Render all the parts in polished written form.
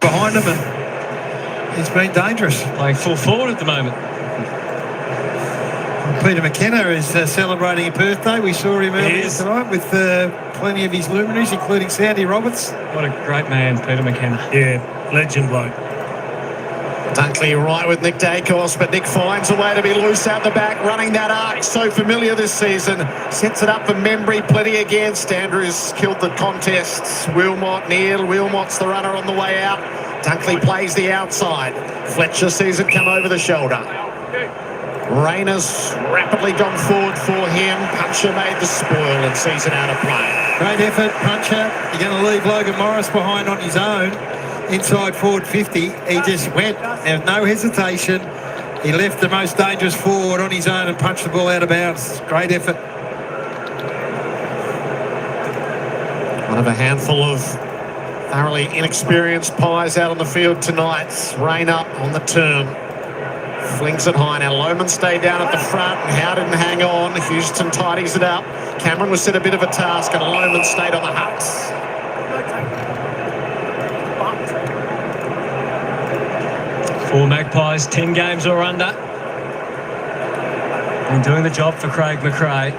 behind him, and he's been dangerous. Playing full forward at the moment. Peter McKenna is celebrating a birthday. We saw him earlier tonight with plenty of his luminaries, including Sandy Roberts. What a great man, Peter McKenna. Yeah, legend bloke. Dunkley right with Nick Dacos, but Nick finds a way to be loose out the back, running that arc, so familiar this season. Sets it up for Membry, plenty against. Andrews killed the contest. Wilmot, Neil. Wilmot's the runner on the way out. Dunkley plays the outside. Fletcher sees it come over the shoulder. Rayner's rapidly gone forward for him. Puncher made the spoil and sees it out of play. Great effort, Puncher. You're going to leave Logan Morris behind on his own. Inside forward 50, he just went. There was no hesitation. He left the most dangerous forward on his own and punched the ball out of bounds. Great effort. One of a handful of thoroughly inexperienced pies out on the field tonight. Rayner on the turn. Flings it high. Now Lohman stayed down at the front and Howe didn't hang on. Houston tidies it up. Cameron was set a bit of a task and Lohman stayed on the huts. Four Magpies, 10 games or under. And doing the job for Craig McRae.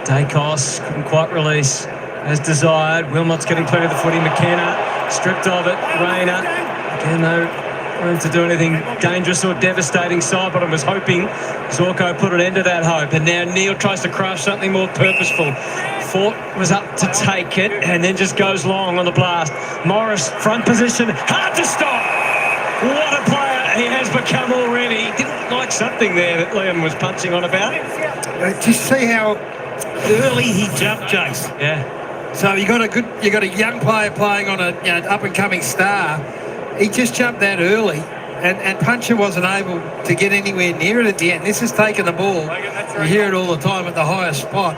Dacos couldn't quite release as desired. Wilmot's getting plenty of the footy. McKenna stripped of it. Rayner. Again, no room to do anything dangerous or devastating side, but I was hoping Zorko put an end to that hope. And now Neil tries to craft something more purposeful. Fort was up to take it and then just goes long on the blast. Morris, front position, hard to stop. What a player he has become already. He didn't like something there that Liam was punching on about. Just see how early he jumped, Jace. Yeah. So you got a young player playing on a up and coming star. He just jumped that early, and Puncher wasn't able to get anywhere near it at the end. This has taken the ball. You hear it all the time at the highest spot.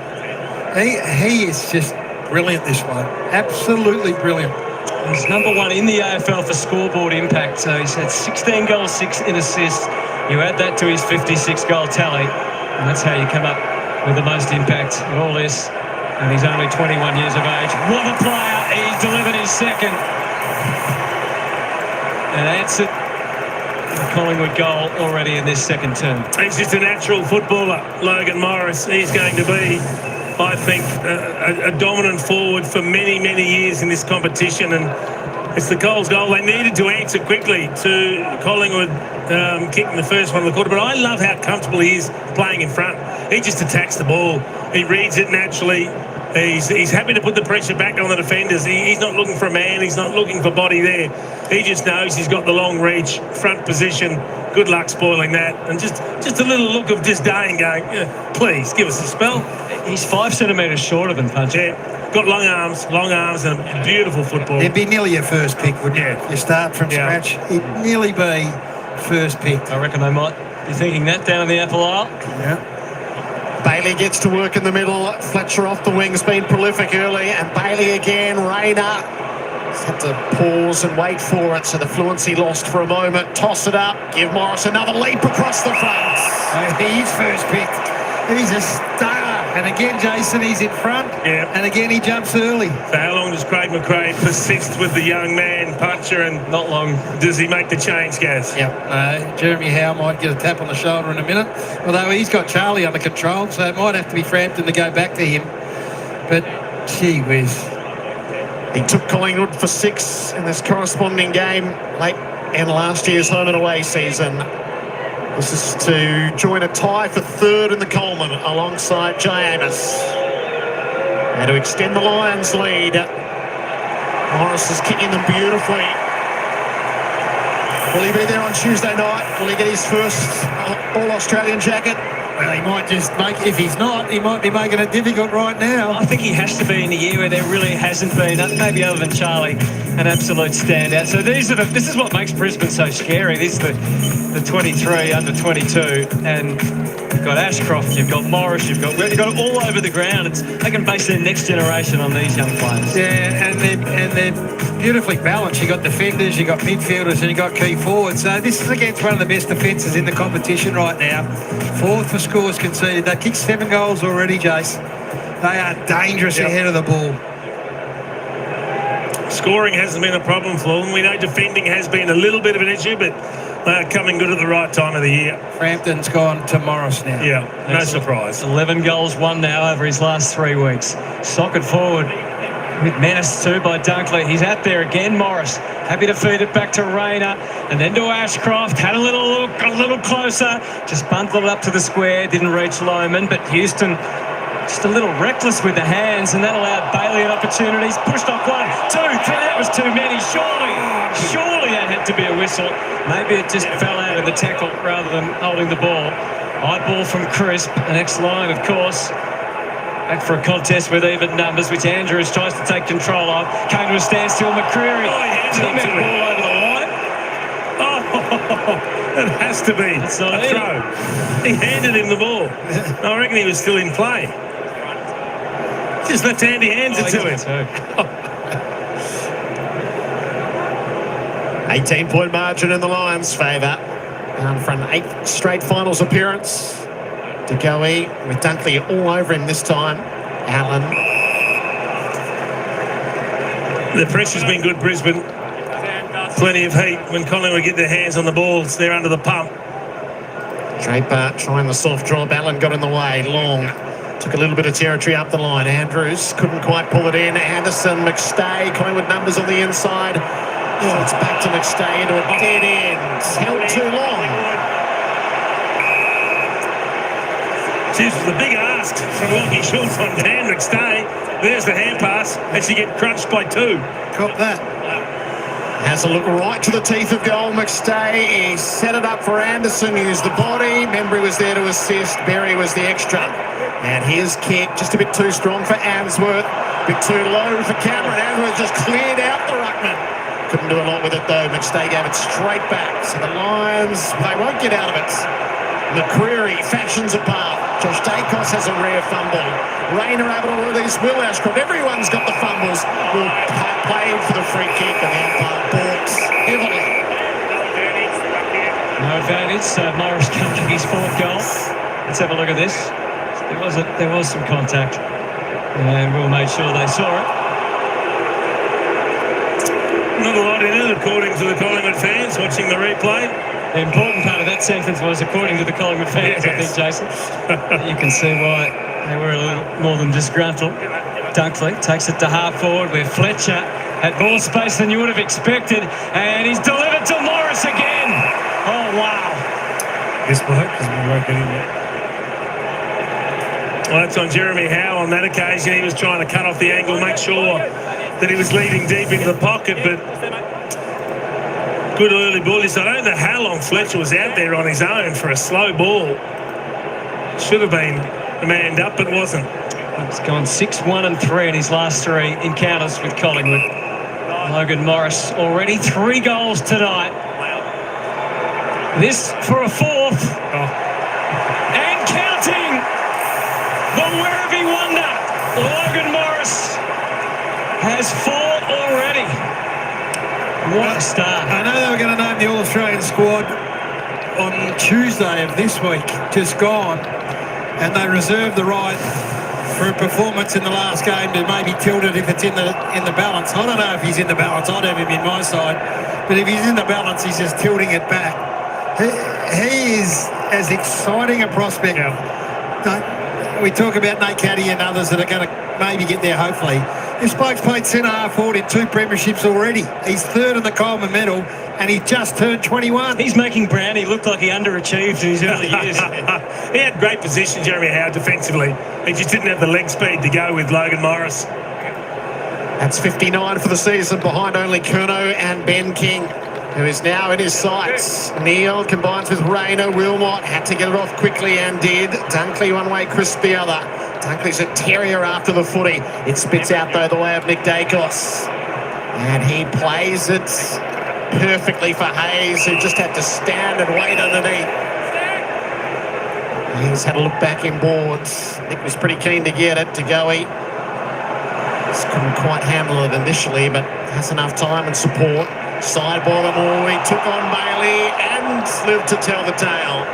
He is just brilliant, this one. Absolutely brilliant. He's number one in the AFL for scoreboard impact. So he's had 16 goals, 6 in assists. You add that to his 56-goal tally, and that's how you come up with the most impact in all this. And he's only 21 years of age. What a player! He's delivered his second. And answered the Collingwood goal already in this second term. He's just a natural footballer, Logan Morris. He's going to be, I think, a dominant forward for many, many years in this competition. And it's the Coles goal. They needed to answer quickly to Collingwood kicking the first one of the quarter. But I love how comfortable he is playing in front. He just attacks the ball. He reads it naturally. He's happy to put the pressure back on the defenders. He's not looking for a man. He's not looking for body there. He just knows he's got the long reach, front position. Good luck spoiling that. And just a little look of disdain going, please, give us a spell. He's 5 centimetres shorter than Puncher. Yeah, got long arms and a beautiful football. It'd be nearly your first pick, wouldn't it? You start from scratch. It'd nearly be first pick. I reckon they might be thinking that down in the Apple Isle. Yeah. Bailey gets to work in the middle. Fletcher off the wing's been prolific early, and Bailey again. Rayner just had to pause and wait for it, so the fluency lost for a moment. Toss it up, give Morris another leap across the front. He's first pick. He's a star. And again, Jason, he's in front. Yeah. And again, he jumps early. So how long does Craig McRae persist with the young man, Puncher, and Not long. does he make the change, Gaz? Yep. Jeremy Howe might get a tap on the shoulder in a minute, although he's got Charlie under control, so it might have to be Frampton to go back to him. But, gee whiz. He took Collingwood for 6 in this corresponding game late in last year's home and away season. This is to join a tie for 3rd in the Coleman alongside Jay Amos. And to extend the Lions' lead, Morris is kicking them beautifully. Will he be there on Tuesday night? Will he get his first All-Australian jacket? Well, he might just make, if he's not, he might be making it difficult right now. I think he has to be in a year where there really hasn't been, maybe other than Charlie, an absolute standout. So this is what makes Brisbane so scary. This is the 23, under 22, and you've got Ashcroft, you've got Morris, you've got it all over the ground. They can base their next generation on these young players. Yeah, and they're beautifully balanced. You've got defenders, you've got midfielders, and you've got key forwards. So this is against one of the best defences in the competition right now. 4th for scores conceded. They kicked 7 goals already, Jace. They are dangerous ahead of the ball. Scoring hasn't been a problem for them. We know defending has been a little bit of an issue, but they're coming good at the right time of the year. Frampton's gone to Morris now. Yeah, no surprise. 11 goals, 1 now over his last 3 weeks. Socket forward with menace too by Dunkley. He's out there again, Morris. Happy to feed it back to Rayner and then to Ashcroft. Had a little look, a little closer. Just bundled it up to the square. Didn't reach Lohman, but Houston just a little reckless with the hands, and that allowed Bailey an opportunity. He's pushed off 1, 2, 3. That was too many. Surely that had to be a whistle. Maybe it just fell out of the tackle rather than holding the ball. High ball from Crisp. The next line, of course. Back for a contest with even numbers, which Andrews tries to take control of. Came to a standstill. McCreary. He met the ball over the line. Oh, it has to be a throw. He handed him the ball. I reckon he was still in play. Just left-handed hands it to him. 18-point margin in the Lions' favour. Down for an 8th straight finals appearance. De Goey with Dunkley all over him this time. Allen. The pressure's been good, Brisbane. Plenty of heat when Collingwood get their hands on the balls. They're under the pump. Draper trying the soft drop. Allen got in the way. Long took a little bit of territory up the line. Andrews couldn't quite pull it in. Anderson, McStay, Collingwood numbers on the inside. Oh, it's back to McStay into a dead end. Held too long. This was a big ask from Lockie Schultz on Dan McStay. There's the hand pass as you get crunched by 2. Cop that. Has a look right to the teeth of goal. McStay, he set it up for Anderson, used the body. Membry was there to assist. Berry was the extra. And his kick, just a bit too strong for Answorth. A bit too low for Cameron. Answorth just cleared out the ruckman. Couldn't do a lot with it though. McStay gave it straight back. So the Lions, they won't get out of it. McCreary fashions a path. Josh Dacos has a rare fumble. Rayner able to release Will Ashcroft. Everyone's got the fumbles. Will play for the free kick and the umpire balks heavily. No advantage. Morris catching his 4th goal. Let's have a look at this. There was some contact, and Will made sure they saw it. Not a lot in it, according to the Collingwood fans watching the replay. The important part of that sentence was according to the Collingwood fans, I think, Jason. You can see why they were a little more than disgruntled. Dunkley takes it to half forward where Fletcher had more space than you would have expected, and he's delivered to Morris again. Oh, wow. This bloke has been working in there. Well, that's on Jeremy Howe on that occasion. He was trying to cut off the angle, make sure that he was leading deep into the pocket, but good early bullies. I don't know how long Fletcher was out there on his own for a slow ball. Should have been manned up, but wasn't. He's gone 6-1-3 in his last 3 encounters with Collingwood. Logan Morris already 3 goals tonight. This for a 4th. And counting! The Werribee wonder, Logan Morris, has 4 already. What a start. I know they were going to name the All-Australian squad on Tuesday of this week, just gone, and they reserved the right for a performance in the last game to maybe tilt it if it's in the balance. I don't know if he's in the balance. I'd have him in my side, but if he's in the balance, he's just tilting it back. He is as exciting a prospect. We talk about Nate Caddy and others that are going to maybe get there, hopefully. This bloke's played centre-half forward in 2 premierships already. He's 3rd in the Coleman medal, and he just turned 21. He's making Brownie look like he underachieved in his early years. He had great position, Jeremy Howe, defensively. He just didn't have the leg speed to go with Logan Morris. That's 59 for the season, behind only Curnow and Ben King, who is now in his sights. Neal combines with Rayner. Wilmot had to get it off quickly and did. Dunkley one way, Chris the other. Dunkley's a terrier after the footy. It spits out, though, the way of Nick Dacos. And he plays it perfectly for Hayes, who just had to stand and wait underneath. He's had a look back in boards. Nick was pretty keen to get it. To go eat. Just couldn't quite handle it initially, but has enough time and support. Side ball them all. He took on Bailey and lived to tell the tale.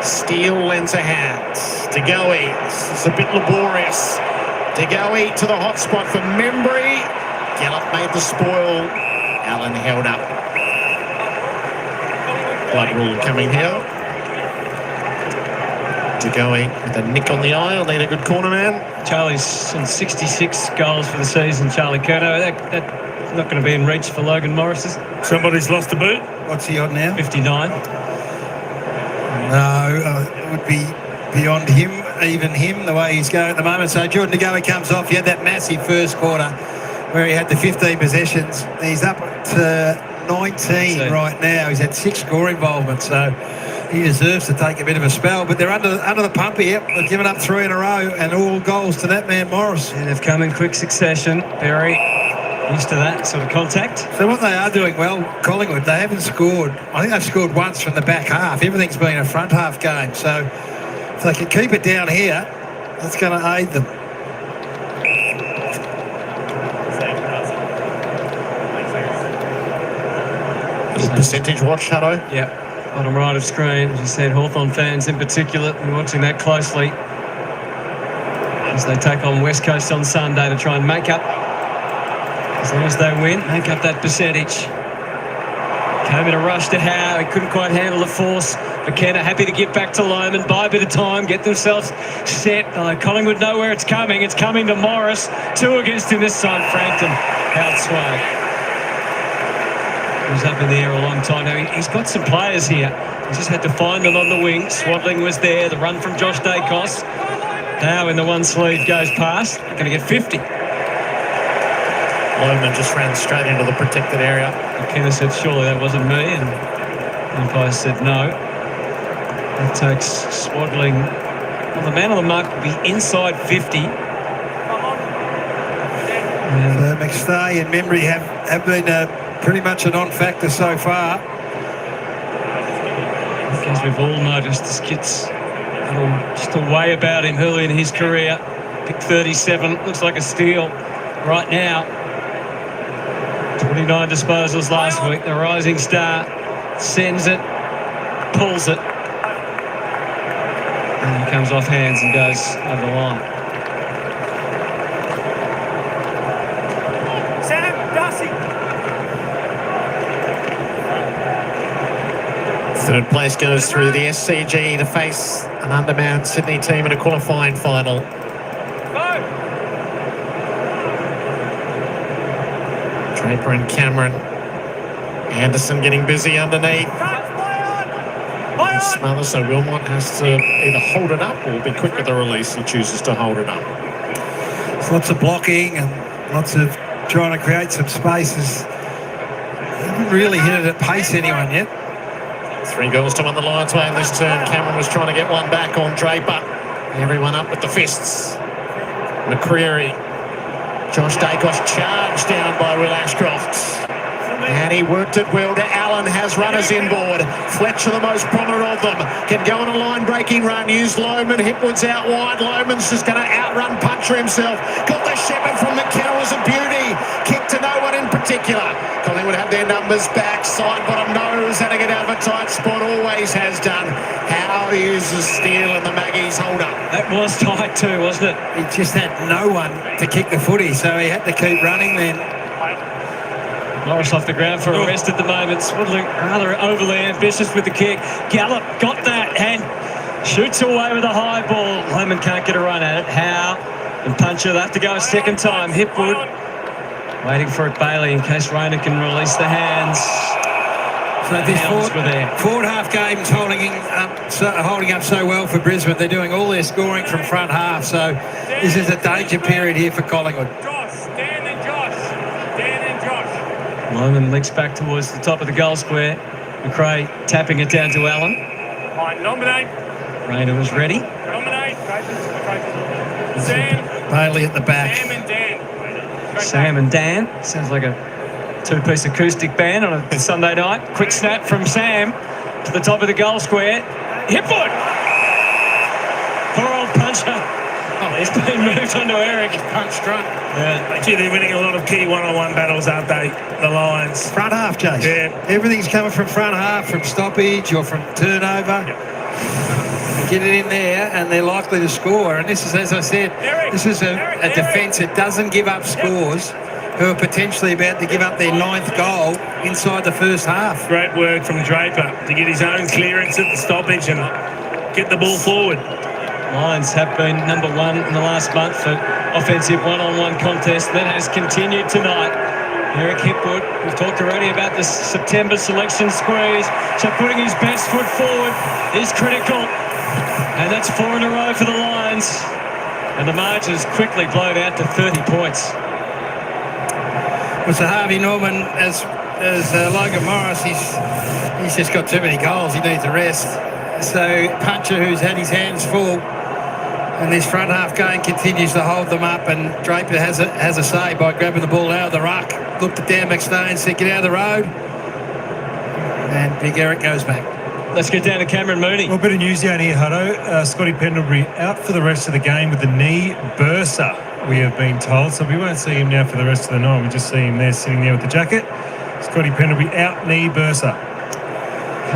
Steele lends a hand. De Goey. This is a bit laborious. De Goey to the hot spot for Membry. Gallop made the spoil. Allen held up. Blood rule coming here. DeGoey with a nick on the eye. I'll need a good corner man. Charlie's on 66 goals for the season, Charlie Curto. That's not going to be in reach for Logan Morris. Somebody's lost a boot. What's he on now? 59. No, it would be beyond him, even him, the way he's going at the moment. So Jordan DeGoey comes off. He had that massive first quarter where he had the 15 possessions. He's up to 19 right now. He's had 6 score involvements, so he deserves to take a bit of a spell. But they're under the pump here. They've given up 3 in a row, and all goals to that man Morris. And they've come in quick succession. Very used to that sort of contact. So what they are doing well, Collingwood, they haven't scored. I think they've scored once from the back half. Everything's been a front half game. So if they can keep it down here, that's going to aid them. Little percentage watch, Shadow. Yeah, bottom right of screen. As you said, Hawthorn fans in particular, we're watching that closely as they take on West Coast on Sunday to try and make up, as long as they win, make up that percentage. Came in a rush to Howe. He couldn't quite handle the force. McKenna happy to get back to Lohman, buy a bit of time, get themselves set. Collingwood know where it's coming. It's coming to Morris. 2 against him this time. Frankton outsway. He was up in the air a long time. Now he's got some players here. He just had to find them on the wing. Swaddling was there. The run from Josh Dacos. Now in the one sleeve goes past. They're going to get 50. Lohman just ran straight into the protected area. McKenna said, surely that wasn't me. And the umpire said no. That takes Swaddling. Well, the man on the mark will be inside 50. So McStay and Memory have been pretty much a non-factor so far. As we've all noticed, this kid's just a way about him early in his career. Pick 37, looks like a steal right now. 29 disposals last week. The rising star sends it, pulls it, and he comes off hands and goes over the line. Third place goes through the SCG to face an undermanned Sydney team in a qualifying final. Draper and Cameron. Anderson getting busy underneath. Smothers, so Wilmot has to either hold it up or be quick with the release. He chooses to hold it up. There's lots of blocking and lots of trying to create some spaces. He haven't really hit it at pace anyone yet. 3 goals to 1 the Lions way in this turn. Cameron was trying to get one back on Draper. Everyone up with the fists. McCreary. Josh Dacos charged down by Will Ashcroft. And he worked it well to Allen, has runners inboard. Fletcher, the most prominent of them, can go on a line-breaking run. Use Lohman, Hipwood's out wide. Lohman's just going to outrun Puncher himself. Got the shepherd from McKenna, was a beauty. Kick to no one in particular. Collingwood have their numbers back. Side bottom nose, had to get out of a tight spot, always has done. Howe uses steal and the Maggies hold up. That was tight too, wasn't it? He just had no one to kick the footy, so he had to keep running then. Morris off the ground for a rest at the moment. Swaddling rather overly ambitious with the kick. Gallop got that and shoots away with a high ball. Lohman can't get a run at it. Howe and Puncher, they have to go a second time. Hipwood waiting for it, Bailey, in case Rayner can release the hands. So this forward half game's holding up so well for Brisbane. They're doing all their scoring from front half, so this is a danger period here for Collingwood. Lohman leaks back towards the top of the goal square. McRae tapping it down to Allen. Rayner was ready. Bailey at the back. Sam and Dan. Sounds like a 2-piece acoustic band on a Sunday night. Quick snap from Sam to the top of the goal square. Hipwood! Poor old Puncher. Oh, he's been moved onto Eric. Punch drunk. Yeah. Gee, they're winning a lot of key one-on-one battles, aren't they, the Lions? Front half, Jason. Yeah. Everything's coming from front half, from stoppage or from turnover. Yep. Get it in there and they're likely to score. And this is, as I said, this is a defence that doesn't give up scores who are potentially about to give up their 9th goal inside the first half. Great work from Draper to get his own clearance at the stoppage and get the ball forward. Lions have been number 1 in the last month for offensive one-on-one contest. That has continued tonight. Eric Hipwood, we've talked already about the September selection squeeze, so putting his best foot forward is critical. And that's 4 in a row for the Lions. And the margin's quickly blown out to 30 points. Well, so Harvey Norman, as Logan Morris, he's just got too many goals. He needs a rest. So Puncher, who's had his hands full, and this front half game continues to hold them up, and Draper has a say by grabbing the ball out of the ruck, looked at Dan McStone, said get out of the road, and Big Eric goes back. Let's get down to Cameron Mooney. Well, a bit of news down here, Hutto. Scotty Pendlebury out for the rest of the game with the knee bursa, we have been told. So we won't see him now for the rest of the night. We just see him there sitting there with the jacket. Scotty Pendlebury out, knee bursa.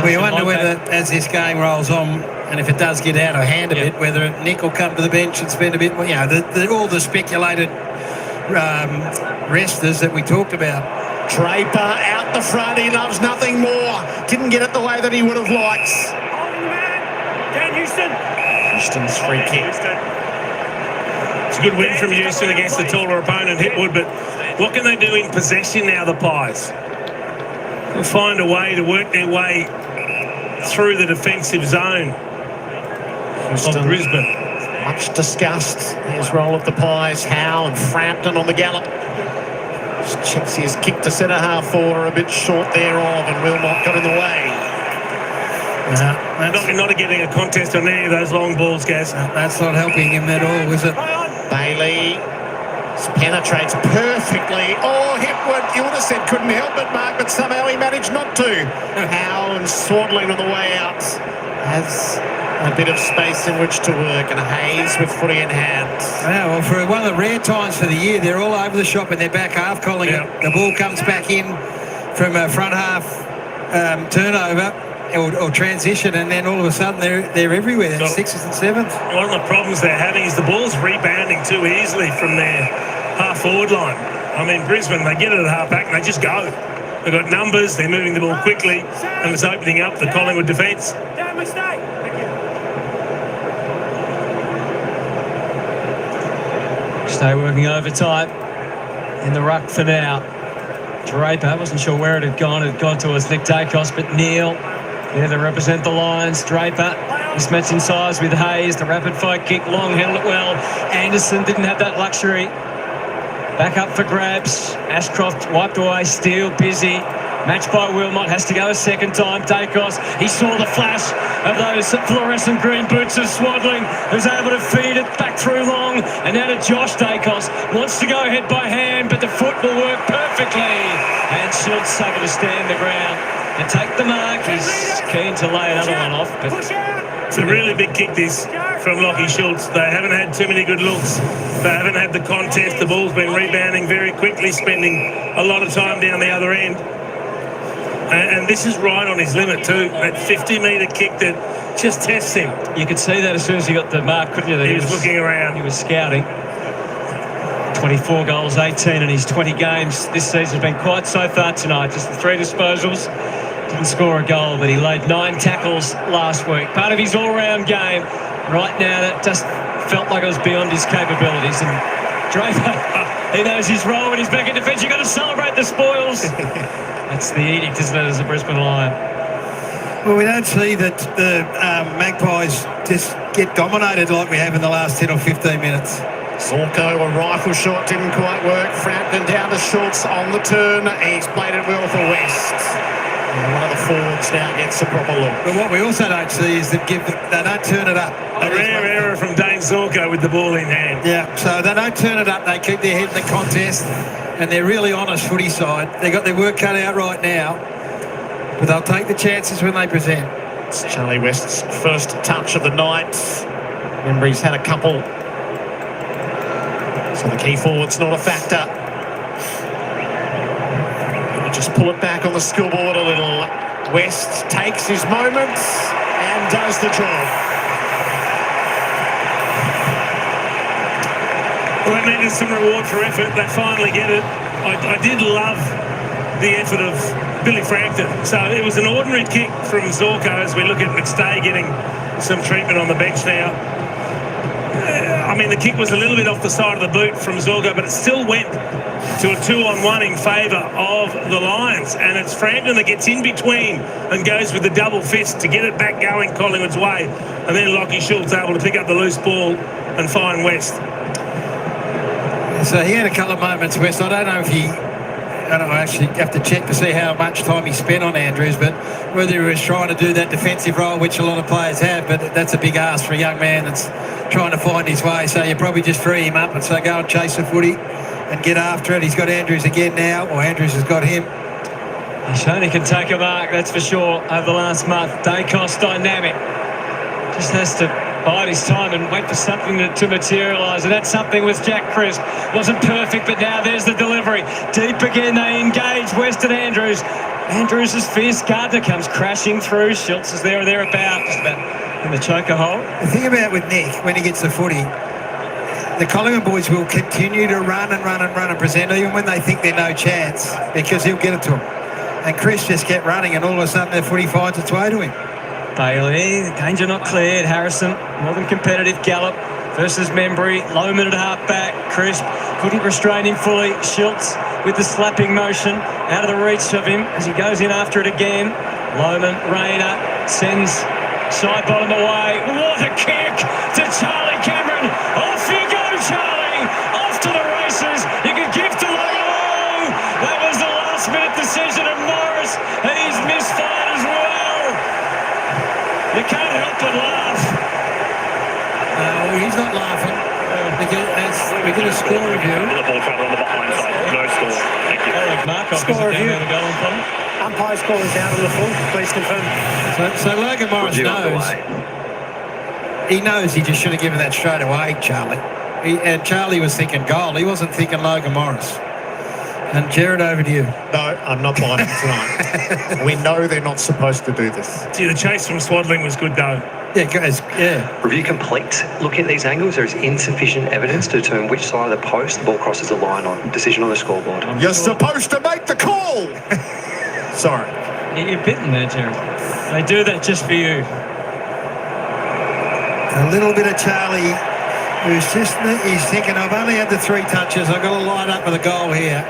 We wonder whether, as this game rolls on, and if it does get out of hand a bit, whether Nick will come to the bench and spend a bit more, all the speculated resters that we talked about. Draper out the front. He loves nothing more. Didn't get it the way that he would have liked. Houston's free kick. It's a good win from Houston against the taller opponent, Hipwood, but what can they do in possession now, the Pies? They'll find a way to work their way through the defensive zone of Brisbane. Much discussed. His role of the Pies, Howe and Frampton on the gallop. Checks his kick to centre half forward, a bit short thereof, and Wilmot got in the way. Not getting a contest on any of those long balls, Gaz. That's not helping him at all, is it? Bailey penetrates perfectly. Oh, Hipwood, you would have said couldn't help it, Mark, but somehow he managed not to. Howe and Swaddling on the way out has a bit of space in which to work, and Hayes with footy in hand. Yeah, well, for one of the rare times for the year, they're all over the shop in their back half, Collingwood. Yeah. The ball comes back in from a front half turnover or transition, and then all of a sudden they're everywhere. They're 6th and 7th. One of the problems they're having is the ball's rebounding too easily from their half-forward line. I mean, Brisbane, they get it at half-back and they just go. They've got numbers, they're moving the ball quickly, and it's opening up the Collingwood defence. Stay working overtime in the ruck for now. Draper, wasn't sure where it had gone towards Nick Dacos, but Neil there to represent the Lions. Draper, mismatch in size with Hayes, the rapid fight kick, Long handled it well. Anderson didn't have that luxury. Back up for grabs. Ashcroft wiped away, Steele busy. Matched by Wilmot, has to go a second time. Dacos, he saw the flash of those fluorescent green boots of Swaddling, who's able to feed it back through Long, and now to Josh. Dacos wants to go ahead by hand, but the foot will work perfectly, and Schultz able to stand the ground and take the mark. He's keen to lay another one off, but it's a really big kick this from Lachie Schultz. They haven't had too many good looks. They haven't had the contest. The ball's been rebounding very quickly, spending a lot of time down the other end. And this is right on his limit too. That 50-metre kick that just tests him. You could see that as soon as he got the mark, couldn't you? That he was looking around. He was scouting. 24 goals, 18 in his 20 games this season. Has been quite so far tonight. Just the 3 disposals. Didn't score a goal, but he laid 9 tackles last week. Part of his all-round game. Right now, that just felt like it was beyond his capabilities. And Draper, he knows his role when he's back in defence. You've got to celebrate the spoils. That's the edict, isn't it, as a Brisbane Lion? Well, we don't see that the Magpies just get dominated like we have in the last 10 or 15 minutes. Zorko, a rifle shot, didn't quite work. Frampton down to Schultz on the turn. He's played it well for West. And one of the forwards now gets a proper look. But what we also don't see is that they don't turn it up. A rare error from Dane Zorko with the ball in hand. Yeah, so they don't turn it up. They keep their head in the contest, and they're really honest footy side. They've got their work cut out right now, but they'll take the chances when they present. It's Charlie West's first touch of the night. Remember, he's had a couple. So the key forward's not a factor. Just pull it back on the scoreboard a little. West takes his moments and does the job. Well, they needed some reward for effort. They finally get it. I did love the effort of Billy Frampton. So it was an ordinary kick from Zorko as we look at McStay getting some treatment on the bench now. I mean, the kick was a little bit off the side of the boot from Zorko, but it still went to a 2-on-1 in favour of the Lions. And it's Frampton that gets in between and goes with the double fist to get it back going Collingwood's way. And then Lachie Schultz able to pick up the loose ball and find West. So he had a couple of moments, West. I don't know if he... I don't know, I actually have to check to see how much time he spent on Andrews, but whether he was trying to do that defensive role, which a lot of players have, but that's a big ask for a young man that's trying to find his way. So you probably just free him up and say, go and chase the footy and get after it. He's got Andrews again now, or Andrews has got him. He's shown he can take a mark, that's for sure, over the last month. Dacos dynamic. Just has to bide his time and wait for something to materialise, and that something was Jack Crisp. Wasn't perfect, but now there's the delivery. Deep again, they engage Weston Andrews. Andrews' fierce Gardner comes crashing through. Schultz is there or thereabouts, just about in the choker hole. The thing about with Nick, when he gets the footy, the Collingwood boys will continue to run and present, even when they think they're no chance, because he'll get it to them. And Chris just kept running, and all of a sudden the footy finds its way to him. Bailey, danger not cleared. Harrison, more than competitive. Gallop versus Membry. Lohman at half-back. Crisp couldn't restrain him fully. Schultz with the slapping motion out of the reach of him as he goes in after it again. Lohman, Rayner sends side bottom away. What a kick to Charlie Cameron. Off you go, Charlie. Off to the races. You can give to Lowe. That was the last-minute decision of Morris, and he's misfired as well. You can't help but laugh. No, he's not laughing. We get a score review. The ball travel on the behind side. No score. Thank you. Markov Score review. from. Umpire score is out on the full. Please confirm. So Logan Morris knows. He knows he just should have given that straight away, Charlie. And Charlie was thinking goal. He wasn't thinking Logan Morris. And Jared, over to you. No, I'm not buying it tonight. We know they're not supposed to do this. Gee, the chase from Swaddling was good though. Yeah, guys, yeah. Review complete. Looking at these angles, there is insufficient evidence to determine which side of the post the ball crosses the line on. Decision on the scoreboard. You're supposed to make the call. Sorry. You're bitten there, Jared. They do that just for you. A little bit of Charlie, he's thinking, I've only had the 3 touches. I've got to line up with a goal here.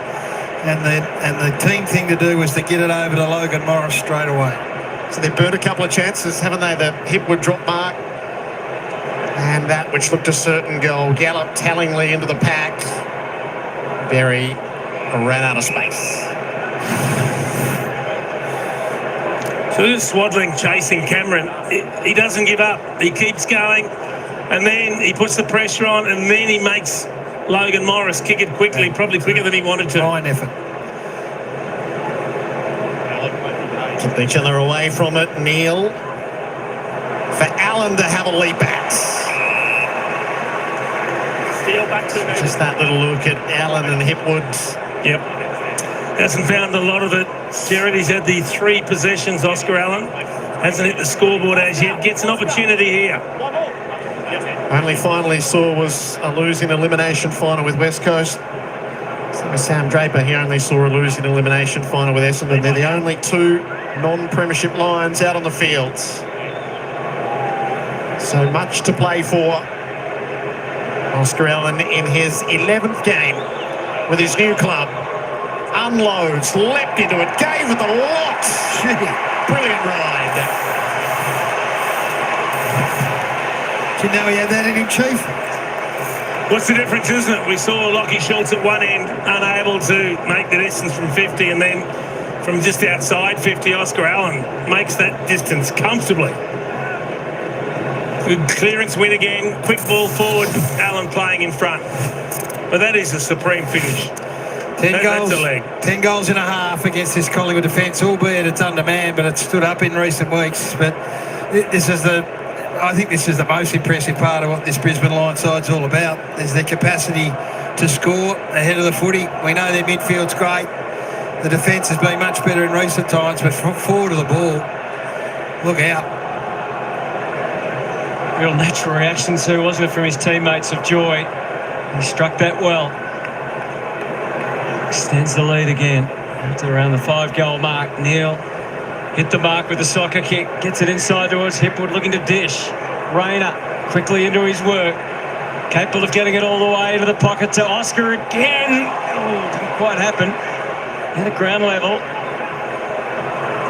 And the team thing to do was to get it over to Logan Morris straight away. So they've burned a couple of chances, haven't they? The Hipwood drop mark. And that which looked a certain goal. Gallop tellingly into the pack. Berry ran out of space. So this is Swaddling chasing Cameron. He doesn't give up. He keeps going. And then he puts the pressure on, and then he makes Logan Morris kick it quickly, probably quicker than he wanted to. Fine effort. Keep each other away from it. Neil. For Allen to have a leap at. Steal back to Just that little look at Allen and Hipwood. Yep. Hasn't found a lot of it. Jared, he's had the 3 possessions, Oscar Allen. Hasn't hit the scoreboard as yet. Gets an opportunity here. Only final he saw was a losing elimination final with West Coast. So Sam Draper, he only saw a losing elimination final with Essendon. They're the only 2 non-premiership Lions out on the fields. So much to play for. Oscar Allen in his 11th game with his new club. Unloads, leapt into it, gave it the lot. Brilliant ride. Do you know he had that in him, Chief? What's the difference, isn't it? We saw Lachie Schultz at one end, unable to make the distance from 50, and then from just outside 50, Oscar Allen makes that distance comfortably. Good clearance win again, quick ball forward, Allen playing in front. But that is a supreme finish. 10 goals, that's a leg. 10 goals and a half against this Collingwood defence, albeit it's undermanned, but it's stood up in recent weeks. But I think this is the most impressive part of what this Brisbane Lions side's all about, is their capacity to score ahead of the footy. We know their midfield's great. The defence has been much better in recent times, but forward of the ball, look out. Real natural reaction too, wasn't it, from his teammates of joy. He struck that well. Extends the lead again. To around the 5-goal mark. Neil hit the mark with the soccer kick. Gets it inside towards Hipwood, looking to dish. Rayner quickly into his work. Capable of getting it all the way into the pocket to Oscar again. Oh, didn't quite happen. At ground level.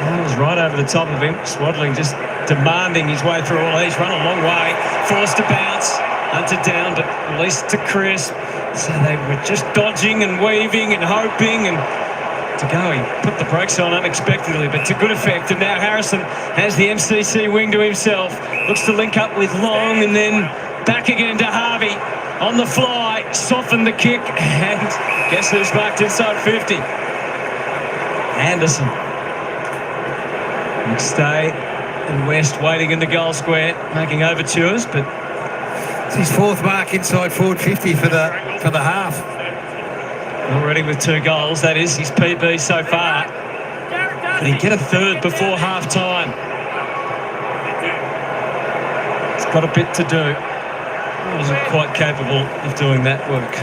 That was right over the top of him. Swaddling just demanding his way through all. He's run a long way. Forced to bounce. Hunted down, but released to Chris. So they were just dodging and weaving and hoping, and to go, he put the brakes on unexpectedly, but to good effect. And now Harrison has the MCC wing to himself. Looks to link up with Long, and then back again to Harvey. On the fly, softened the kick, and guess who's marked inside 50? Anderson. McStay and West waiting in the goal square, making overtures, but it's his 4th mark inside forward 50 for the half. Already with 2 goals, that is his PB so far. But he'd get a 3rd before half-time. He's got a bit to do. He wasn't quite capable of doing that work.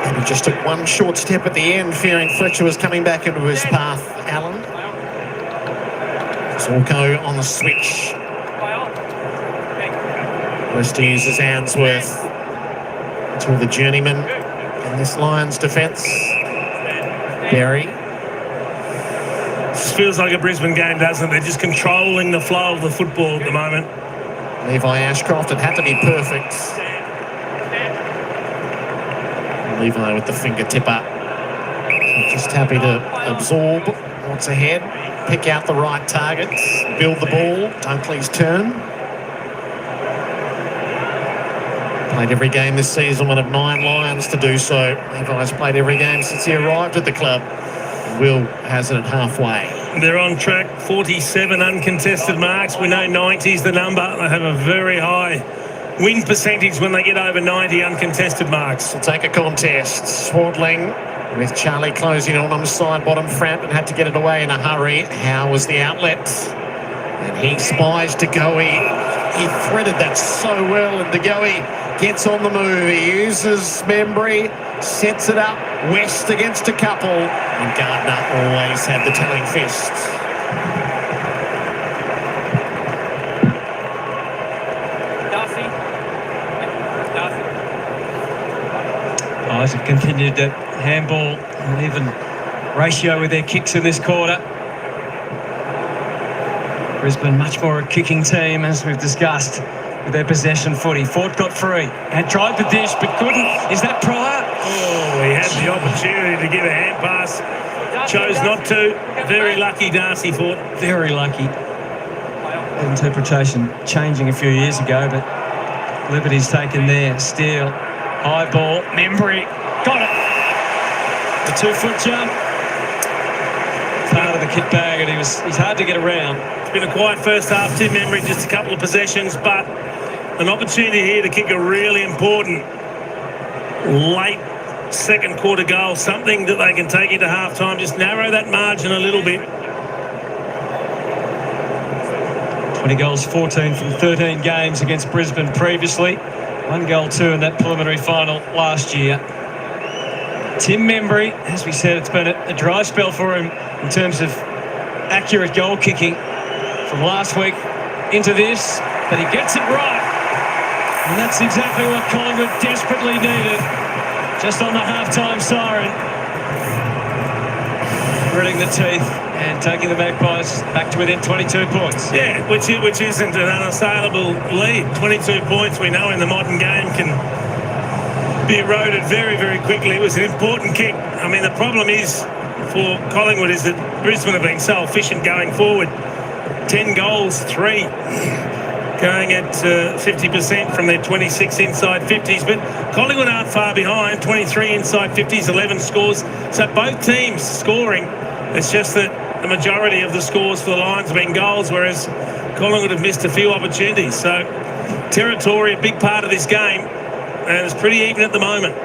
And he just took one short step at the end, fearing Fletcher was coming back into his path, Allen. Zorko on the switch. West uses Answorth to the journeyman in this Lions defence. Berry. This feels like a Brisbane game, doesn't it? They're just controlling the flow of the football at the moment. Levi Ashcroft, it had to be perfect. Levi with the fingertip up. Just happy to absorb what's ahead, pick out the right targets, build the ball. Dunkley's turn. Played every game this season, one of 9 Lions to do so. Levi's played every game since he arrived at the club. Will has it at halfway. They're on track, 47 uncontested marks. We know 90 is the number. They have a very high win percentage when they get over 90 uncontested marks. We'll take a contest. Swaddling with Charlie closing on the side bottom. Frampton had to get it away in a hurry. How was the outlet? And he spies DeGoey. He threaded that so well, and DeGoey gets on the move. He uses Membry, sets it up. West against a couple. And Gardner always had the telling fist. Isaac continued to handball an even ratio with their kicks in this quarter. Brisbane much more a kicking team, as we've discussed, with their possession footy. Ford got free and tried the dish but couldn't. Is that Pryor? Oh, he had the opportunity to give a hand pass. Chose not to. Very lucky, Darcy Ford. Very lucky. Interpretation changing a few years ago, but liberties taken there. Steele, high ball, Membry, got it. The 2-foot jump. Part of the kit bag, and he's hard to get around. It's been a quiet first half, Tim Membry, just a couple of possessions, but an opportunity here to kick a really important late second quarter goal, something that they can take into half time, just narrow that margin a little bit. 20 goals, 14 from 13 games against Brisbane previously. 1 goal, 2 in that preliminary final last year. Tim Membry, as we said, it's been a dry spell for him in terms of accurate goal kicking from last week into this, but he gets it right. And that's exactly what Collingwood desperately needed. Just on the half-time siren. Gritting the teeth and taking the Magpies back to within 22 points. Yeah, which isn't an unassailable lead. 22 points, we know in the modern game, can be eroded very, very quickly. It was an important kick. I mean, the problem is for Collingwood is that Brisbane have been so efficient going forward. 10 goals, 3 going at 50% from their 26 inside 50s. But Collingwood aren't far behind, 23 inside 50s, 11 scores. So both teams scoring. It's just that the majority of the scores for the Lions have been goals, whereas Collingwood have missed a few opportunities. So territory, a big part of this game, and it's pretty even at the moment.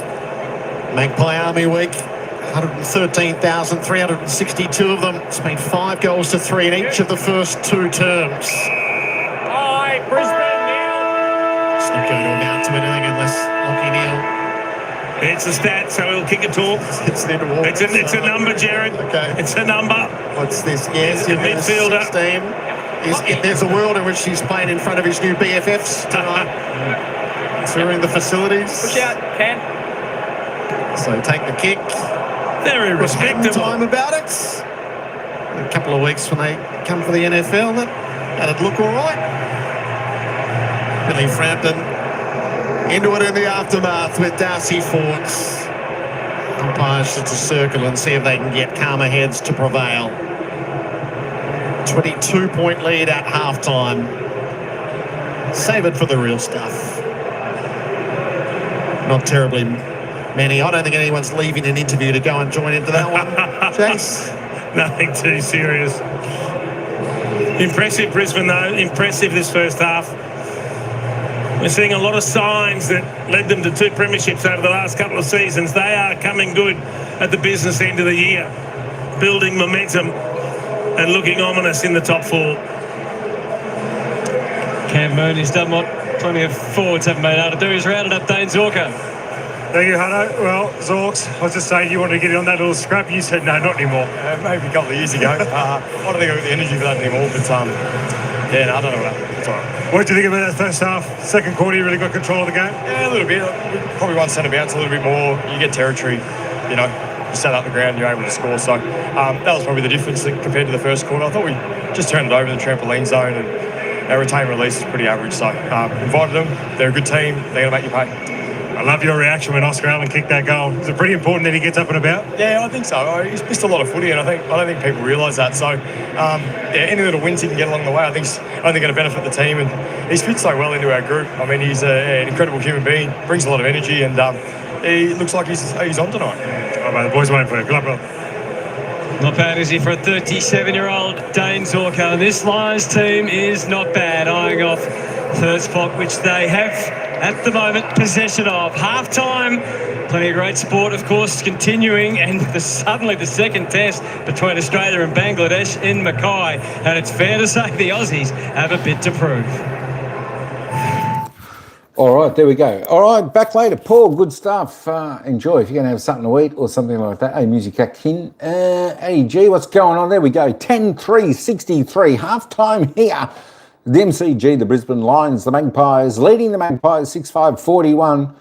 Magpie Army Week, 113,362 of them. It's been 5 goals to 3 in each of the first 2 terms. Brisbane now. It's not going to amount to anything unless Lockie Neal. It's a stat, so he'll kick it tall. It's there to walk. It's a number, Jared. Okay. It's a number. What's this? Yes, It's a midfielder. 16. There's a world in which he's playing in front of his new BFFs tonight. Touring the facilities. Push out, Ken. So take the kick. Very respectable. Time about it. In a couple of weeks when they come for the NFL, that'd look all right. Billy Frampton into it in the aftermath with Darcy Fords. Umpires just to circle and see if they can get calmer heads to prevail. 22-point lead at halftime. Save it for the real stuff. Not terribly many. I don't think anyone's leaving an interview to go and join into that one. Jace? Nothing too serious. Impressive Brisbane though. Impressive this first half. We're seeing a lot of signs that led them to 2 premierships over the last couple of seasons. They are coming good at the business end of the year, building momentum and looking ominous in the top 4. Cam Mooney's done what plenty of forwards haven't been able to do. He's rounded up Dane Zorko. Thank you, Hutto. Well, Zorks, I was just saying you wanted to get on that little scrap. You said no, not anymore. Maybe a couple of years ago. I don't think I've got the energy for that anymore, but yeah, no, I don't know what happened. It's all right. What did you think about that first half? Second quarter, you really got control of the game? Yeah, a little bit. We probably want centre bounce a little bit more. You get territory, you know, you set up the ground, you're able to score. So that was probably the difference compared to the first quarter. I thought we just turned it over the trampoline zone and our retain release is pretty average. So invited them. They're a good team. They're going to make you pay. I love your reaction when Oscar Allen kicked that goal. Is it pretty important that he gets up and about? Yeah, I think so. He's missed a lot of footy, and I don't think people realise that. So, yeah, any little wins he can get along the way, I think's only going to benefit the team. And he's fit so well into our group. I mean, he's an incredible human being, brings a lot of energy, and he looks like he's on tonight. Oh, mate, the boys waiting for you. Good luck, bro. Not bad, is he, for a 37-year-old Dane Zorko? And this Lions team is not bad, eyeing off third spot, which they have at the moment possession of. Half-time, plenty of great sport, of course, continuing, and suddenly the second test between Australia and Bangladesh in Mackay. And it's fair to say the Aussies have a bit to prove. All right, there we go. All right, back later. Paul, good stuff. Enjoy if you're going to have something to eat or something like that. Hey, Music King. Hey, G, what's going on? There we go. 10-3-63. Half-time here. The MCG, the Brisbane Lions, the Magpies, leading the Magpies 6-5-41.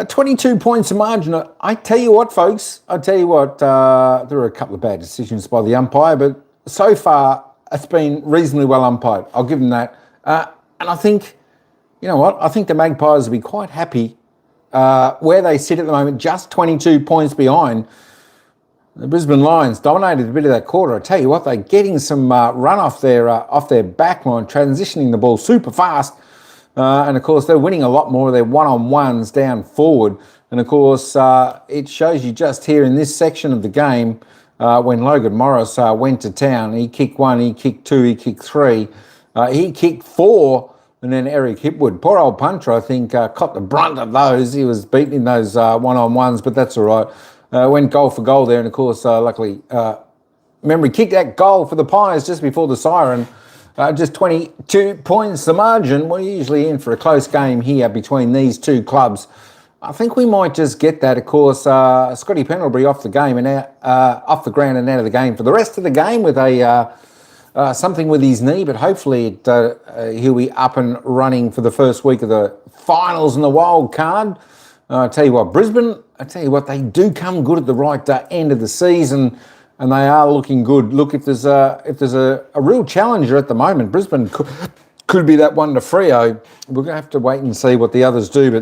22 points of margin. I tell you what, folks. I tell you what, there were a couple of bad decisions by the umpire, but so far it's been reasonably well umpired. I'll give them that. And I think, you know what? I think the Magpies will be quite happy where they sit at the moment, just 22 points behind. The Brisbane Lions dominated a bit of that quarter. I tell you what, they're getting some run off their back line, transitioning the ball super fast. And, of course, they're winning a lot more of their one-on-ones down forward. And, of course, it shows you just here in this section of the game when Logan Morris went to town. He kicked 1, he kicked 2, he kicked 3. He kicked 4. And then Eric Hipwood, poor old punter, I think, caught the brunt of those. He was beaten in those one-on-ones, but that's all right. Went goal for goal there. And, of course, luckily, Memory kicked that goal for the Pies just before the siren. Just 22 points the margin. We're usually in for a close game here between these two clubs. I think we might just get that. Of course, Scotty Pendlebury off the game and off the ground and out of the game for the rest of the game with a something with his knee, but hopefully he'll be up and running for the first week of the finals in the wild card. I tell you what, Brisbane, I tell you what, they do come good at the right end of the season, and they are looking good. Look, if there's a real challenger at the moment, Brisbane could be that one to Freo. We're going to have to wait and see what the others do,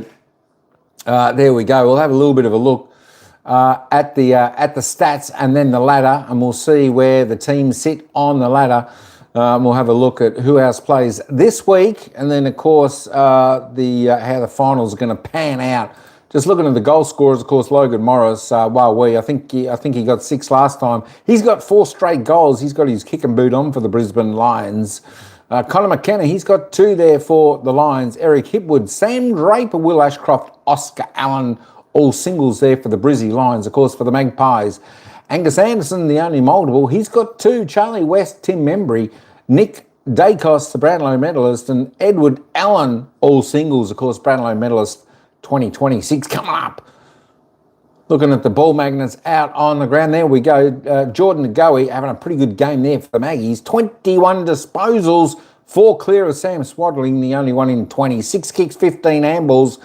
but there we go. We'll have a little bit of a look at the stats and then the ladder, and we'll see where the teams sit on the ladder. We'll have a look at who else plays this week, and then of course how the finals are going to pan out. Just looking at the goal scorers, of course, Logan Morris, I think he got 6 last time. He's got 4 straight goals. He's got his kick and boot on for the Brisbane Lions. Connor McKenna, he's got 2 there for the Lions. Eric Hipwood, Sam Draper, Will Ashcroft, Oscar Allen, all singles there for the Brizzy Lions. Of course, for the Magpies, Angus Anderson, the only multiple, he's got 2. Charlie West, Tim Membry, Nick Dacos, the Brownlow medalist, and Edward Allen, all singles, of course, Brownlow medalist 2026 coming up. Looking at the ball magnets out on the ground. There we go. Jordan Ngoe having a pretty good game there for the Maggies. 21 disposals, 4 clear of Sam Swaddling, the only one in 20. 6 kicks, 15 handballs.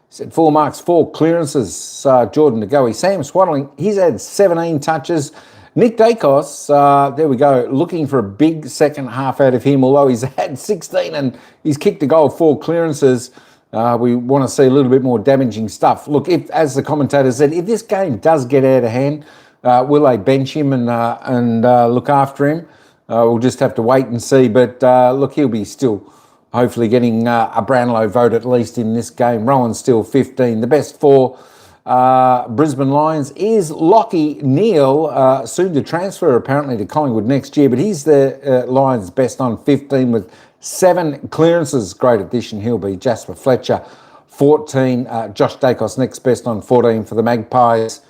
Said 4 marks, 4 clearances. Jordan Ngoe. Sam Swaddling, he's had 17 touches. Nick Dacos, there we go, looking for a big second half out of him, although he's had 16 and he's kicked a goal, 4 clearances. We want to see a little bit more damaging stuff. Look, if, as the commentator said, if this game does get out of hand, will they bench him and look after him? We'll just have to wait and see. But look, he'll be still hopefully getting a Brownlow vote at least in this game. Rowan's still 15. The best for Brisbane Lions is Lockie Neal, soon to transfer apparently to Collingwood next year. But he's the Lions' best on 15 with 7 clearances. Great addition he'll be. Jasper Fletcher, 14. Josh Dacos next best on 14 for the Magpies.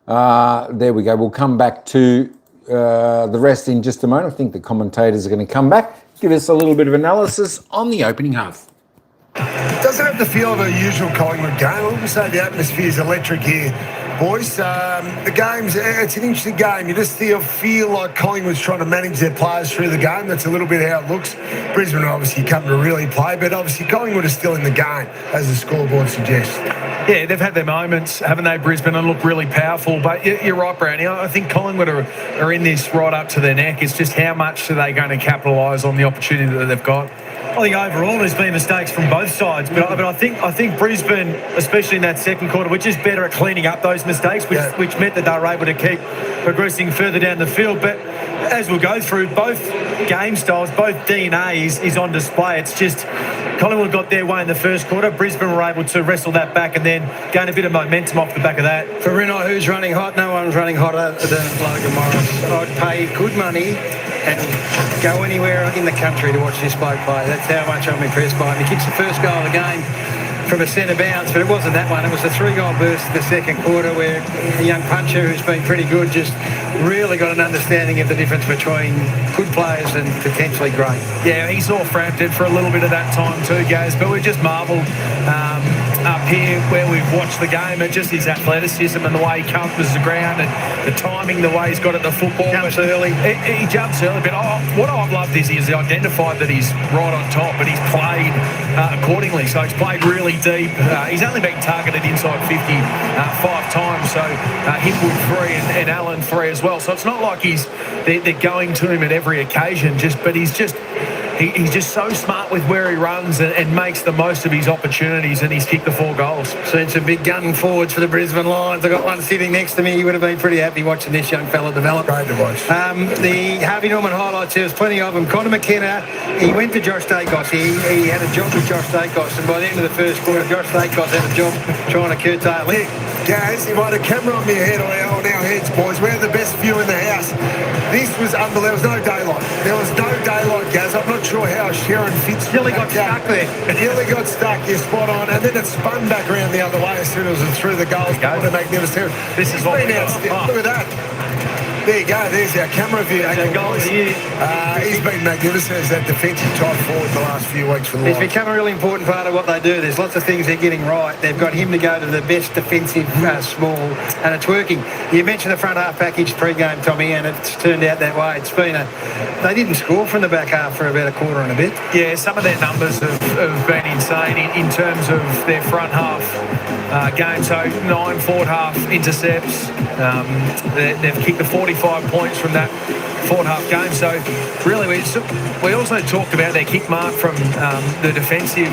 There we go. We'll come back to the rest in just a moment. I think the commentators are going to come back, give us a little bit of analysis on the opening half. Doesn't have the feel of a usual Collingwood game. I wouldn't say the atmosphere is electric here, boys. The game's, it's an interesting game. You just feel like Collingwood's trying to manage their players through the game. That's a little bit how it looks. Brisbane obviously come to really play, but obviously Collingwood is still in the game, as the scoreboard suggests. Yeah, they've had their moments, haven't they, Brisbane, and look really powerful. But you're right, Brownie. I think Collingwood are in this right up to their neck. It's just how much are they going to capitalise on the opportunity that they've got. I think overall there's been mistakes from both sides, but I think Brisbane, especially in that second quarter, were just better at cleaning up those mistakes, which meant that they were able to keep progressing further down the field. But as we'll go through, both game styles, both DNA is on display. It's just Collingwood got their way in the first quarter. Brisbane were able to wrestle that back and then gain a bit of momentum off the back of that. For Rinai, who's running hot? No one's running hotter than Logan Morris. I'd pay good money and go anywhere in the country to watch this bloke play. That's how much I'm impressed by him. He kicks the first goal of the game from a centre bounce, but it wasn't that one. It was the 3-goal burst in the second quarter where a young puncher who's been pretty good just really got an understanding of the difference between good players and potentially great. Yeah, he saw Frampton for a little bit of that time too, guys, but we just marvelled up here where we've watched the game at just his athleticism and the way he covers the ground and the timing, the way he's got at the football. Jumps early. He jumps early, but what I've loved is he's identified that he's right on top, but he's played accordingly. So he's played really deep. He's only been targeted inside 50 5 times, so Hipwood 3 and Allen 3 as well. So it's not like they're going to him at every occasion, but he's just so smart with where he runs and makes the most of his opportunities, and he's kicked the 4 goals. Seen some big gun forwards for the Brisbane Lions. I got one sitting next to me. You would have been pretty happy watching this young fella develop. Great to watch. The Harvey Norman highlights, there was plenty of them. Conor McKenna, he went to Josh Dacos. He had a job with Josh Dacos, and by the end of the first quarter, Josh Dacos had a job trying to curtail it. Guys, if I had a camera on my head or on our heads, boys, we're the best view in the house. This was unbelievable. There was no daylight. There was no daylight, guys. I'm not sure how Sharon fits. Nearly got stuck there. Nearly got stuck. You're spot on. And then it spun back around the other way as soon as it was through the goals. What a magnificent. This is what we got. Look at that. There you go. There's our camera view. He's been magnificent as that defensive type forward the last few weeks for the Lions. It's become a really important part of what they do. There's lots of things they're getting right. They've got him to go to the best defensive small, and it's working. You mentioned the front half package pre-game, Tommy, and it's turned out that way. It's been they didn't score from the back half for about a quarter and a bit. Yeah, some of their numbers have been insane in terms of their front half game. So 9 forward half intercepts. They've kicked the 45 points from that forward half game. So really, we also talked about their kick mark from the defensive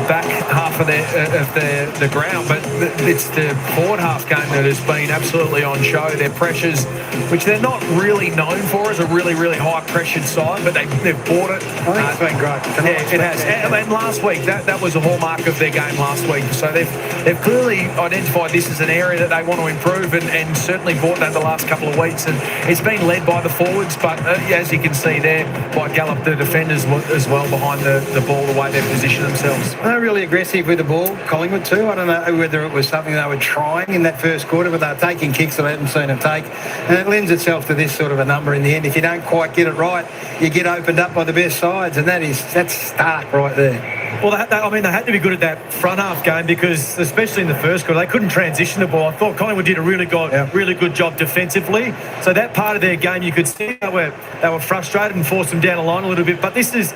back half of the ground, but it's the forward half game that has been absolutely on show. Their pressures, which they're not really known for as a really, really high pressured side, but they've bought it. I think it's been great. Yeah, it has. And last week, that was a hallmark of their game last week. So they've they've clearly identified this as an area that they want to improve and certainly bought that the last couple of weeks. And it's been led by the forwards, but as you can see there, by Gallup, the defenders as well behind the ball, the way they've positioned themselves. They're really aggressive with the ball, Collingwood too. I don't know whether it was something they were trying in that first quarter, but they're taking kicks that I haven't seen them take. And it lends itself to this sort of a number in the end. If you don't quite get it right, you get opened up by the best sides, and that's stark right there. Well, they had to be good at that front half game because, especially in the first quarter, they couldn't transition the ball. I thought Collingwood did a really good job defensively. So that part of their game, you could see they were frustrated and forced them down the line a little bit. But this is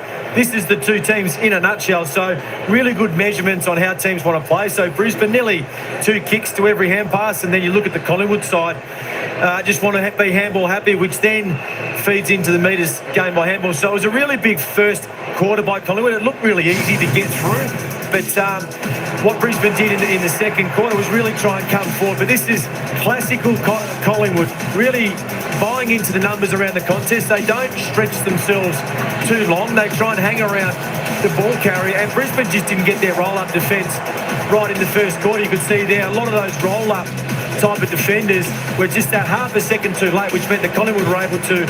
the two teams in a nutshell. So really good measurements on how teams want to play. So Brisbane nearly 2 kicks to every hand pass, and then you look at the Collingwood side, just want to be handball happy, which then feeds into the metres game by handball. So it was a really big first quarter by Collingwood. It looked really easy to get through, but what Brisbane did in the second quarter was really try and come forward. But this is classical Collingwood, really buying into the numbers around the contest. They don't stretch themselves too long. They try and hang around the ball carrier, and Brisbane just didn't get their roll-up defence right in the first quarter. You could see there a lot of those roll-up type of defenders were just that half a second too late, which meant that Collingwood were able to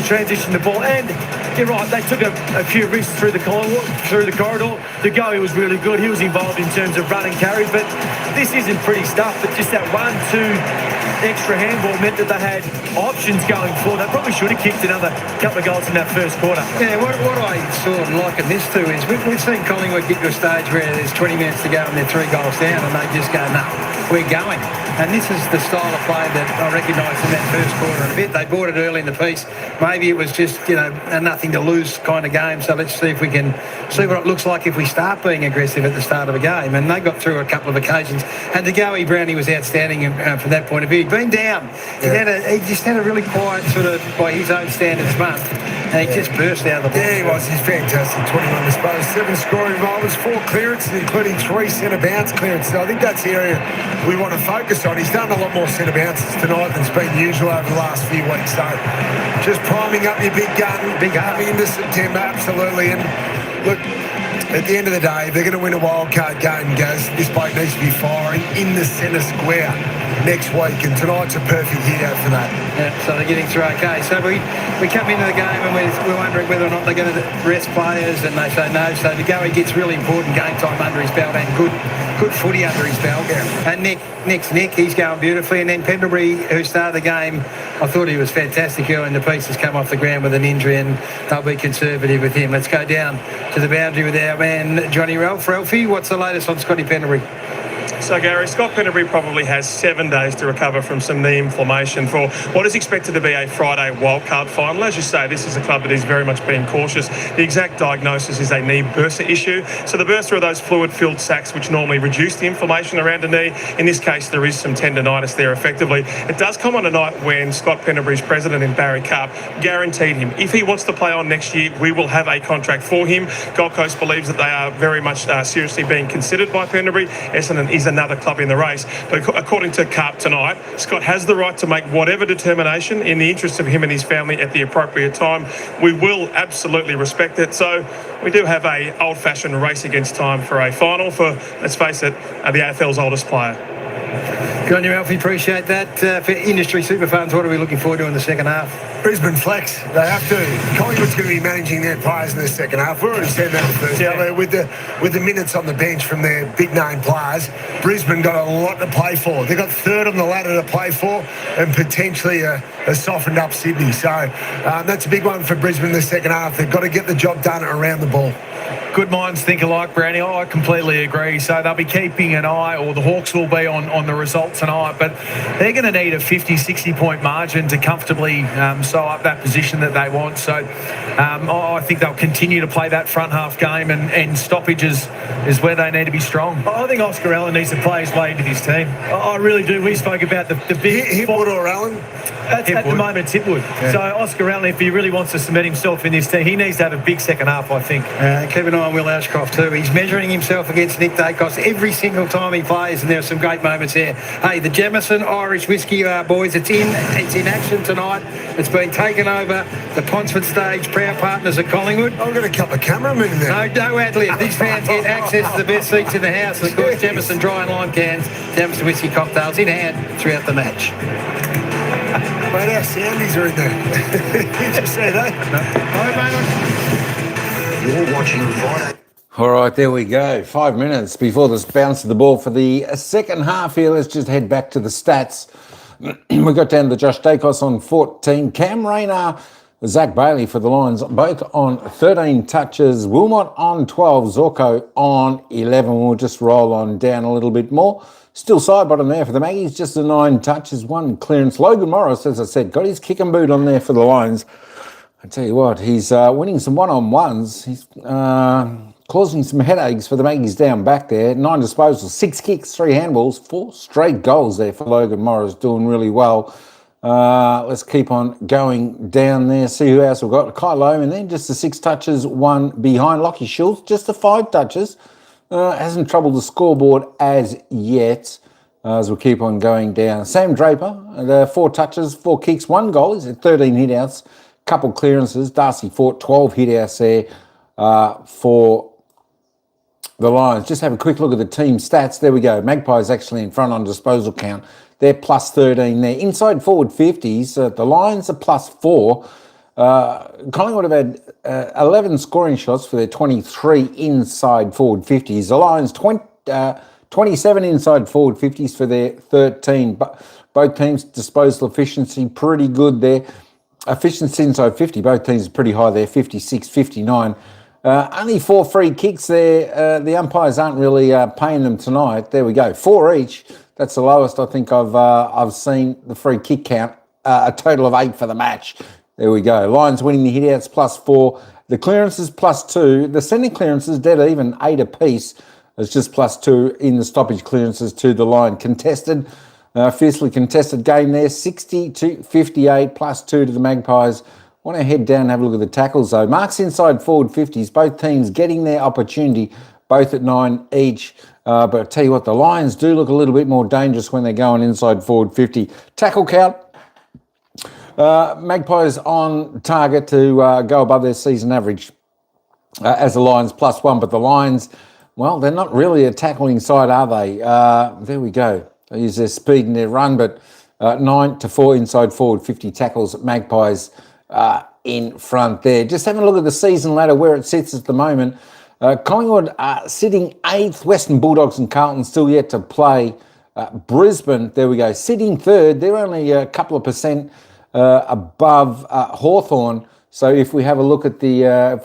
transition the ball. And you're right, they took a few risks through the corridor. The go, he was really good. He was involved in terms of run and carry, but this isn't pretty stuff. But just that 1-2 extra handball meant that they had options going forward. They probably should have kicked another couple of goals in that first quarter. Yeah, what I sort of liken this to is we've seen Collingwood get to a stage where there's 20 minutes to go and they're 3 goals down, and they just go, no, we're going. And this is the style of play that I recognise in that first quarter a bit. They bought it early in the piece. Maybe it was just, a nothing to lose kind of game. So let's see if we can see what it looks like if we start being aggressive at the start of a game. And they got through a couple of occasions. And De Goey Brownie was outstanding from that point of view. He'd been down. He just had a really quiet sort of, by his own standards, month. And he just burst out of the ball. Yeah, he was. He's fantastic. 21 disposed, 7 scoring involvements, 4 clearances, including 3 centre bounce clearances. I think that's the area we want to focus on. He's done a lot more centre bounces tonight than's been usual over the last few weeks. So just priming up your big gun, coming into September, absolutely. And look, at the end of the day, if they're going to win a wild card game, guys, this bloke needs to be firing in the centre square next week, and tonight's a perfect hit-out for that. Yeah, so they're getting through okay. So we come into the game and we're wondering whether or not they're going to rest players, and they say no. So De Goey gets really important game time under his belt and good footy under his belt. Yeah. And Nick, he's going beautifully. And then Pendlebury, who started the game, I thought he was fantastic early in the piece, has come off the ground with an injury, and they'll be conservative with him. Let's go down to the boundary with our man Johnny Ralph. Ralphie, what's the latest on Scotty Pendlebury? So, Gary, Scott Pendlebury probably has 7 days to recover from some knee inflammation for what is expected to be a Friday wildcard final. As you say, this is a club that is very much being cautious. The exact diagnosis is a knee bursa issue. So the bursa are those fluid-filled sacs which normally reduce the inflammation around a knee. In this case, there is some tendonitis there effectively. It does come on a night when Scott Pendlebury's president in Barry Cup guaranteed him, if he wants to play on next year, we will have a contract for him. Gold Coast believes that they are very much seriously being considered by Pendlebury. Essendon is another club in the race, but according to Carp tonight, Scott has the right to make whatever determination in the interest of him and his family at the appropriate time. We will absolutely respect it. So we do have a old-fashioned race against time for a final for, let's face it, the AFL's oldest player. Good on you, Alfie. Appreciate that. For industry super funds, what are we looking forward to in the second half? Brisbane flex. They have to. Collingwood's going to be managing their players in the second half. We already said that in the first half. With the minutes on the bench from their big-name players, Brisbane got a lot to play for. They got third on the ladder to play for, and potentially a softened-up Sydney. So that's a big one for Brisbane in the second half. They've got to get the job done around the ball. Good minds think alike, Brownie. I completely agree. So they'll be keeping an eye, or the Hawks will be on the result tonight, but they're going to need a 50, 60-point margin to comfortably sew up that position that they want. So I think they'll continue to play that front half game, and stoppages is where they need to be strong. I think Oscar Allen needs to play his way into this team. I really do. We spoke about the big... Hipwood or Allen? At the moment, it's Hipwood. Yeah. So Oscar Allen, if he really wants to cement himself in this team, he needs to have a big second half, I think. Keep an eye on Will Ashcroft too. He's measuring himself against Nick Dacos every single time he plays, and there are some great moments there. Hey, the Jamison Irish Whiskey, boys, it's in action tonight. It's been taken over the Ponsford stage, proud partners at Collingwood. I've got a couple of cameramen there. No ad-lib. These fans get access to the best seats in the house, and of course Jamison dry and lime cans, Jamison whiskey cocktails in hand throughout the match. Mate, our soundies are in there. Did you see that? You're watching Friday. All right, there we go. 5 minutes before this bounce of the ball for the second half here. Let's just head back to the stats. We got down to Josh Dacos on 14. Cam Rayner, Zach Bailey for the Lions, both on 13 touches. Wilmot on 12, Zorko on 11. We'll just roll on down a little bit more. Still side bottom there for the Maggies, just a 9 touches, 1 clearance. Logan Morris, as I said, got his kick and boot on there for the Lions. I tell you what, he's winning some one-on-ones. He's causing some headaches for the Maggies down back there. 9 disposals, 6 kicks, 3 handballs, 4 straight goals there for Logan Morris, doing really well. Let's keep on going down there, see who else we've got. Kyle Loman then, just the 6 touches, 1 behind. Lockie Schultz, just the 5 touches. Hasn't troubled the scoreboard as yet, as we keep on going down. Sam Draper, 4 touches, 4 kicks, 1 goal. He's at 13 hit-outs, couple clearances. Darcy Fort, 12 hit-outs there for the Lions. Just have a quick look at the team stats. There we go. Magpies actually in front on disposal count. They're plus 13 there. Inside forward 50s, the Lions are plus 4. Collingwood have had 11 scoring shots for their 23 inside forward 50s. The Lions 27 inside forward 50s for their 13. But both teams' disposal efficiency pretty good there. Efficiency inside 50, both teams are pretty high there, 56, 59. Only 4 free kicks there. The umpires aren't really paying them tonight. There we go, 4 each. That's the lowest I think I've seen the free kick count. A total of 8 for the match. There we go. Lions winning the hit-outs plus 4. The clearances plus 2. The centre clearances dead even, 8 apiece. It's just plus 2 in the stoppage clearances to the line. Contested, fiercely contested game there. 60-58 plus 2 to the Magpies. Want to head down and have a look at the tackles though. Marks inside forward 50s. Both teams getting their opportunity, both at 9 each. But I tell you what, the Lions do look a little bit more dangerous when they're going inside forward 50. Tackle count. Magpies on target to go above their season average as the Lions plus 1. But the Lions, well, they're not really a tackling side, are they? There we go. They use their speed and their run, but 9-4 inside forward 50 tackles. Magpies in front there. Just having a look at the season ladder where it sits at the moment. Collingwood sitting 8th. Western Bulldogs and Carlton still yet to play. Brisbane, there we go, sitting 3rd. They're only a couple of percent above Hawthorn. So if we have a look at the at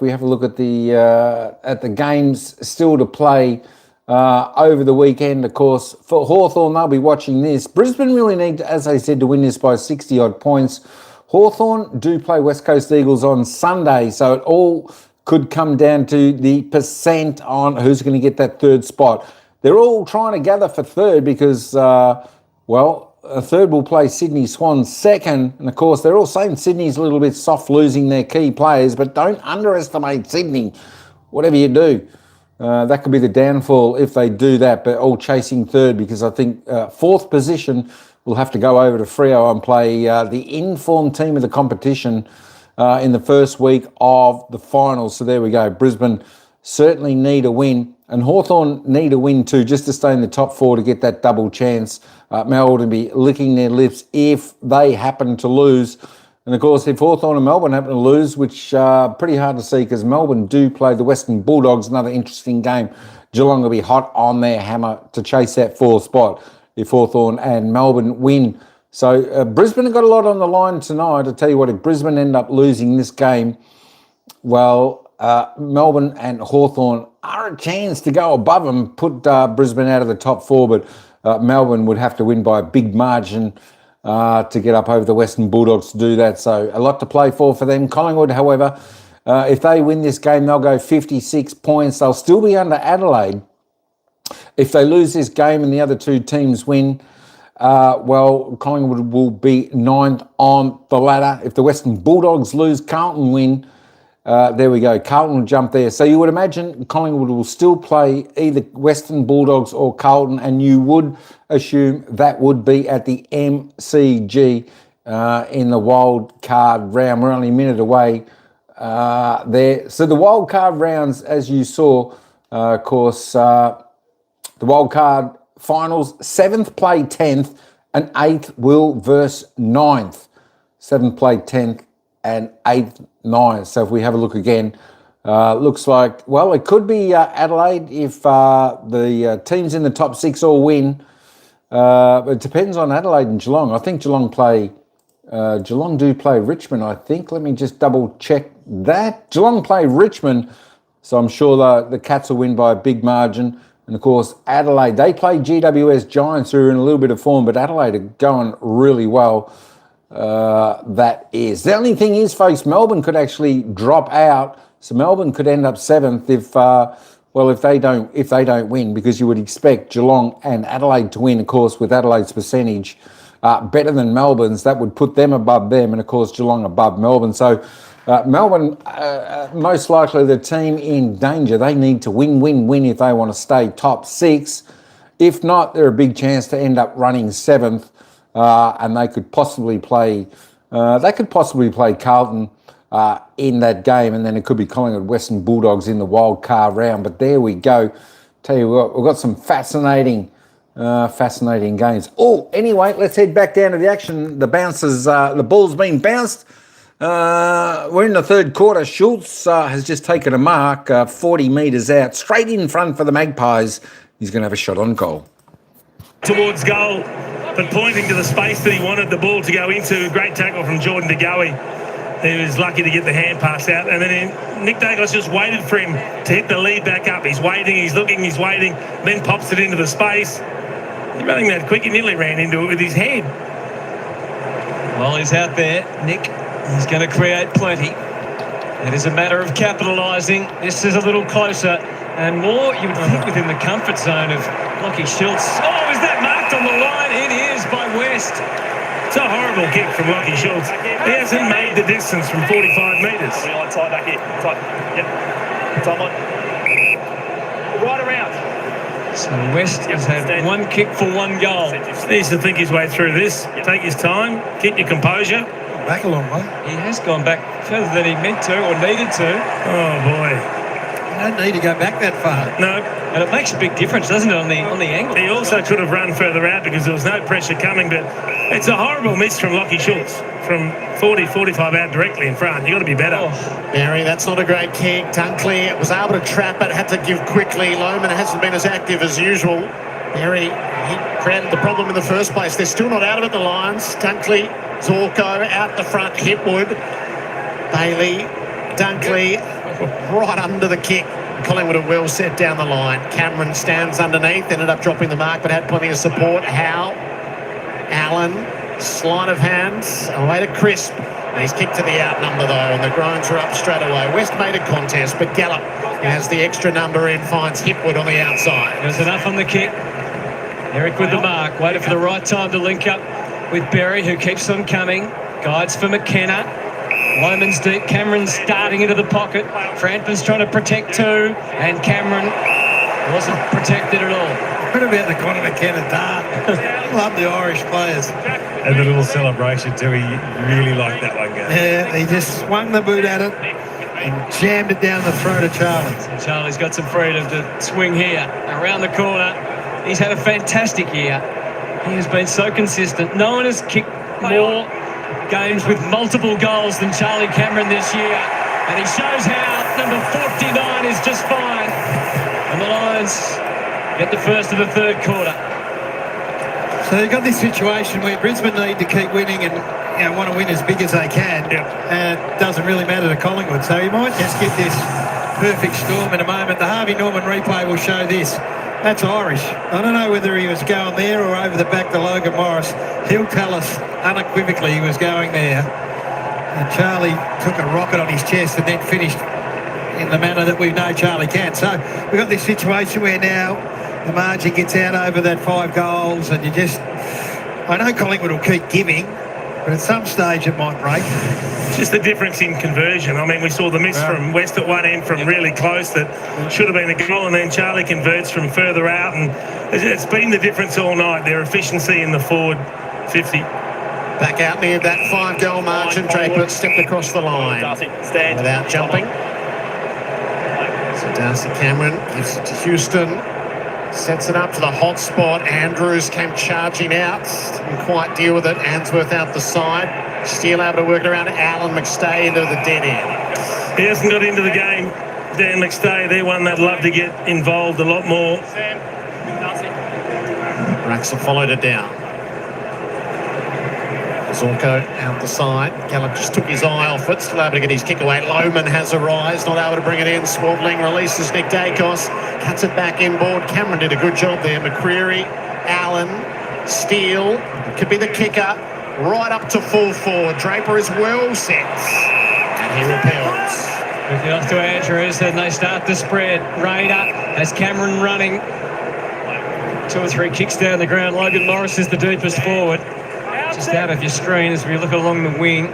the games still to play over the weekend, of course, for Hawthorn, they'll be watching this. Brisbane really need, as I said, to win this by 60 odd points. Hawthorn do play West Coast Eagles on Sunday, so it all could come down to the percent on who's going to get that 3rd spot. They're all trying to gather for 3rd because, a 3rd will play Sydney Swans 2nd. And, of course, they're all saying Sydney's a little bit soft losing their key players, but don't underestimate Sydney, whatever you do. That could be the downfall if they do that, but all chasing 3rd because I think 4th position will have to go over to Freo and play the informed team of the competition in the first week of the finals. So there we go. Brisbane certainly need a win. And Hawthorn need a win too, just to stay in the top 4 to get that double chance. Melbourne will be licking their lips if they happen to lose. And of course, if Hawthorn and Melbourne happen to lose, which pretty hard to see because Melbourne do play the Western Bulldogs, another interesting game. Geelong will be hot on their hammer to chase that 4th spot if Hawthorn and Melbourne win. So Brisbane have got a lot on the line tonight. I tell you what, if Brisbane end up losing this game, well, Melbourne and Hawthorn are a chance to go above them, put Brisbane out of the top 4, but Melbourne would have to win by a big margin to get up over the Western Bulldogs to do that. So a lot to play for them. Collingwood, however, if they win this game, they'll go 56 points. They'll still be under Adelaide. If they lose this game and the other 2 teams win, Collingwood will be 9th on the ladder. If the Western Bulldogs lose, Carlton win, There we go. Carlton will jump there. So you would imagine Collingwood will still play either Western Bulldogs or Carlton, and you would assume that would be at the MCG in the wild card round. We're only a minute away there. So the wild card rounds, as you saw, of course, the wild card finals, 7th play 10th and 8th will verse 9th. 7th play 10th and 8th 9th. So if we have a look again, looks like, well, it could be Adelaide if the teams in the top 6 all win. It depends on Adelaide and Geelong. I think Geelong do play Richmond, I think. Let me just double check that. Geelong play Richmond, so I'm sure the Cats will win by a big margin. And of course, Adelaide, they play GWS Giants, who are in a little bit of form, but Adelaide are going really well. That is. The only thing is, folks, Melbourne could actually drop out. So Melbourne could end up 7th if they don't win, because you would expect Geelong and Adelaide to win, of course, with Adelaide's percentage better than Melbourne's. That would put them above them, and of course Geelong above Melbourne. So Melbourne, most likely the team in danger. They need to win if they want to stay top 6. If not, they're a big chance to end up running 7th, and they could possibly play Carlton in that game, and then it could be Collingwood Western Bulldogs in the wild card round. But there we go. Tell you what, we've got some fascinating games. Oh, anyway, let's head back down to the action. The bouncers, the ball's been bounced. We're in the third quarter. Schultz has just taken a mark 40 metres out, straight in front for the Magpies. He's going to have a shot on goal. Towards goal, but pointing to the space that he wanted the ball to go into. Great tackle from Jordan De Goey. He was lucky to get the hand pass out. And then Nick Dacos just waited for him to hit the lead back up. He's waiting, he's looking, he's waiting, then pops it into the space. He's running that quick, he nearly ran into it with his head. Well, he's out there, Nick. He's going to create plenty. It is a matter of capitalising. This is a little closer and more, you would think, within the comfort zone of Lockie Schultz. Oh, is that marked on the line? It is by West. It's a horrible kick from Lockie Schultz. He hasn't made the distance from 45 metres. Tight back here. Tight. Yep. Time on. Right around. So West has had one kick for one goal. Needs to think his way through this. Take his time. Keep your composure. Back a long way. He has gone back further than he meant to or needed to. Oh, boy. You don't need to go back that far. No. And it makes a big difference, doesn't it, on the angle? He also could have run further out because there was no pressure coming, but it's a horrible miss from Lockie Schultz from 40, 45 out directly in front. You've got to be better. Barry, that's not a great kick. Dunkley was able to trap it, had to give quickly. Lohmann hasn't been as active as usual. Barry, he created the problem in the first place. They're still not out of it, the Lions. Dunkley, Zorko out the front, Hipwood, Bailey, Dunkley right under the kick. Collingwood are well set down the line. Cameron stands underneath, ended up dropping the mark, but had plenty of support. Howe, Allen, sleight of hands, away to Crisp. He's kicked to the outnumber though, and the groans are up straight away. West made a contest, but Gallup, who has the extra number in, finds Hipwood on the outside. There's enough on the kick. Eric with the mark, waited for the right time to link up with Berry, who keeps on coming. Guides for McKenna. Loman's deep. Cameron's starting into the pocket. Frampton's trying to protect too, and Cameron wasn't protected at all. What about the Conor McKenna dart? Love the Irish players. And the little celebration too. He really liked that one, guy. Yeah, he just swung the boot at it and jammed it down the throat of Charlie. Charlie's got some freedom to swing here around the corner. He's had a fantastic year. He has been so consistent. No one has kicked more games with multiple goals than Charlie Cameron this year. And he shows how number 49 is just fine. And the Lions get the first of the third quarter. So you've got this situation where Brisbane need to keep winning and want to win as big as they can. Yep. And it doesn't really matter to Collingwood. So you might just get this perfect storm in a moment. The Harvey Norman replay will show this. That's Irish. I don't know whether he was going there or over the back to Logan Morris. He'll tell us unequivocally he was going there. And Charlie took a rocket on his chest and then finished in the manner that we know Charlie can. So we've got this situation where now the margin gets out over that 5 goals, and you just... I know Collingwood will keep giving, but at some stage it might break. Just the difference in conversion. I mean, we saw the miss from West at one end from really close that should have been a goal, and then Charlie converts from further out, and it's been the difference all night, their efficiency in the forward 50. Back out near that 5-goal margin. Draper stepped across the line without jumping. So Darcy Cameron gives it to Houston. Sets it up to the hot spot. Andrews came charging out. Didn't quite deal with it. Answorth out the side. Steele able to work it around. Alan McStay into the dead end. He hasn't got into the game. Dan McStay, they're one that'd love to get involved a lot more. Raxa followed it down. Zorko out the side. Gallup just took his eye off it. Still able to get his kick away. Loman has a rise. Not able to bring it in. Swaddling releases Nick Dacos. Cuts it back inboard. Cameron did a good job there. McCreary, Allen, Steele. Could be the kicker. Right up to full forward. Draper is well set. And he repels. With it off to Andrews, then they start the spread. Rayner has Cameron running. 2 or 3 kicks down the ground. Logan Morris is the deepest forward. Just out of your screen as we look along the wing.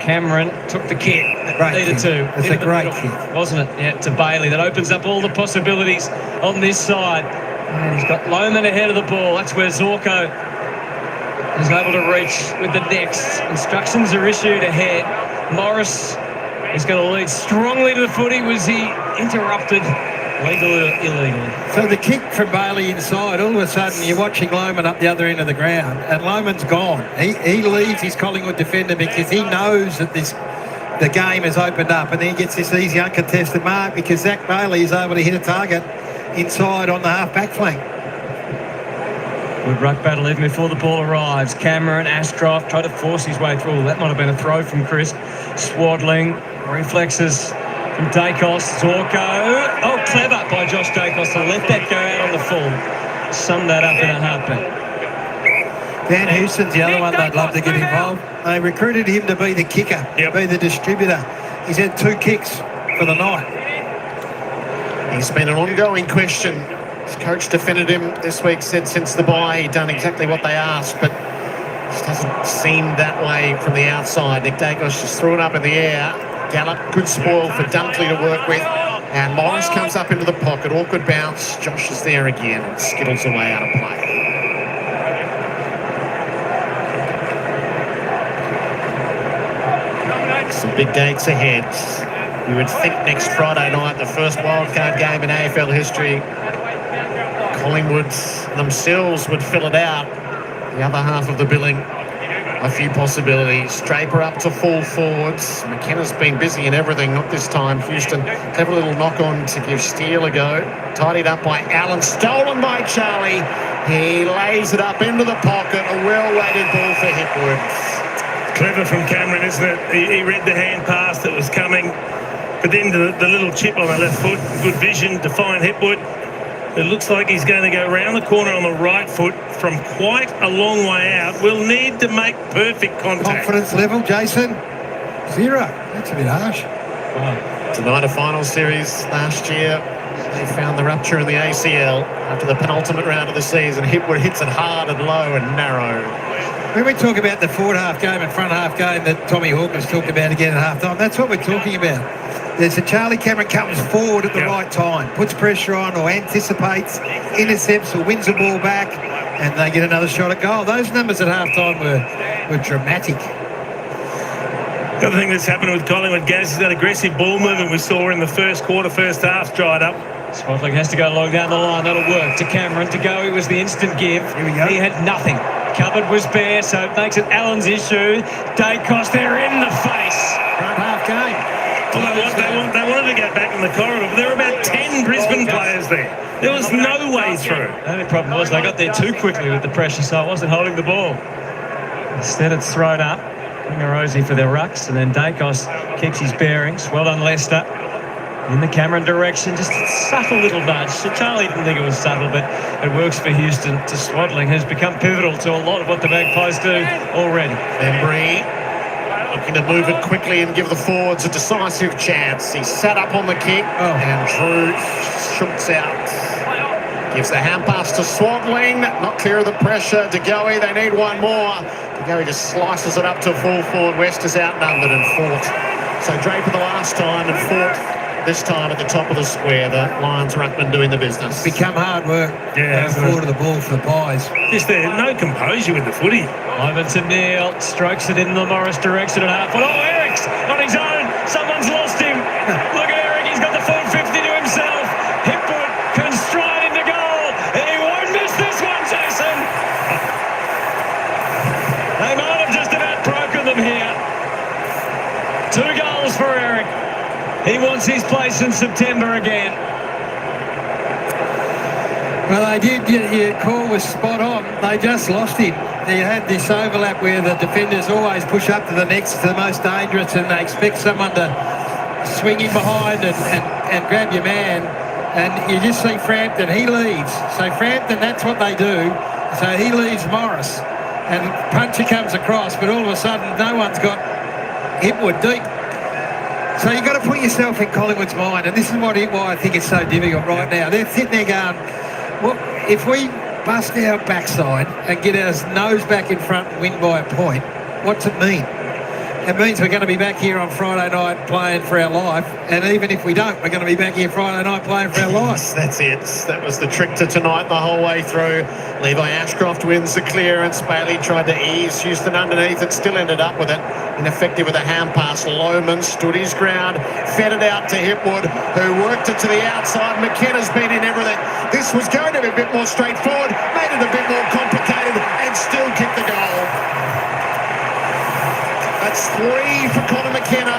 Cameron took the kick. Needed to. It's a great kick. Wasn't it? Yeah, to Bailey. That opens up all the possibilities on this side. And he's got Loman ahead of the ball. That's where Zorko is able to reach with the next. Instructions are issued ahead. Morris is going to lead strongly to the footy. Was he interrupted? Legal or illegal? So the kick from Bailey inside, all of a sudden you're watching Loman up the other end of the ground, and Loman's gone. He leaves his Collingwood defender because he knows that the game has opened up, and then he gets this easy uncontested mark because Zach Bailey is able to hit a target inside on the half-back flank. Good ruck battle even before the ball arrives. Cameron, Ashcroft try to force his way through. That might have been a throw from Chris. Swaddling, reflexes from Dacos. Zorko. Oh, clever by Josh Dacos to let that go out on the full. Summed that up in a heartbeat. Dan Houston's the other one they'd love to get involved. They recruited him to be the kicker, be the distributor. He's had 2 kicks for the night. He's been an ongoing question. His coach defended him this week, said since the bye he'd done exactly what they asked, but just doesn't seem that way from the outside. Nick Dacos just threw it up in the air. Gallup, good spoil for Dunkley to work with. And Morris comes up into the pocket. Awkward bounce. Josh is there again and skittles away out of play. Some big dates ahead. You would think next Friday night, the first wildcard game in AFL history, Collingwood themselves would fill it out. The other half of the billing, a few possibilities. Draper up to full forwards. McKenna's been busy in everything, not this time. Houston, clever little knock on to give Steele a go. Tidied up by Allen, stolen by Charlie. He lays it up into the pocket. A well-weighted ball for Hipwood. Clever from Cameron, isn't it? He read the hand pass that was coming, but then the little chip on the left foot, good vision to find Hipwood. It looks like he's going to go round the corner on the right foot from quite a long way out. We'll need to make perfect contact. Confidence level, Jason? 0. That's a bit harsh. Wow. Tonight a final series last year. They found the rupture in the ACL after the penultimate round of the season. Hipwood hits it hard and low and narrow. When we talk about the forward half game and front half game that Tommy Hawkins talked about again at half time, that's what we're talking about. There's a Charlie Cameron comes forward at the right time, puts pressure on or anticipates, intercepts or wins the ball back, and they get another shot at goal. Those numbers at half time were dramatic. The other thing that's happened with Collingwood, Gaz, is that aggressive ball movement we saw in the first quarter, first half dried up. Swaddling has to go long down the line. That'll work. To Cameron to go. It was the instant give. Here we go. He had nothing. Cupboard was bare, so it makes it Allen's issue. Dacos, they're in the face. Front half game. Well, they wanted to get back in the corridor, but there were about 10 Brisbane players there. There was no way through. The only problem was they got there too quickly with the pressure, so it wasn't holding the ball. Instead, it's thrown up. Rosie for their rucks, and then Dacos keeps his bearings. Well done, Leicester. In the Cameron direction, just a subtle little nudge. So Charlie didn't think it was subtle, but it works for Houston. To Swaddling, who's become pivotal to a lot of what the Magpies do already. Embry looking to move it quickly and give the forwards a decisive chance. He sat up on the kick and Drew shoots out. Gives the hand pass to Swaddling. Not clear of the pressure. De Goey, they need one more. Gary just slices it up to full forward. West is outnumbered and fourth. So Draper the last time and fourth this time at the top of the square. The Lions ruckman doing the business. Become hard work. Yeah, forward of the ball for the Pies. Just there, no composure with the footy. Over to Neil, strokes it in the Morris direction at half. Oh, Eric's on his own. Someone's lost him. Look at Eric, he's got the full 50 to himself. Hipwood can stride into goal. He won't miss this one, Jason. They might have just about broken them here. 2 goals for Eric. He wants his place in September again. Well, they did. Your call was spot on. They just lost him. They had this overlap where the defenders always push up to the next, to the most dangerous, and they expect someone to swing in behind and grab your man. And you just see Frampton, he leads. So Frampton, that's what they do. So he leads Morris. And Puncher comes across, but all of a sudden no one's got Hipwood deep. So you've got to put yourself in Collingwood's mind, and this is why I think it's so difficult right now. They're sitting there going, well, if we bust our backside and get our nose back in front and win by a point, what's it mean? It means we're going to be back here on Friday night playing for our life, and even if we don't, we're going to be back here Friday night playing for our life. That's it. That was the trick to tonight the whole way through. Levi Ashcroft wins the clearance. Bailey tried to ease Houston underneath. It still ended up with it. Ineffective with a hand pass. Lohman stood his ground, fed it out to Hipwood, who worked it to the outside. McKenna's been in everything. This was going to be a bit more straightforward, made it a bit more complicated, and still kicked the goal. That's 3 for Connor McKenna.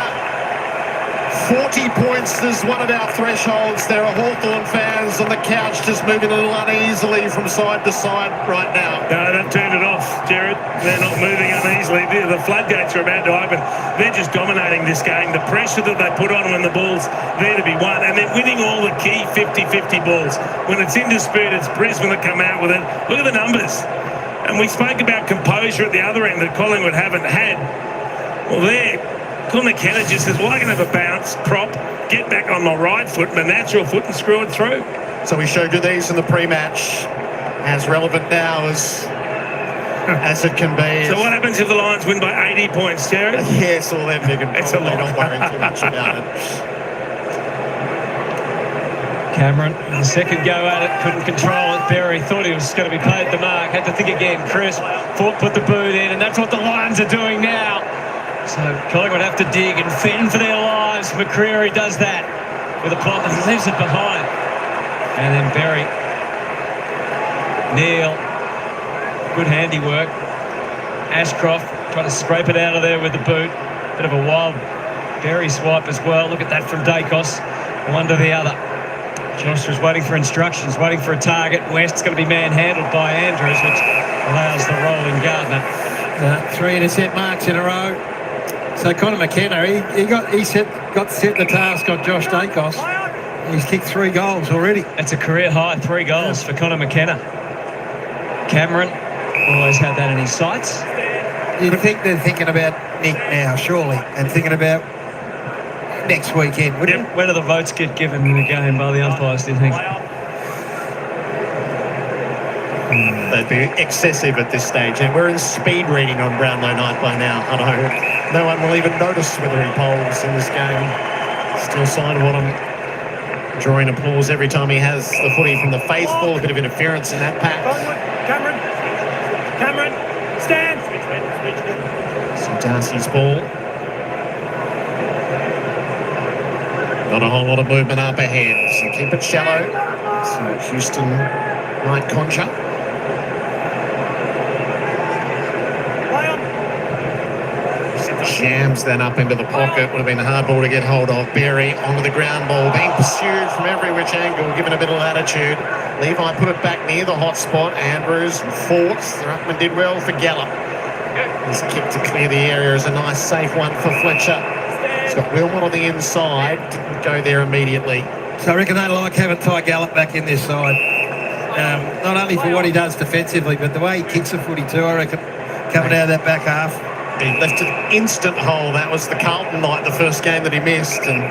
40 points is one of our thresholds. There are Hawthorn fans on the couch just moving a little uneasily from side to side right now. No, they've turned it off, Jared. They're not moving uneasily. The floodgates are about to open. They're just dominating this game. The pressure that they put on when the ball's there to be won, and they're winning all the key 50-50 balls. When it's in dispute, it's Brisbane that come out with it. Look at the numbers. And we spoke about composure at the other end that Collingwood haven't had. Well, there, Colin McKenna just says, well, I can have a bounce, prop, get back on my right foot, my natural foot, and screw it through. So we showed you these in the pre-match, as relevant now as it can be. So what happens if the Lions win by 80 points, Jared? Yes, all them they can probably not worry too much about it. Cameron, the second go at it, couldn't control it. Berry thought he was going to be paid the mark, had to think again. Chris put the boot in, and that's what the Lions are doing now. So Collingwood have to dig and fend for their lives. McCreary does that with a plot that leaves it behind. And then Berry. Neil, good handiwork. Ashcroft trying to scrape it out of there with the boot. Bit of a wild Berry swipe as well. Look at that from Dacos, one to the other. Josh was waiting for instructions, waiting for a target. West's going to be manhandled by Andrews, which allows the rolling Gardner. 3 intercept marks in a row. So Connor McKenna, he got set the task on Josh Dacos. He's kicked 3 goals already. That's a career high, 3 goals for Connor McKenna. Cameron always had that in his sights. You'd think they're thinking about Nick now, surely, and thinking about next weekend, wouldn't you? When do the votes get given in the game by the umpires, do you think? They'd be excessive at this stage, and we're in speed reading on Brownlow night by now. I know no one will even notice whether he polls in this game. Still Sidebottom drawing applause every time he has the footy from the faithful. A bit of interference in that pack. Cameron, stand. So Darcy's ball. Not a whole lot of movement up ahead, so keep it shallow. So Houston might conjure. Shams then up into the pocket. Would have been a hard ball to get hold of. Berry onto the ground ball, being pursued from every which angle, given a bit of latitude. Levi put it back near the hot spot. Andrews fourth. The ruckman did well for Gallup. His kick to clear the area is a nice safe one for Fletcher. He's got Wilmot on the inside. Didn't go there immediately. So I reckon they like having Ty Gallup back in this side. Not only for what he does defensively, but the way he kicks the footy too, I reckon, coming out of that back half. He left an instant hole. That was the Carlton night, the first game that he missed. And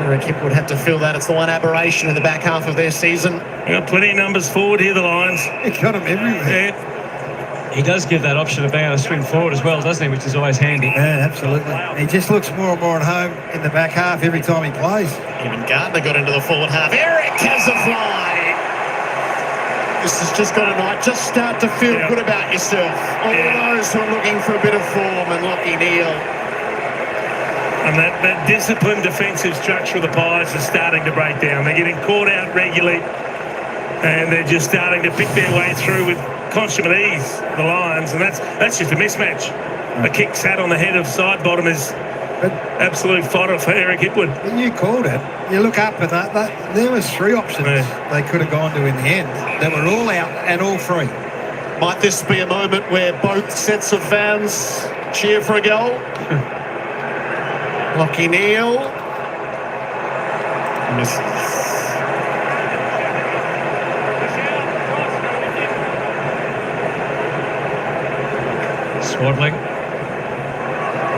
Eric Hipwood had to fill that. It's the one aberration in the back half of their season. We've got plenty of numbers forward here, the Lions. He got them everywhere. Yeah. he does give that option of being able to swing forward as well, doesn't he? Which is always handy. Yeah, absolutely. He just looks more and more at home in the back half every time he plays. Even Gardner got into the forward half. Eric has a fly. This has just got a night. Just start to feel good about yourself. All those who are looking for a bit of form, and Lachie Neale. And that disciplined defensive structure of the Pies is starting to break down. They're getting caught out regularly, and they're just starting to pick their way through with consummate ease, the Lions, and that's just a mismatch. The kick sat on the head of side bottom is absolute fodder for Eric Hipwood. You called it. You look up and that there was 3 options they could have gone to in the end. They were all out and all 3. Might this be a moment where both sets of fans cheer for a goal? Lachie Neale misses. Swaddling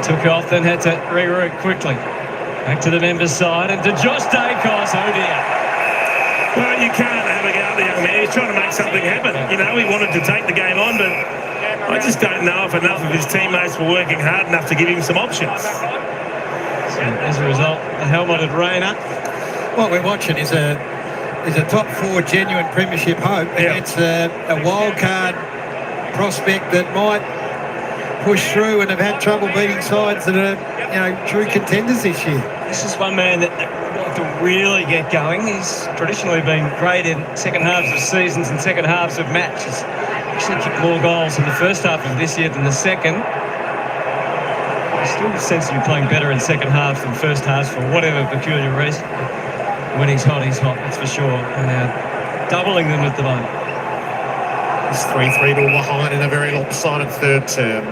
took off, then had to reroute quickly. Back to the members' side and to Josh Dacos. Oh dear. Well, you can't have a go at the young man. He's trying to make something happen. You know, he wanted to take the game on, but I just don't know if enough of his teammates were working hard enough to give him some options. So as a result, the helmeted Rayner. What we're watching is a top 4 genuine premiership hope against a wild card prospect that might push through and have had trouble beating sides that are, true contenders this year. This is one man that would like to really get going. He's traditionally been great in second halves of seasons and second halves of matches. Actually kicked more goals in the first half of this year than the second. He still seems to be playing better in second halves than first halves for whatever peculiar reason. When he's hot, that's for sure. And they're doubling them at the moment. He's 3-3 to behind in a very lopsided third term.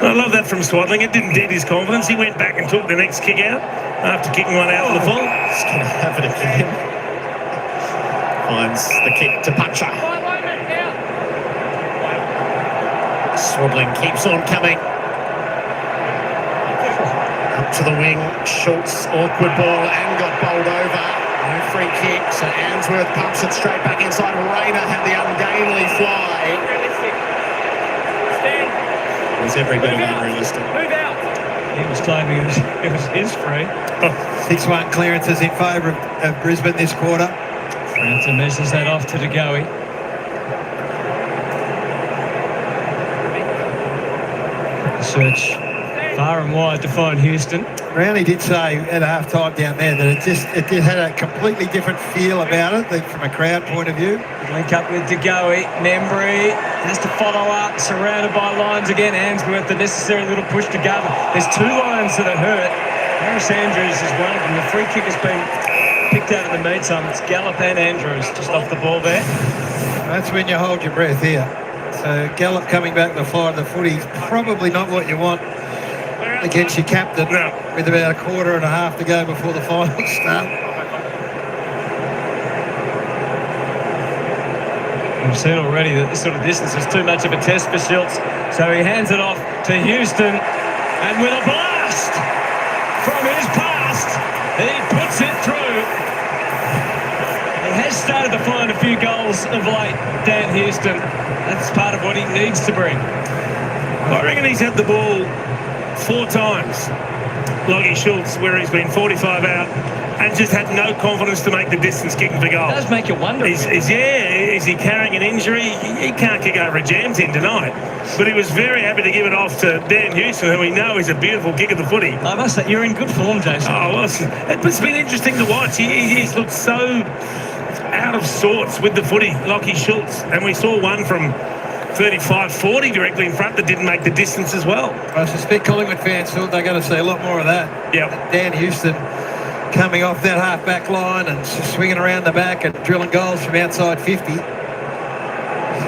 I love that from Swaddling. It didn't dent his confidence. He went back and took the next kick out after kicking one out of the full. He's going to have it again. Finds the kick to Puncher. Swaddling keeps on coming. Up to the wing. Schultz, awkward ball and got bowled over. No free kick, so Answorth pumps it straight back inside. Rayner had the ungainly fly. It was every bit of unrealistic. He was claiming it was his free. 6-1 clearances in favour of Brisbane this quarter. Franton measures that off to DeGoey. Search far and wide to find Houston. Rowney did say at half-time down there that it had a completely different feel about it from a crowd point of view. Link up with DeGoey. Membry has to follow up, surrounded by Lions again. Answorth, the necessary little push to go. There's 2 Lions that are hurt. Harris Andrews is one of them. The free kick has been picked out of the meantime. It's Gallup and Andrews just off the ball there. That's when you hold your breath here. So Gallup coming back to fly the footy is probably not what you want against your captain with about a quarter and a half to go before the final start. We've seen already that this sort of distance is too much of a test for Schultz, so he hands it off to Houston, and with a blast from his past, he puts it through. He has started to find a few goals of late, Dan Houston. That's part of what he needs to bring. I reckon he's had the ball 4 times, Lachie Schultz, where he's been 45 out and just had no confidence to make the distance kicking for goal. It does make you wonder. Is he carrying an injury? He can't kick over a jam tin tonight. But he was very happy to give it off to Dan Houston, who we know is a beautiful kick of the footy. I must say, you're in good form, Jason. Oh, well, it's been interesting to watch. He's looked so out of sorts with the footy, Lachie Schultz. And we saw one from 35-40 directly in front that didn't make the distance as well. I suspect Collingwood fans thought they're going to see a lot more of that. Yep. Dan Houston coming off that half-back line and swinging around the back and drilling goals from outside 50. So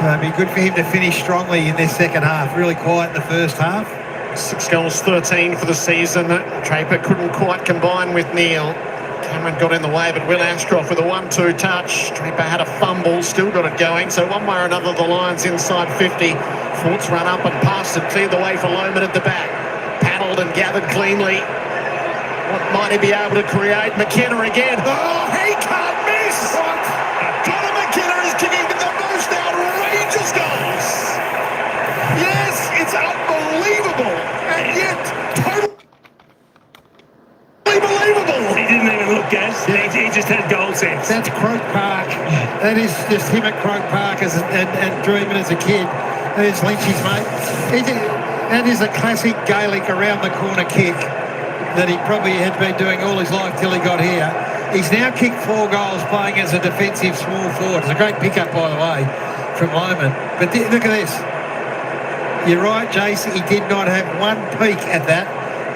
it'd be good for him to finish strongly in this second half. Really quiet in the first half. 6 goals, 13 for the season. Draper couldn't quite combine with Neale. Cameron got in the way, but Will Ashcroft with a 1-2 touch. Draper had a fumble, still got it going. So one way or another, the Lions inside 50. Forts run up and passed it, cleared the way for Lohman at the back. Paddled and gathered cleanly. What might he be able to create? McKenna again. Oh, he can't miss! Connor McKenna is kicking the most outrageous goals. That's Croke Park. That is just him at Croke Park and dreaming as a kid. There's Lynchy's mate. That is a classic Gaelic around the corner kick that he probably had been doing all his life till he got here. He's now kicked 4 goals playing as a defensive small forward. It's a great pickup, by the way, from Loman. But look at this. You're right, Jason. He did not have one peek at that.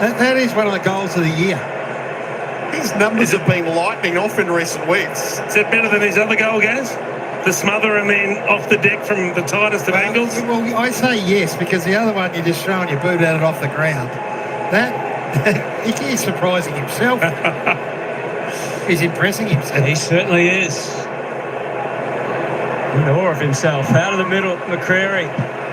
That is one of the goals of the year. His numbers have been lightning off in recent weeks. Is that better than his other goal, Gaz? The smother and then off the deck from the tightest of angles? Well, I say yes, because the other one, you're just throwing your boot at it off the ground. He is surprising himself. He's impressing himself. He certainly is. In awe of himself. Out of the middle, McCreary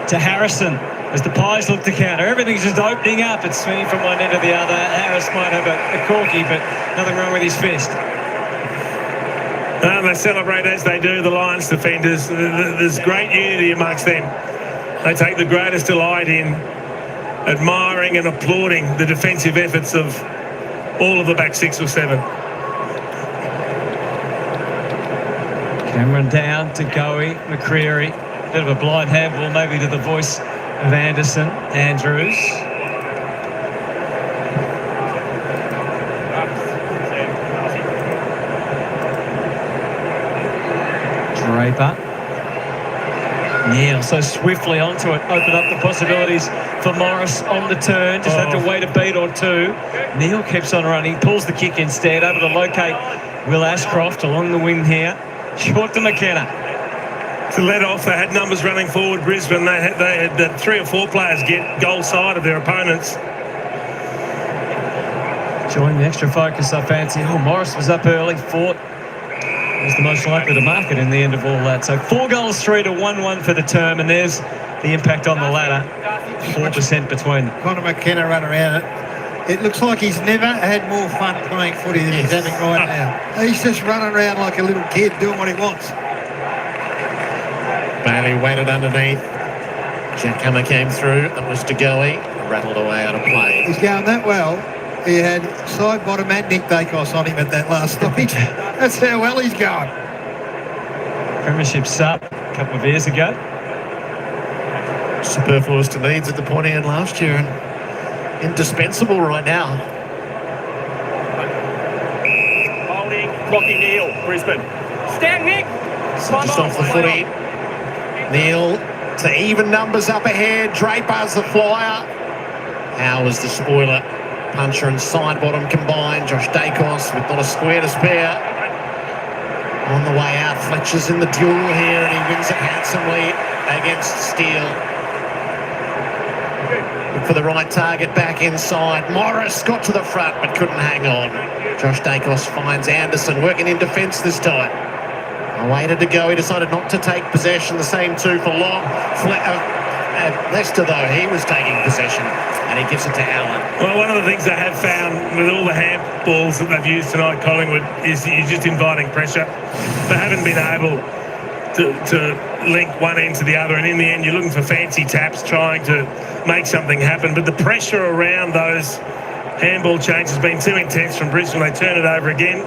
to Harrison as the Pies look to counter. Everything's just opening up. It's swinging from one end to the other. Harris might have a corky, but nothing wrong with his fist. They celebrate as they do, the Lions defenders. There's great unity amongst them. They take the greatest delight in admiring and applauding the defensive efforts of all of the back 6 or 7. Cameron down to Goey, McCreary. Bit of a blind handball maybe to the voice of Anderson. Andrews. Draper. Neil so swiftly onto it, open up the possibilities for Morris on the turn. Just had to wait a beat or two. Neil keeps on running, pulls the kick instead, able to locate Will Ashcroft along the wing here. Short to McKenna. To let off, they had numbers running forward. Brisbane, they had 3 or 4 players get goal side of their opponents. Join the extra focus, I fancy. Oh, Morris was up early, fought. Was the most likely to mark it in the end of all that. So 4 goals, 3 to 1-1 for the term, and there's the impact on the ladder. 4% between them. Conor McKenna run around it. It looks like he's never had more fun playing footy than he's having right now. He's just running around like a little kid doing what he wants. Bailey waited underneath. Jack Hammer came through. That was to Goey. Rattled away out of play. He's going that well. He had side bottom and Nick Dacos on him at that last stoppage. That's how well he's going. Premiership sub a couple of years ago. Superfluous to needs at the point end last year and indispensable right now. Holding, blocking Neil, Brisbane. Stand, Nick! Just off the footy. Neil to even numbers up ahead. Draper's the flyer. Howard's the spoiler. Puncher and side bottom combined. Josh Dacos with not a square to spare. On the way out, Fletcher's in the duel here and he wins it handsomely against Steele. For the right target back inside. Morris got to the front but couldn't hang on. Josh Dacos finds Anderson working in defence this time. Waited to go. He decided not to take possession. The same 2 for Long. Leicester, though, he was taking possession and he gives it to Allen. Well, one of the things they have found with all the handballs that they've used tonight, Collingwood, is you're just inviting pressure. They haven't been able to link one end to the other, and in the end you're looking for fancy taps trying to make something happen, but the pressure around those handball changes has been too intense from Brisbane. They turn it over again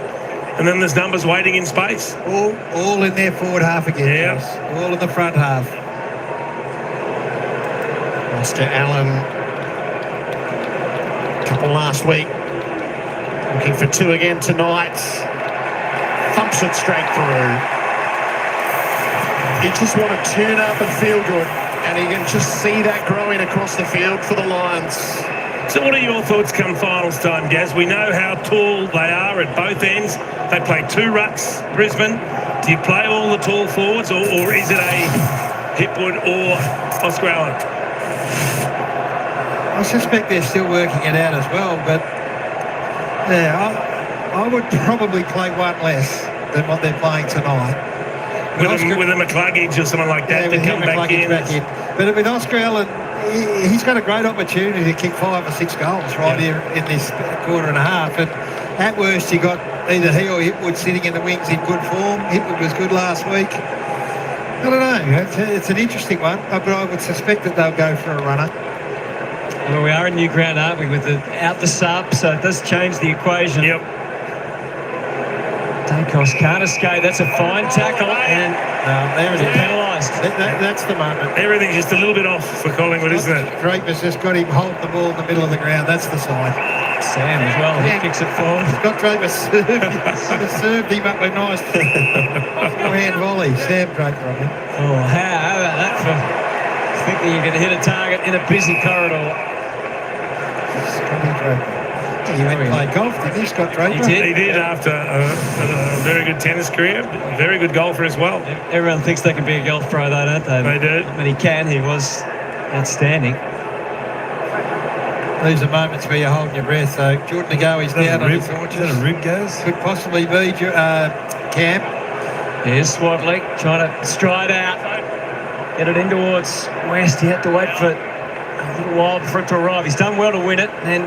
and then there's numbers waiting in space. All in their forward half again. Yeah. All in the front half. Oscar Allen, couple last week, looking for 2 again tonight. Thumps it straight through. You just want to tune up and feel good, and you can just see that growing across the field for the Lions. So what are your thoughts come finals time, Gaz? We know how tall they are at both ends. They play 2 rucks, Brisbane. Do you play all the tall forwards, or is it a Hipwood or Oscar Allen? I suspect they're still working it out as well, but yeah, I would probably play one less than what they're playing tonight. With a McCluggage or someone like that to come back in. But with Oscar Allen, he's got a great opportunity to kick 5 or 6 goals right here in this quarter and a half. And at worst, you got either he or Hipwood sitting in the wings in good form. Hipwood was good last week. I don't know. It's an interesting one, but I would suspect that they'll go for a runner. Well, we are in new ground, aren't we, with out the sub, so it does change the equation. Yep. Dacos can't escape. That's a fine tackle, and there is penalised. That's the moment. Everything's just a little bit off for Collingwood, isn't it? Draper's just got him holding the ball in the middle of the ground. That's the sign. Sam as well. He kicks it forward. Scott Draper served him up with nice hand volley. Sam Draper, I think. Oh, how about that for thinking you could hit a target in a busy corridor? Scotty Draper. He went and played golf, didn't he, Scott Draper? He did after a very good tennis career. Very good golfer as well. Everyone thinks they can be a golf pro, though, don't they? They do. When he can, he was outstanding. These are moments where you're holding your breath. So Jordan Agoe's down on his haunches. Is that a rib, Gaz? Could possibly be Cam. Here's Swadley trying to stride out. Get it in towards West. He had to wait for a little while for it to arrive. He's done well to win it. And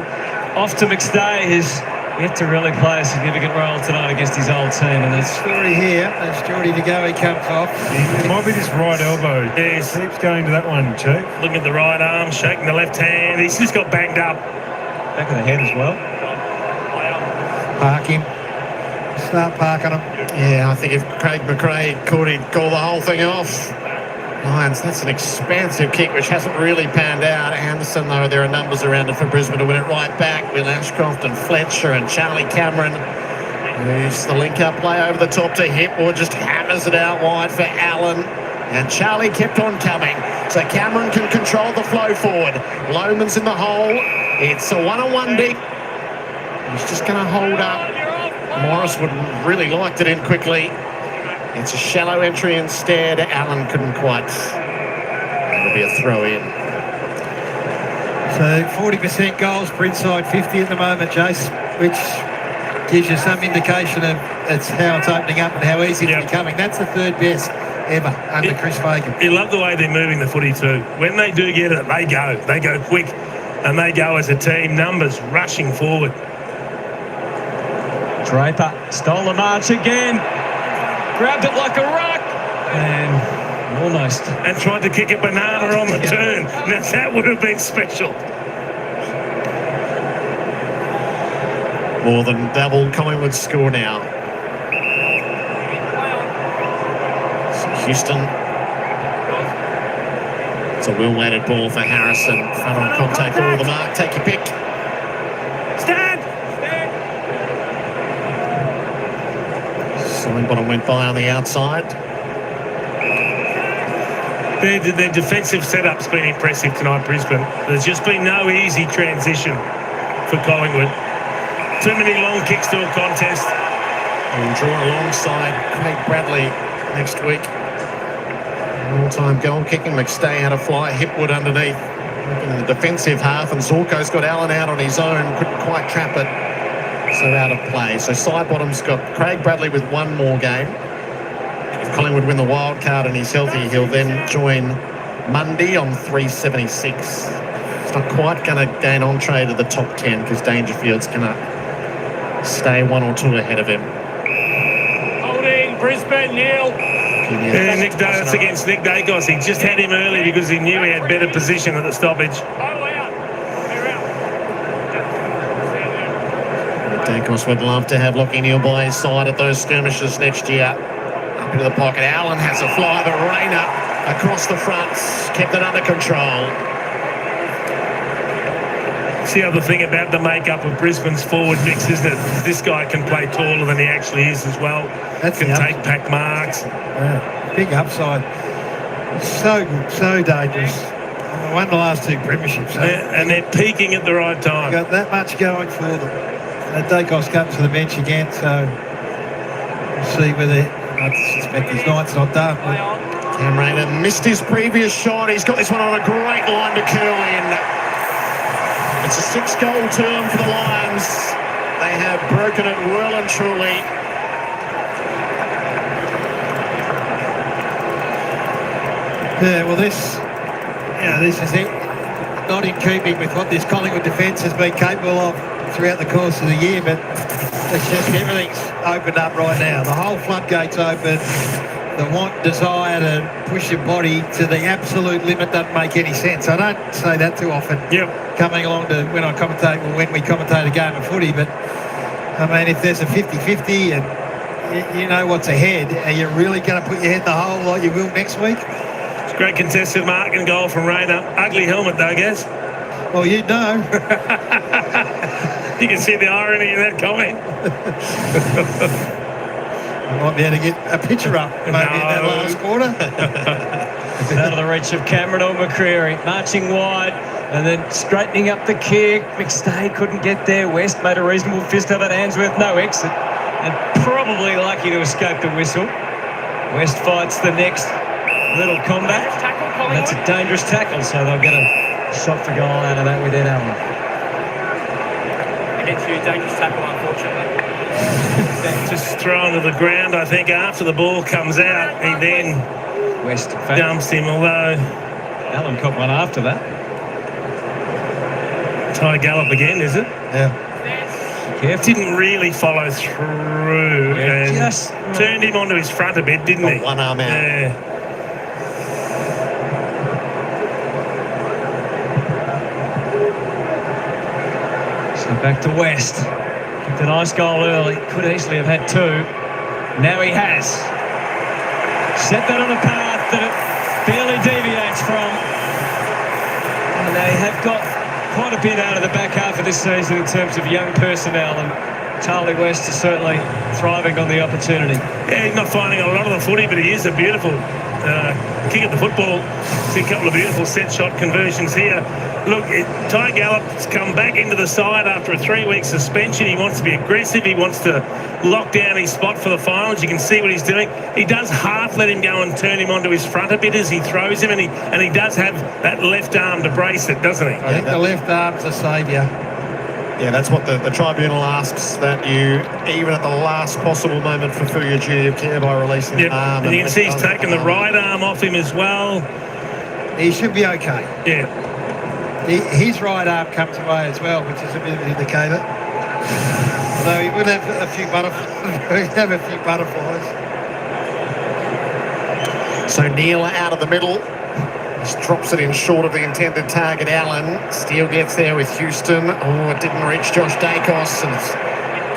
off to McStay, who's yet to really play a significant role tonight against his old team. And that's story here as Jordan Agoe comes off. It might be this right elbow. Yes. Keeps going to that one, Chief. Looking at the right arm, shaking the left hand. He's just got banged up. Back of the head as well. Park him. Start parking him. Yeah, I think if Craig McRae could, he'd call the whole thing off. Lions, that's an expansive kick which hasn't really panned out. Anderson, though, there are numbers around it for Brisbane to win it right back with Ashcroft and Fletcher and Charlie Cameron. Who's the link-up play over the top to Hipwood, just hammers it out wide for Allen. And Charlie kept on coming. So Cameron can control the flow forward. Lohman's in the hole. It's a one-on-one deep. He's just going to hold up. Morris would really liked it in quickly. It's a shallow entry instead. Allen couldn't quite. It'll be a throw in. So 40% goals per inside 50 at the moment, Jace, which gives you some indication of how it's opening up and how easy it's becoming. That's the third best ever under Chris Fagan. You love the way they're moving the footy too. When they do get it, they go. They go quick and they go as a team. Numbers rushing forward. Draper stole the march again. Grabbed it like a rock. And almost. And tried to kick a banana on the turn. Now that would have been special. More than double Collingwood score now. So Houston. It's a well-weighted ball for Harrison. Front on contact, all the mark. Take your pick. Bottom went by on the outside. Their defensive setup's been impressive tonight, Brisbane. There's just been no easy transition for Collingwood. Too many long kicks to a contest. We'll draw alongside Craig Bradley next week. All-time goal kicking. McStay had a fly. Hipwood underneath. In the defensive half, and Zorko's got Allen out on his own. Couldn't quite trap it. So out of play. So Sidebottom's got Craig Bradley with one more game. If Collingwood win the wild card and he's healthy, he'll then join Monday on 376. It's not quite going to gain entree to the top 10 because Dangerfield's going to stay one or two ahead of him. Holding Brisbane nil. Yeah, Nick Dacos against Nick Dacos. He just had him early because he knew he had better position at the stoppage. Dacos would love to have Lachie Neale by his side at those skirmishes next year. Up into the pocket. Allen has a fly, but Rayner across the front kept it under control. It's the other thing about the makeup of Brisbane's forward mix, isn't it? This guy can play taller than he actually is as well. That's can take pack marks. Big upside. So good, so dangerous. Won the last two premierships. And they're peaking at the right time. Got that much going for them. Dacos comes to the bench again, so we'll see whether I suspect his night's not done. Cam Rayner missed his previous shot. He's got this one on a great line to curl in. It's a 6-goal term for the Lions. They have broken it well and truly. Yeah, well, this is it. Not in keeping with what this Collingwood defence has been capable of throughout the course of the year, but it's just everything's opened up right now. The whole floodgate's open. The desire to push your body to the absolute limit doesn't make any sense. I don't say that too often. Coming along to when I commentate, or when we commentate a game of footy, but I mean, if there's a 50-50 and you know what's ahead. Are you really going to put your head in the hole like you will next week? It's a great contested mark and goal from Rayner. Ugly helmet, though, I guess. Well, you know. You can see the irony in that comment. I might be able to get a picture up maybe in that last quarter. Out of the reach of Cameron or McCreary, marching wide and then straightening up the kick. McStay couldn't get there. West made a reasonable fist of it. Answorth, no exit, and probably lucky to escape the whistle. West fights the next little combat. That's a dangerous tackle, so they'll get a shot for goal out of that with Ed Allen. Against you, dangerous tackle, unfortunately. Just thrown to the ground, I think, after the ball comes out. He then West dumps him, although Allen caught one after that. Ty Gallop again, is it? Yeah. Didn't really follow through and just turned him onto his front a bit, didn't he? One arm out. Yeah. So back to West. Kicked a nice goal early. Could easily have had two. Now he has. Set that on a path that it barely deviates from. And they have got quite a bit out of the back half of this season in terms of young personnel, and Charlie West is certainly thriving on the opportunity. Yeah, he's not finding a lot of the footy, but he is a beautiful kick at the football. See a couple of beautiful set shot conversions here. Look, Ty Gallup's come back into the side after a 3-week suspension. He wants to be aggressive. He wants to lock down his spot for the finals. You can see what he's doing. He does half let him go and turn him onto his front a bit as he throws him, and he does have that left arm to brace it, doesn't he? I think the left arm's a saviour. Yeah, that's what the tribunal asks, that you, even at the last possible moment, fulfil your duty of care by releasing the arm. And you can see he's taken the right arm off him as well. He should be okay. Yeah. His right arm comes away as well, which is a bit of an indicator. Although he would have a few butterflies. So Neal out of the middle. Just drops it in short of the intended target, Allen. Steele gets there with Houston. Oh, it didn't reach Josh Dacos. And it's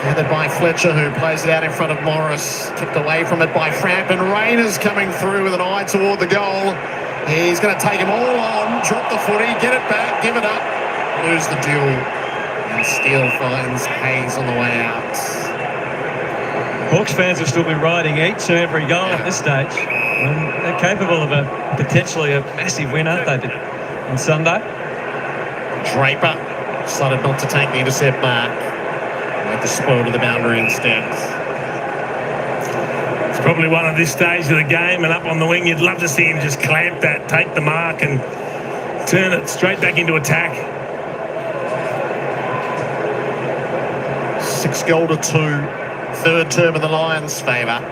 gathered by Fletcher, who plays it out in front of Morris. Kicked away from it by Frampton. Rayner's coming through with an eye toward the goal. He's going to take him all on, drop the footy, get it back, give it up, lose the duel. And Steele finds Hayes on the way out. Hawks fans will still be riding each and every goal at this stage. And they're capable of potentially a massive win, aren't they, on Sunday? Draper decided not to take the intercept mark. Made the spoil to the boundary instead. It's probably one at this stage of the game, and up on the wing, you'd love to see him just clamp that, take the mark and turn it straight back into attack. 6-2, third term in the Lions' favour.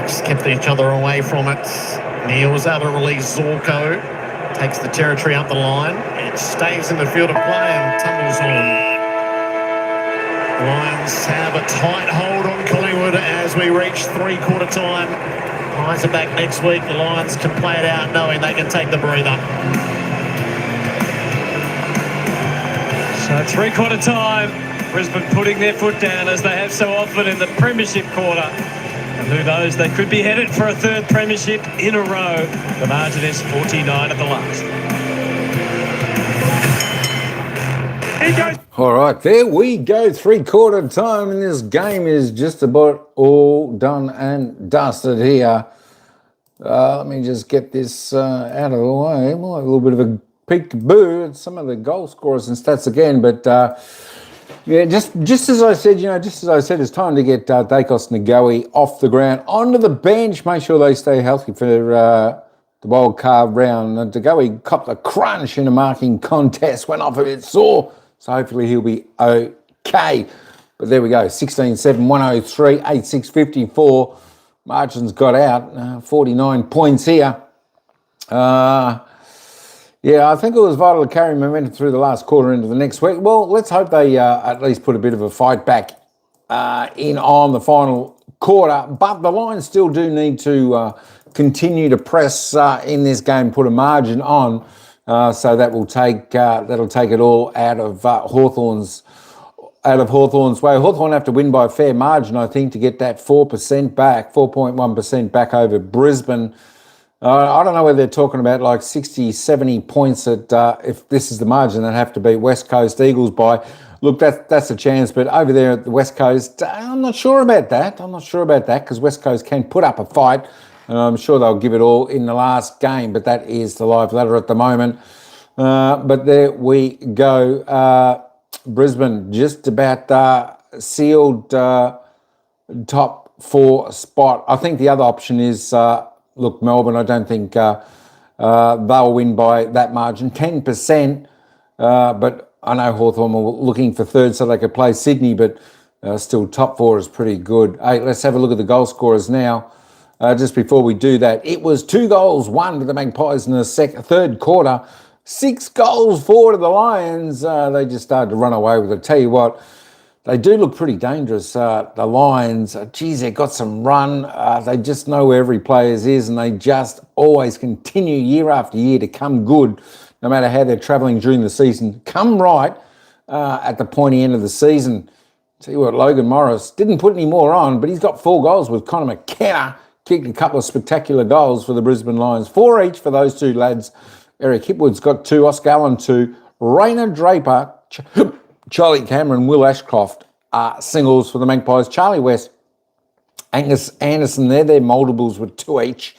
Just kept each other away from it. Neal was able to release Zorko. Takes the territory up the line. It stays in the field of play and tumbles on. Lions have a tight hold on Collingwood as we reach three-quarter time. Lions are back next week. The Lions can play it out knowing they can take the breather. So three-quarter time, Brisbane putting their foot down as they have so often in the premiership quarter. And who knows, they could be headed for a third premiership in a row. The margin is 49 at the last. All right, there we go. Three-quarter time, and this game is just about all done and dusted here. Let me just get this out of the way. We'll have a little bit of a peek-boo at some of the goal scorers and stats again, but yeah, just as I said, it's time to get Dacos Ngoe off the ground onto the bench. Make sure they stay healthy for the wild card round. And Ngoe copped a crunch in a marking contest, went off a bit sore. So hopefully he'll be okay. But there we go, 16-7, 103, 86-54. Margins got out, 49 points here. Yeah, I think it was vital to carry momentum through the last quarter into the next week. Well, let's hope they at least put a bit of a fight back in on the final quarter. But the Lions still do need to continue to press in this game, put a margin on. So that will take that'll take it all out of Hawthorn's out of Hawthorn's way. Hawthorn have to win by a fair margin, I think, to get that 4% back, 4.1% back over Brisbane. I don't know whether they're talking about like 60, 70 points that if this is the margin, they'd have to beat West Coast Eagles by. Look, that's a chance, but over there at the West Coast, I'm not sure about that. Because West Coast can put up a fight, and I'm sure they'll give it all in the last game, but that is the live ladder at the moment. But there we go. Brisbane just about sealed top 4 spot. I think the other option is, look, Melbourne, I don't think they'll win by that margin, 10%, but I know Hawthorn were looking for 3rd so they could play Sydney, but still top 4 is pretty good. Hey, let's have a look at the goal scorers now. Just before we do that, it was 2 goals, 1 to the Magpies in the third quarter, 6 goals, 4 to the Lions. They just started to run away with it. Tell you what, they do look pretty dangerous, the Lions. Geez, they got some run. They just know where every player is, and they just always continue year after year to come good, no matter how they're travelling during the season. Come right at the pointy end of the season. Tell you what, Logan Morris didn't put any more on, but he's got 4 goals with Connor McKenna. Kicked a couple of spectacular goals for the Brisbane Lions. 4 each for those 2 lads. Eric Hipwood's got 2, Oscar Allen 2, Rainer Draper, Charlie Cameron, Will Ashcroft singles for the Magpies. Charlie West, Angus Anderson, their multiples with 2 each.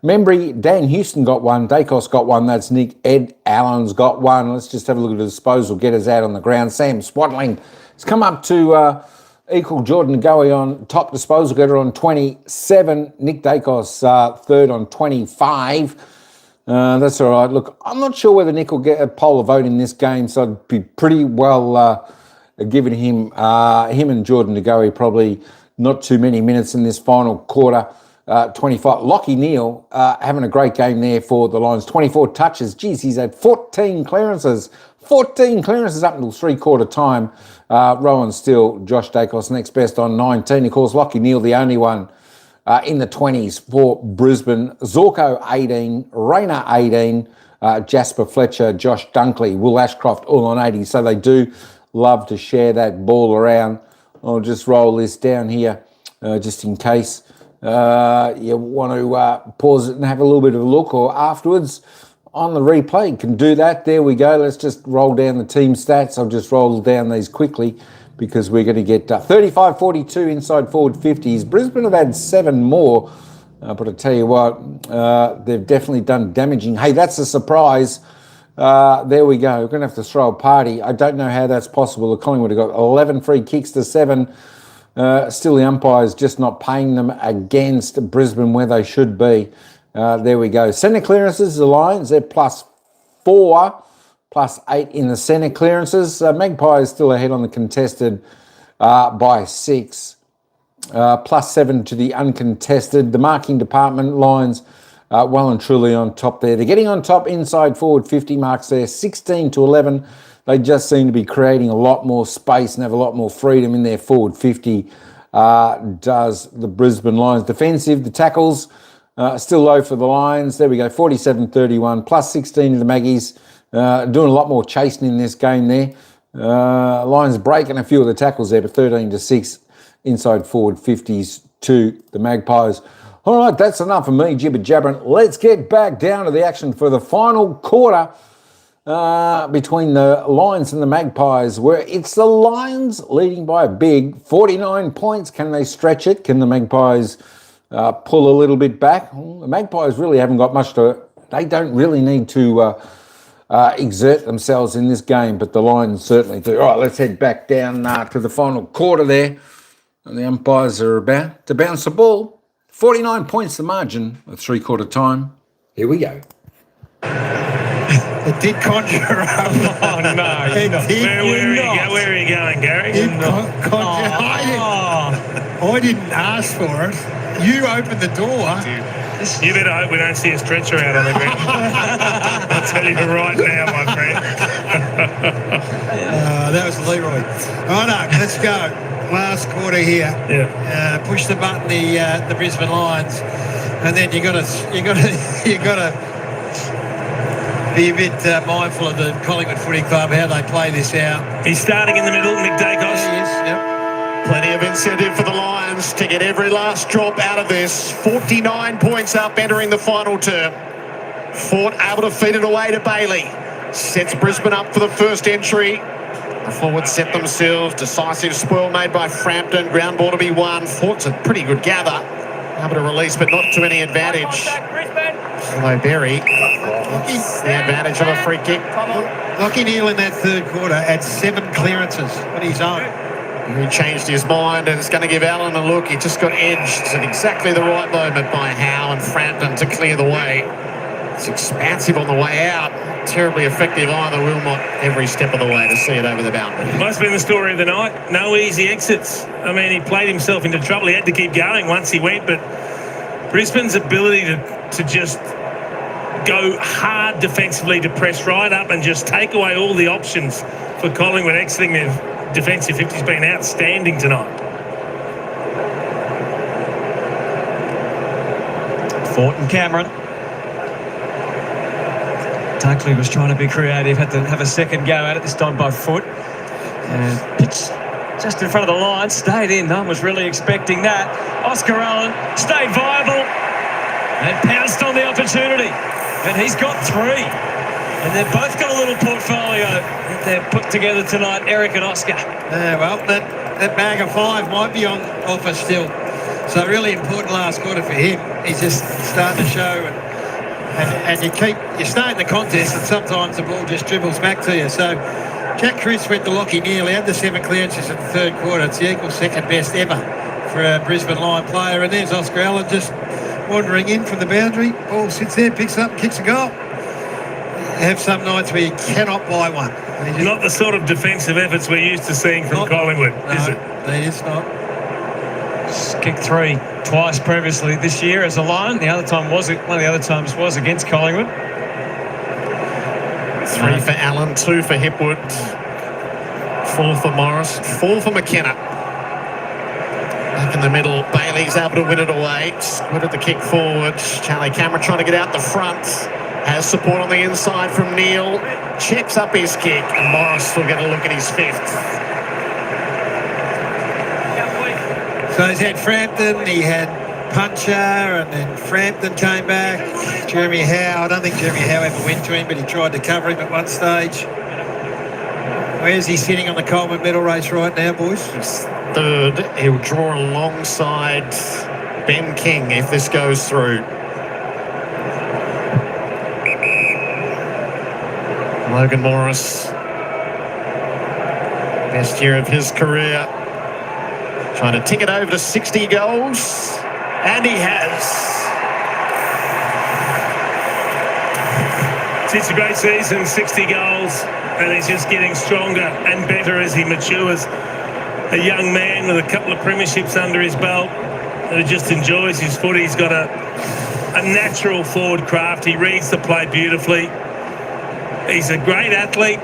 Membry, Dan Houston got 1, Dacos got 1, that's Nick. Ed Allen's got 1. Let's just have a look at the disposal getters out on the ground. Sam Swaddling has come up to equal Jordan Goey on top disposal getter on 27. Nick Dacos 3rd on 25. That's all right. Look, I'm not sure whether Nick will get a poll of vote in this game, so I'd be pretty well giving him and Jordan Goey probably not too many minutes in this final quarter. 25. Lockie Neal having a great game there for the Lions. 24 touches. Geez, he's had 14 clearances. 14 clearances up until 3/4 time. Rowan Steele, Josh Dacos next best on 19. Of course, Lockie Neal, the only one in the 20s for Brisbane. Zorko, 18. Rayner, 18. Jasper Fletcher, Josh Dunkley, Will Ashcroft, all on 80. So they do love to share that ball around. I'll just roll this down here just in case you want to pause it and have a little bit of a look, or afterwards on the replay you can do that. There we go. Let's just roll down the team stats. I'll just roll down these quickly because we're going to get 35-42 inside forward 50s. Brisbane have had 7 more, but I tell you what, they've definitely done damaging. Hey, that's a surprise. There we go. We're going to have to throw a party. I don't know how that's possible. The Collingwood have got 11 free kicks to 7. Still the umpires just not paying them against Brisbane where they should be. There we go. Centre clearances, the Lions, they're +4, +8 in the centre clearances. Magpies still ahead on the contested by 6. +7 to the uncontested. The marking department, Lions well and truly on top there. They're getting on top inside forward 50 marks there, 16-11. They just seem to be creating a lot more space and have a lot more freedom in their forward 50, does the Brisbane Lions. Defensive, the tackles, still low for the Lions. There we go, 47-31, +16 to the Maggies. Doing a lot more chasing in this game there. Lions breaking a few of the tackles there, but 13-6 inside forward 50s to the Magpies. All right, that's enough of me jibber-jabbering. Let's get back down to the action for the final quarter between the Lions and the Magpies, where it's the Lions leading by a big 49 points. Can they stretch it? Can the Magpies pull a little bit back? Well, the Magpies really haven't got much to... They don't really need to exert themselves in this game, but the Lions certainly do. All right, let's head back down to the final quarter there. And the umpires are about to bounce the ball. 49 points the margin at 3/4 time. Here we go. It did conjure up. Oh, no. Where are you going, Gary? I didn't ask for it. You opened the door. You better hope we don't see a stretcher out on the ground. I'll tell you right now, my friend. That was Leroy. Righto, let's go. Last quarter here. Yeah. Push the button, the Brisbane Lions, and then you got to be a bit mindful of the Collingwood Footy Club, how they play this out. He's starting in the middle, Nick Dacos. Yes, yep. Plenty of incentive for the Lions to get every last drop out of this. 49 points up entering the final term. Fort able to feed it away to Bailey. Sets Brisbane up for the first entry. The forwards set themselves. Decisive spoil made by Frampton. Ground ball to be won. Fort's a pretty good gather. Able to release, but not to any advantage. Although Berry gets the advantage of a free kick. Lachie Neale in that third quarter had 7 clearances on his own. He changed his mind and it's going to give Allen a look. He just got edged at exactly the right moment by Howe and Frampton to clear the way. It's expansive on the way out. Terribly effective either Wilmot every step of the way to see it over the boundary. Must have been the story of the night. No easy exits. I mean, he played himself into trouble. He had to keep going once he went, but Brisbane's ability to just go hard defensively, to press right up and just take away all the options for Collingwood exiting their defensive 50 has been outstanding tonight. Fort and Cameron. Dunkley was trying to be creative, had to have a second go at it, this time by foot. And pitch just in front of the line, stayed in. No one was really expecting that. Oscar Allen stayed viable and pounced on the opportunity. And he's got 3. And they've both got a little portfolio that they've put together tonight, Eric and Oscar. Well, that bag of 5 might be on offer still. So really important last quarter for him. He's just starting to show, and you start in the contest, and sometimes the ball just dribbles back to you. So Jack Chris went to Lachie Neale. He had the 7 clearances in the third quarter. It's the equal second best ever for a Brisbane line player. And there's Oscar Allen just wandering in from the boundary. Ball sits there, picks up, kicks a goal. You have some nights where you cannot buy one. Not the sort of defensive efforts we're used to seeing from Collingwood, is it? It's not. Kicked 3 twice previously this year as a Lion. One of the other times was against Collingwood. 3 for Allen, 2 for Hipwood, 4 for Morris, 4 for McKenna. Back in the middle, Bailey's able to win it away. Squirted the kick forward. Charlie Cameron trying to get out the front. Has support on the inside from Neale. Checks up his kick, and Morris will get a look at his 5th. So he's had Frampton, he had Puncher, and then Frampton came back. Jeremy Howe, I don't think Jeremy Howe ever went to him, but he tried to cover him at one stage. Where's he sitting on the Coleman medal race right now, boys? He's 3rd. He'll draw alongside Ben King if this goes through. Logan Morris, best year of his career. Trying to tick it over to 60 goals, and he has. It's a great season, 60 goals, and he's just getting stronger and better as he matures. A young man with a couple of premierships under his belt who just enjoys his footy. He's got a natural forward craft. He reads the play beautifully. He's a great athlete,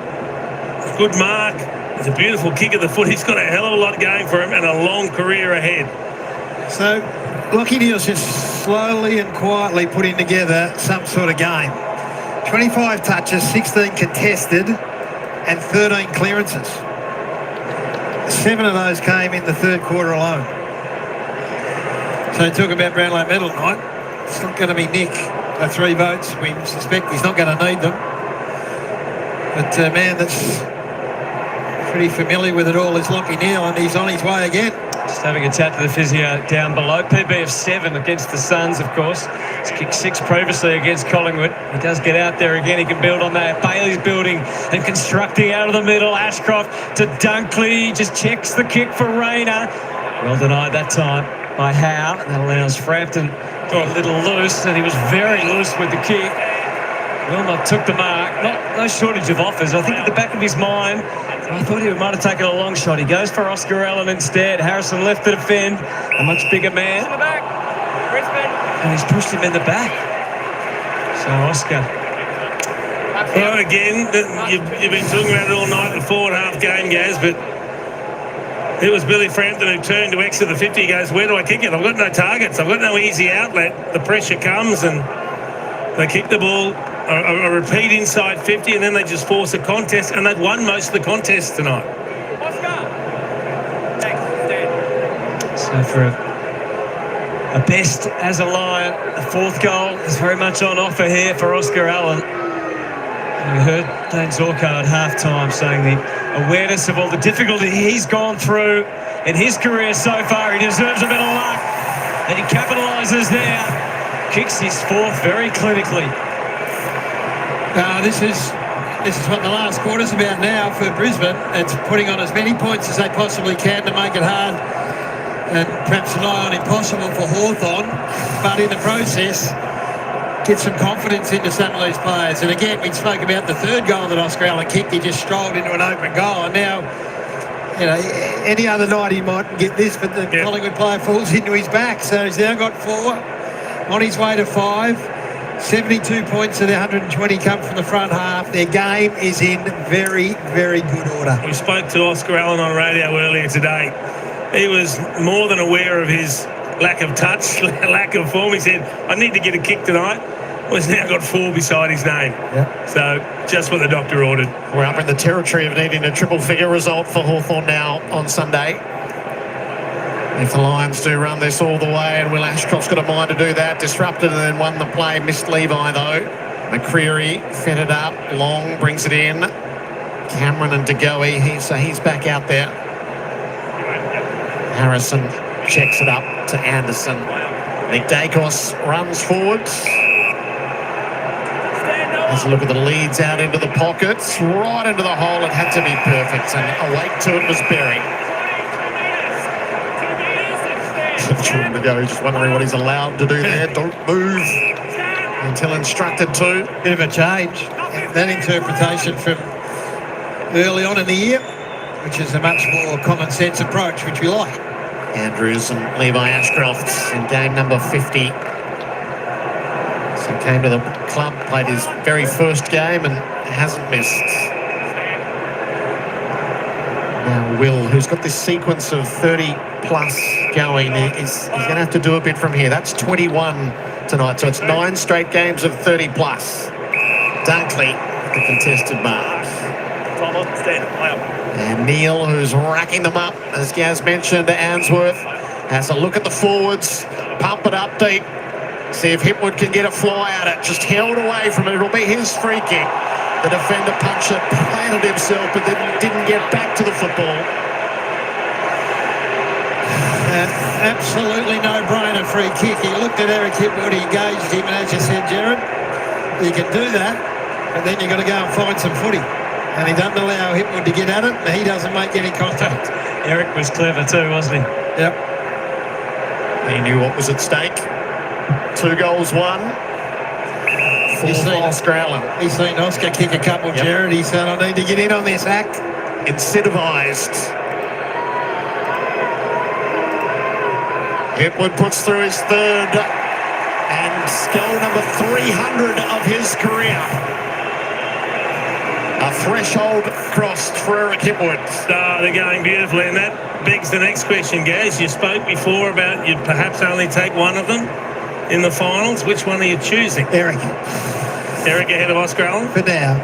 good mark. It's a beautiful kick of the foot. He's got a hell of a lot going for him and a long career ahead. So Lachie Neale's just slowly and quietly putting together some sort of game. 25 touches, 16 contested, and 13 clearances. 7 of those came in the third quarter alone. So talk about Brownlow medal night. It's not going to be Nick. 3 votes. We suspect he's not going to need them. But man, that's pretty familiar with it all is Lachie Neale, and he's on his way again. Just having a chat to the physio down below. PB of 7 against the Suns, of course. He's kicked 6 previously against Collingwood. He does get out there again. He can build on that. Bailey's building and constructing out of the middle. Ashcroft to Dunkley. Just checks the kick for Rayner. Well denied that time by Howe. And that allows Frampton to get a little loose, and he was very loose with the kick. Wilmot took the mark. No shortage of offers. I think at the back of his mind, I thought he might have taken a long shot. He goes for Oscar Allen instead. Harrison left to defend. A much bigger man. In the back. Brisbane. And he's pushed him in the back. So Oscar. Well, again, you've been talking about it all night, the forward half game, Gaz, but it was Billy Frampton who turned to exit the 50. He goes, where do I kick it? I've got no targets. I've got no easy outlet. The pressure comes and they kick the ball a repeat inside 50, and then they just force a contest, and they've won most of the contests tonight. So for a best as a Lion, the fourth goal is very much on offer here for Oscar Allen. We heard Dane Zorko at halftime saying the awareness of all the difficulty he's gone through in his career so far. He deserves a bit of luck, and he capitalises there. Kicks his fourth very clinically. This is what the last quarter's about now for Brisbane. It's putting on as many points as they possibly can to make it hard and perhaps nigh on impossible for Hawthorn, but in the process get some confidence into some of these players. And again, we spoke about the third goal that Oscar Allen kicked. He just strolled into an open goal, and now, you know, any other night he might get this, but the Collingwood player falls into his back. So he's now got 4, on his way to 5. 72 points of the 120 come from the front half. Their game is in very, very good order. We spoke to Oscar Allen on radio earlier today. He was more than aware of his lack of touch, lack of form. He said, I need to get a kick tonight. Well, he's now got 4 beside his name. Yep. So just what the doctor ordered. We're up in the territory of needing a triple-figure result for Hawthorn now on Sunday. If the Lions do run this all the way, and Will Ashcroft's got a mind to do that, disrupted and then won the play, missed Levi though. McCreary fed it up, Long brings it in. Cameron and DeGoey, he's back out there. Harrison checks it up to Anderson. Nick Dacos runs forwards. Has a look at the leads out into the pockets, right into the hole. It had to be perfect, and awake to it was Berry. To go, just wondering what he's allowed to do there. Don't move until instructed to. Bit of a change. That interpretation from early on in the year, which is a much more common sense approach, which we like. Andrews and Levi Ashcroft in game number 50. So came to the club, played his very first game and hasn't missed. Now Will, who's got this sequence of 30 plus going, he's going to have to do a bit from here. That's 21 tonight, so it's 9 straight games of 30 plus. Dunkley, the contested mark. And Neil, who's racking them up, as Gaz mentioned, Answorth has a look at the forwards, pump it up deep, see if Hipwood can get a fly at it. Just held away from it. It'll be his free kick. The defender puncher planted himself, but then didn't get back to the football. Absolutely no-brainer free kick. He looked at Eric Hipwood, he engaged him, and as you said, Jared, you can do that, but then you've got to go and find some footy. And he doesn't allow Hipwood to get at it, and he doesn't make any contact. Eric was clever too, wasn't he? Yep. He knew what was at stake. 2 goals won. 4 for Oscar Allen. He's seen Oscar kick a couple, Jared. He said, I need to get in on this act. Incentivised. Hipwood puts through his 3rd and goal number 300 of his career. A threshold crossed for Eric Hipwood. They're going beautifully, and that begs the next question, Gaz. You spoke before about you'd perhaps only take one of them in the finals. Which one are you choosing? Eric. Eric ahead of Oscar Allen? For now.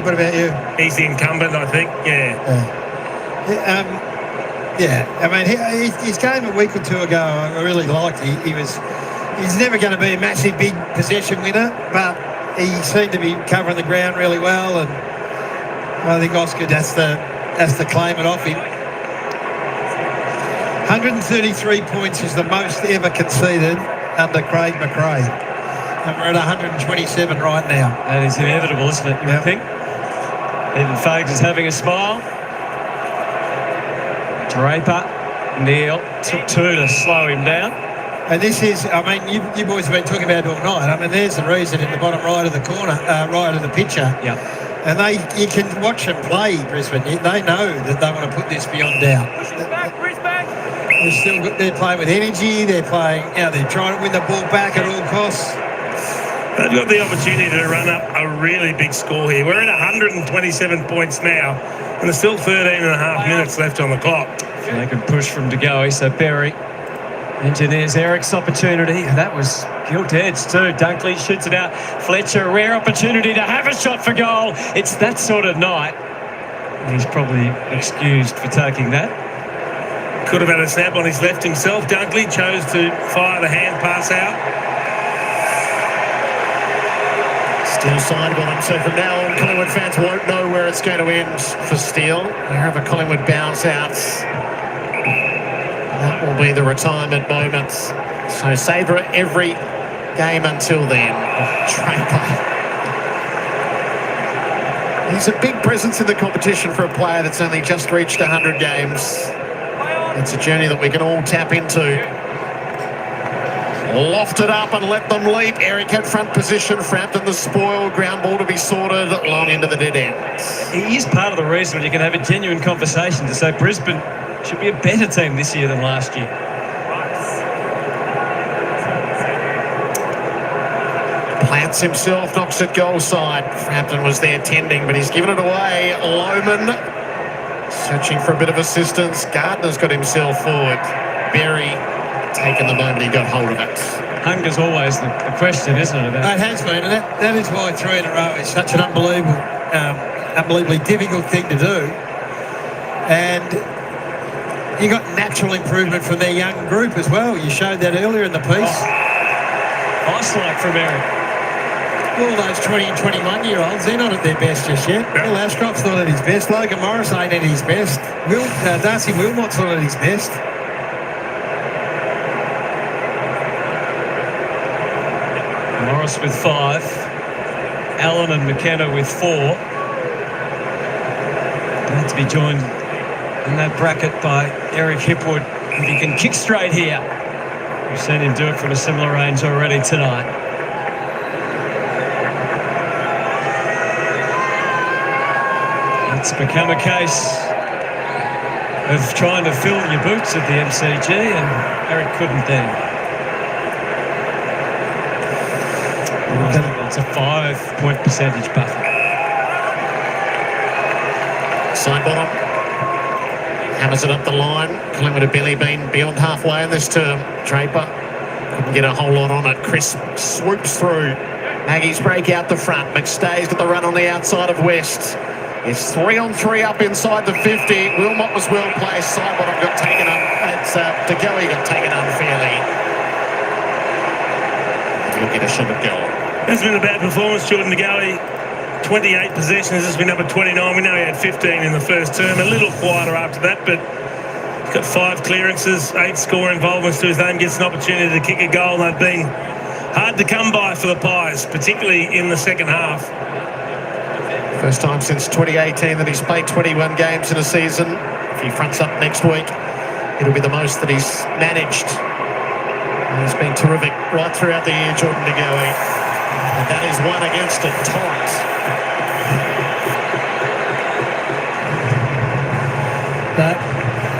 What about you? He's the incumbent, I think. I mean, his game a week or 2 ago, I really liked. He's never going to be a massive, big possession winner, but he seemed to be covering the ground really well, and I think Oscar has to claim it off him. 133 points is the most ever conceded under Craig McRae. And we're at 127 right now. That is inevitable, isn't it, you think? Even Fags is having a smile. Draper, Neil took 2 to slow him down. And this is, I mean, you boys have been talking about it all night. I mean, there's the reason in the bottom right of the corner, right of the picture. Yeah. And you can watch them play, Brisbane. They know that they want to put this beyond doubt. They're playing with energy. They're playing, they're trying to win the ball back at all costs. They've got the opportunity to run up a really big score here. We're at 127 points now, and there's still 13 and a half minutes left on the clock. They can push from to go, so Berry engineers Eric's opportunity. That was Gilt edge too. Dunkley shoots it out. Fletcher, a rare opportunity to have a shot for goal. It's that sort of night. He's probably excused for taking that. Could have had a snap on his left himself. Dunkley chose to fire the hand pass out. Steele side on him, so from now on, Collingwood fans won't know where it's going to end for Steele. You have a Collingwood bounce out. That will be the retirement moment. So savour every game until then. Draper. He's a big presence in the competition for a player that's only just reached 100 games. It's a journey that we can all tap into. Lofted up and let them leap. Eric had front position. Frampton the spoil. Ground ball to be sorted long into the dead ends. He is part of the reason you can have a genuine conversation to say Brisbane should be a better team this year than last year. Plants himself, knocks it goal side. Frampton was there tending, but he's given it away. Lohman searching for a bit of assistance. Gardner's got himself forward. Berry taken the moment he got hold of it. Hunger's always the question, isn't it? It has been, and that is why 3 in a row is such an unbelievably difficult thing to do. And you got natural improvement from their young group as well. You showed that earlier in the piece. Nice like from Eric. All those 20 and 21-year-olds, they're not at their best just yet. Will Ashcroft's not at his best. Logan Morris ain't at his best. Darcy Wilmot's not at his best. Morris with 5. Allen and McKenna with 4. About to be joined in that bracket by Eric Hipwood. If he can kick straight here. We've seen him do it from a similar range already tonight. It's become a case of trying to fill your boots at the MCG, and Eric couldn't then. It's a 5-point percentage buffer. Side bottom. Hammers it up the line. Collingwood have barely been beyond halfway in this term. Draper couldn't get a whole lot on it. Chris swoops through. Maggie's break out the front. McStay's got the run on the outside of West. It's 3-on-3 up inside the 50. Wilmot was well placed. Side bottom got taken up. It's DeGoey got taken unfairly. Look at a shot at goal. That's been a bad performance, Jordan DeGoey. 28 possessions, has been up at 29. We know he had 15 in the first term. A little quieter after that, but he's got 5 clearances, 8 score involvements to his name. Gets an opportunity to kick a goal. They've been hard to come by for the Pies, particularly in the second half. First time since 2018 that he's played 21 games in a season. If he fronts up next week, it'll be the most that he's managed. And he's been terrific right throughout the year, Jordan DeGoey. And that is one against it, tight. That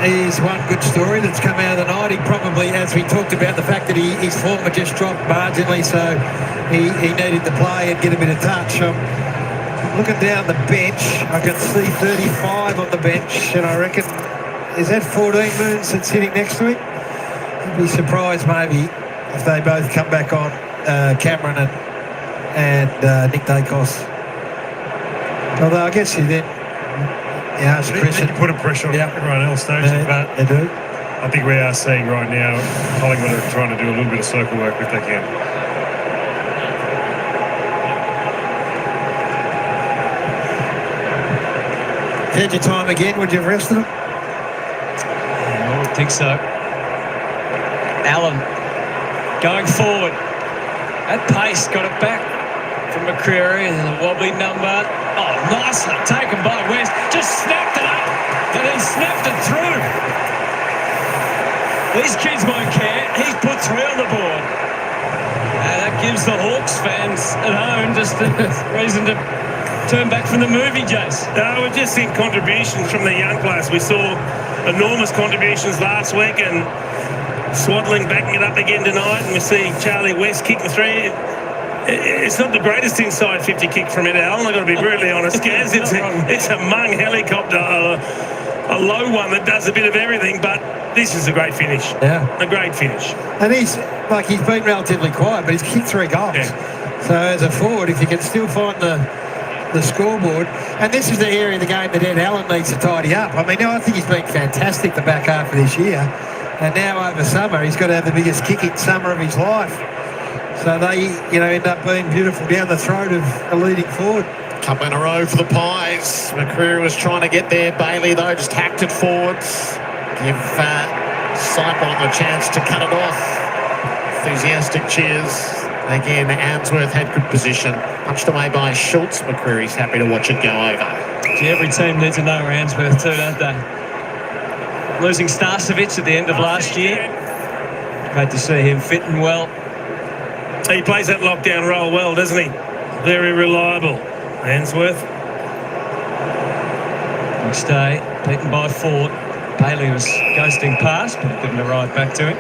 is one good story that's come out of the night. He probably, as we talked about, the fact that his form had just dropped marginally, so he needed to play and get a bit of touch. Looking down the bench, I can see 35 on the bench, and I reckon, is that 14 Moons that's sitting next to him? I'd be surprised maybe if they both come back on, Cameron and Nick Dacos. Although I guess you then, ask Chris. They can put a pressure on everyone else, don't you? But they do. I think we are seeing right now Collingwood are trying to do a little bit of circle work if they can. Had your time again, would you have rested him? I would think so. Allen going forward. At pace, got it back from McCreary and a wobbly number. Oh, nicely taken by West. Just snapped it up and then snapped it through. These kids won't care. He's put 3 on the board. And that gives the Hawks fans at home just a reason to turn back from the movie, Jace. We've just seen contributions from the young players. We saw enormous contributions last week, and Swaddling backing it up again tonight, and we see Charlie West kicking 3. It's not the greatest inside 50 kick from Ed Allen, I've got to be brutally honest, Gaz. It's a Mung helicopter a low one that does a bit of everything, but this is a great finish. Yeah. A great finish. And he's been relatively quiet, but he's kicked 3 goals. Yeah. So as a forward, if you can still find the scoreboard, and this is the area of the game that Ed Allen needs to tidy up. I mean, I think he's been fantastic the back half of this year, and now over summer he's got to have the biggest kicking summer of his life. So they, end up being beautiful down the throat of a leading forward. Couple in a row for the Pies. McCreary was trying to get there. Bailey, though, just hacked it forwards. Give Cyclone the chance to cut it off. Enthusiastic cheers. Again, Answorth had good position. Punched away by Schultz. McCreary's happy to watch it go over. Gee, every team needs to know Answorth too, don't they? Losing Starcevic at the end of last year. Great to see him fitting well. He plays that lockdown role well, doesn't he? Very reliable. Answorth. Next day, beaten by Ford. Bailey was ghosting past, but couldn't arrive back to him.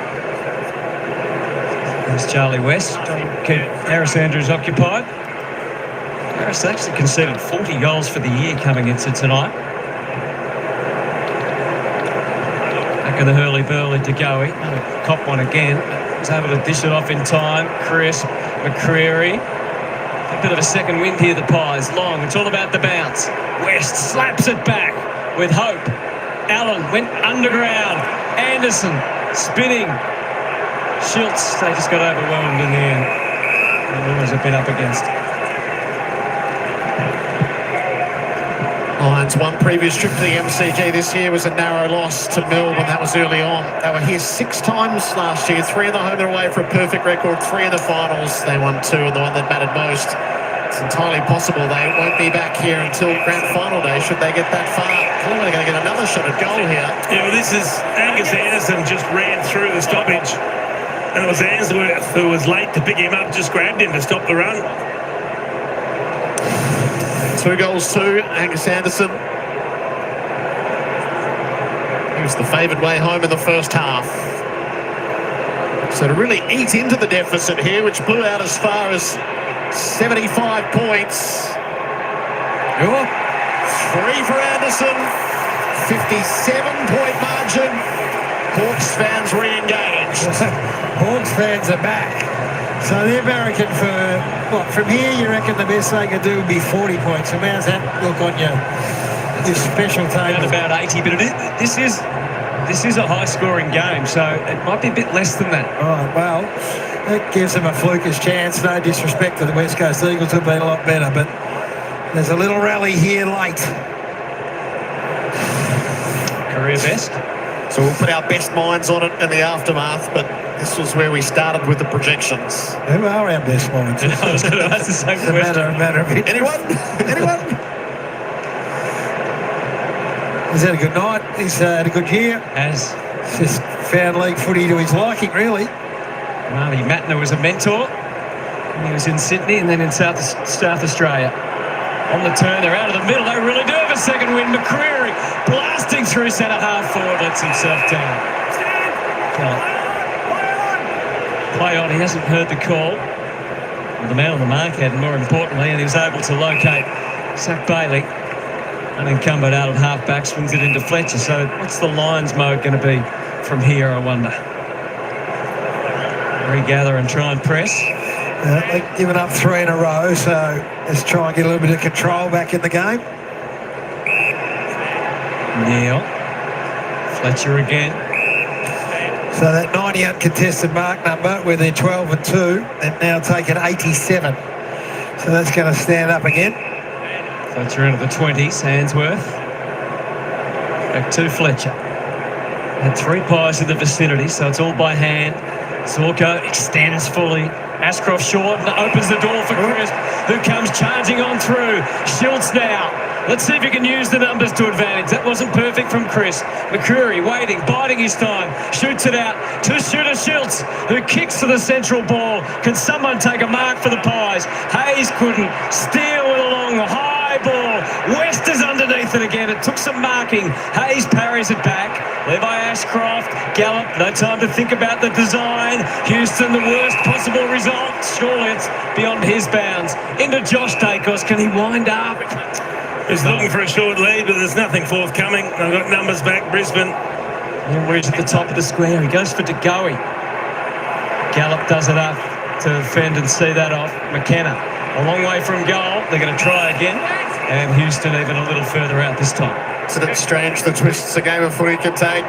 There's Charlie West, trying to keep Harris Andrews occupied. Harris actually conceded 40 goals for the year coming into tonight. Back in the hurly-burly to Goey. Cop one again. Was able to dish it off in time. Crisp, McCreary. A bit of a second wind here, the Pies. Long, it's all about the bounce. West slaps it back with hope. Allen went underground. Anderson spinning. Schultz, they just got overwhelmed in the end. They've always been up against. Lions one previous trip to the MCG this year was a narrow loss to Melbourne. That was early on. They were here 6 times last year, 3 in the home and away for a perfect record, 3 in the finals. They won 2 and the one that mattered most. It's entirely possible they won't be back here until grand final day should they get that far. Collingwood are going to get another shot at goal here. Yeah, well, this is Angus Anderson just ran through the stoppage, and it was Answorth who was late to pick him up, just grabbed him to stop the run. 2 goals to Angus Anderson. He was the favoured way home in the first half. So to really eat into the deficit here, which blew out as far as 75 points. 3 for Anderson. 57-point margin. Hawks fans re-engaged. Hawks fans are back. So they're barracking for, from here you reckon the best they could do would be 40 points. So how's that look on your special table? About 80, but this is a high-scoring game, so it might be a bit less than that. Right, well, that gives them a flukish chance. No disrespect to the West Coast Eagles, have been a lot better, but there's a little rally here late. Career best. So we'll put our best minds on it in the aftermath, but this was where we started with the projections. Who are our best minds? I was going to ask the same question. Matter of interest. Anyone? He's had a good night. He's had a good year. He's just found league footy to his liking, really. Marty Matner was a mentor. He was in Sydney and then in South Australia. On the turn, they're out of the middle. They really do have a second win. McCreary blasting through centre half forward, lets himself down. Play on. He hasn't heard the call. Well, the man on the mark had, more importantly, and he was able to locate Zach Bailey. Unencumbered out at half-back, swings it into Fletcher. So what's the Lions mode going to be from here, I wonder? Regather and try and press. They've given up 3 in a row, so let's try and get a little bit of control back in the game. Neil. Fletcher again. So that 90 uncontested mark number, where they're 12 and 2, they've now taken 87. So that's going to stand up again. Fletcher into the 20s, Handsworth. Back to Fletcher. Had 3 Pies in the vicinity, so it's all by hand. Zorko extends fully. Ashcroft short and opens the door for Crisp, who comes charging on through. Schultz now. Let's see if he can use the numbers to advantage. That wasn't perfect from Chris. McCreary waiting, biding his time. Shoots it out to shooter Schultz, who kicks to the central ball. Can someone take a mark for the Pies? Hayes couldn't. Steele with a long high ball. West is underneath it again. It took some marking. Hayes parries it back. Levi Ashcroft, Gallup, no time to think about the design. Houston, the worst possible result. Surely it's beyond his bounds. Into Josh Dacos. Can he wind up? He's looking for a short lead, but there's nothing forthcoming. They've got numbers back, Brisbane. Nimridge at the top of the square. He goes for DeGoey. Gallup does it up to defend and see that off. McKenna, a long way from goal. They're going to try again. And Houston even a little further out this time. It's a bit strange the twists a game of footy can take.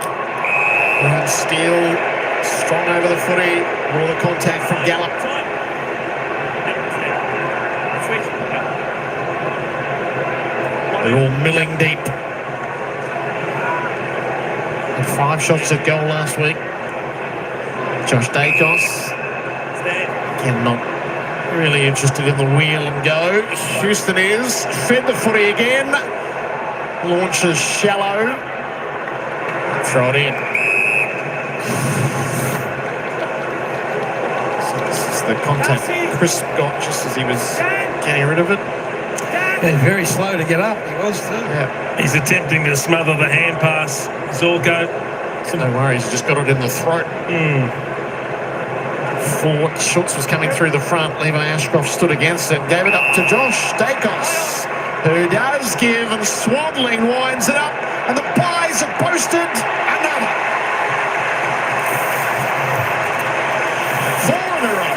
Steele, strong over the footy. All the contact from Gallup. They're all milling deep. And 5 shots at goal last week. Josh Dacos. Again, not really interested in the wheel and go. Houston is. Fed the footy again. Launches shallow. Throw it in. So this is the contact Chris got just as he was getting rid of it. He's very slow to get up. He was too. Yeah. He's attempting to smother the hand pass. Zorko. No worries, he just got it in the throat. Fort Schultz was coming through the front. Levi Ashcroft stood against it. Gave it up to Josh Dacos, who does give, and Swaddling winds it up. And the Pies have posted another. 4 in a row.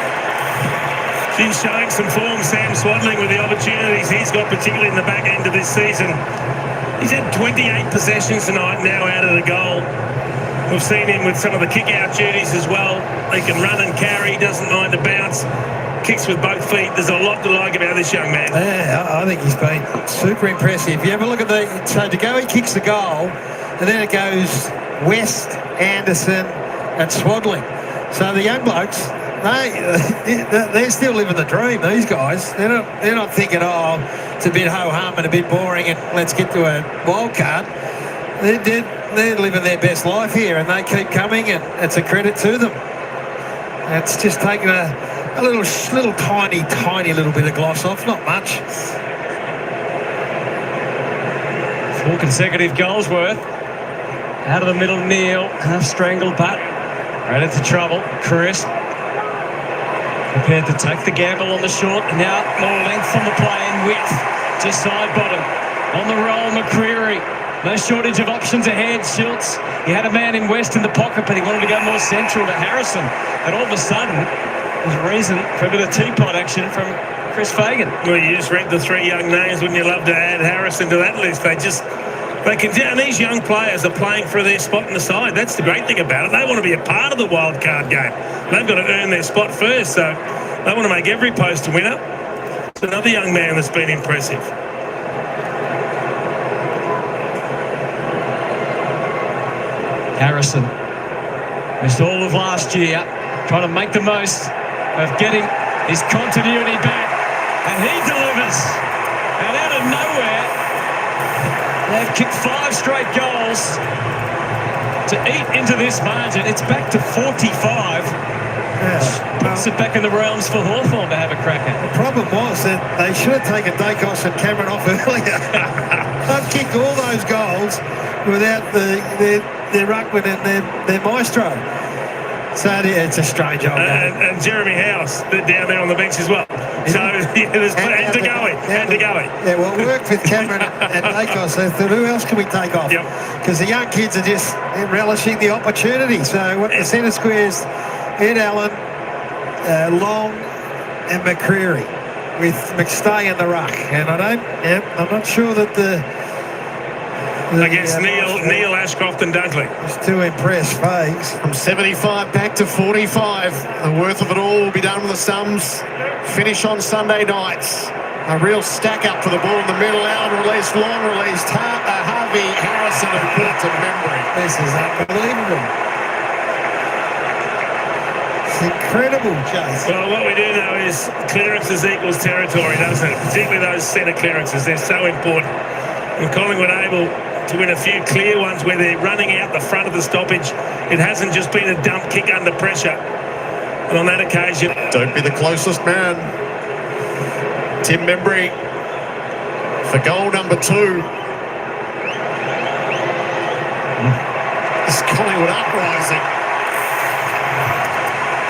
He's showing some form, Sam Swaddling, with the opportunities he's got, particularly in the back end of this season. He's had 28 possessions tonight, now out of the goal. We've seen him with some of the kick-out duties as well. He can run and carry, doesn't mind a bounce, kicks with both feet. There's a lot to like about this young man. Yeah, I think he's been super impressive. You have a look at so DeGoey kicks the goal, and then it goes West, Anderson, and Swaddling. So the young blokes, they're still living the dream, these guys. They're not thinking, oh, it's a bit ho-hum and a bit boring and let's get to a wild card. They're living their best life here, and they keep coming, and it's a credit to them. It's just taken a little tiny little bit of gloss off, not much. 4 consecutive goals worth. Out of the middle, Neil, half strangled, but right into trouble. Chris prepared to take the gamble on the short, and now more length on the play and width. Just side bottom. On the roll, McCreary. No shortage of options ahead. Schultz, he had a man in West in the pocket, but he wanted to go more central to Harrison. And all of a sudden, there's a reason for a bit of teapot action from Chris Fagan. Well, you just read the 3 young names. Wouldn't you love to add Harrison to that list? They can, and these young players are playing for their spot in the side. That's the great thing about it. They want to be a part of the wild card game. They've got to earn their spot first, so they want to make every post a winner. It's another young man that's been impressive. Harrison missed all of last year, trying to make the most of getting his continuity back, and he delivers. And out of nowhere, they've kicked 5 straight goals to eat into this margin. It's back to 45. Puts it back in the realms for Hawthorn to have a crack at. The problem was that they should have taken Dacos and Cameron off earlier. They've kicked all those goals without their ruckman and their maestro. So it's a strange old game. And Jeremy House down there on the bench as well. So there's and to go. Yeah, well, it worked with Cameron and Dacos. So who else can we take off? Because the young kids are just relishing the opportunity. So what the centre squares, Ed Allen, Long, and McCreary, with McStay in the ruck. And I'm not sure that against Neil Ashcroft and Dudley. Just too impressed, Fags. From 75 back to 45. The worth of it all will be done with the Sums. Finish on Sunday nights. A real stack up for the ball in the middle. Allen released, Long released. Harvey Harrison have put it to memory. This is unbelievable. It's incredible, Jason. Well, what we do know is clearances equals territory, doesn't it? Particularly those centre clearances. They're so important. And Collingwood able to win a few clear ones where they're running out the front of the stoppage. It hasn't just been a dump kick under pressure. And on that occasion... Don't be the closest man. Tim Membry for goal number 2. Is Collingwood uprising?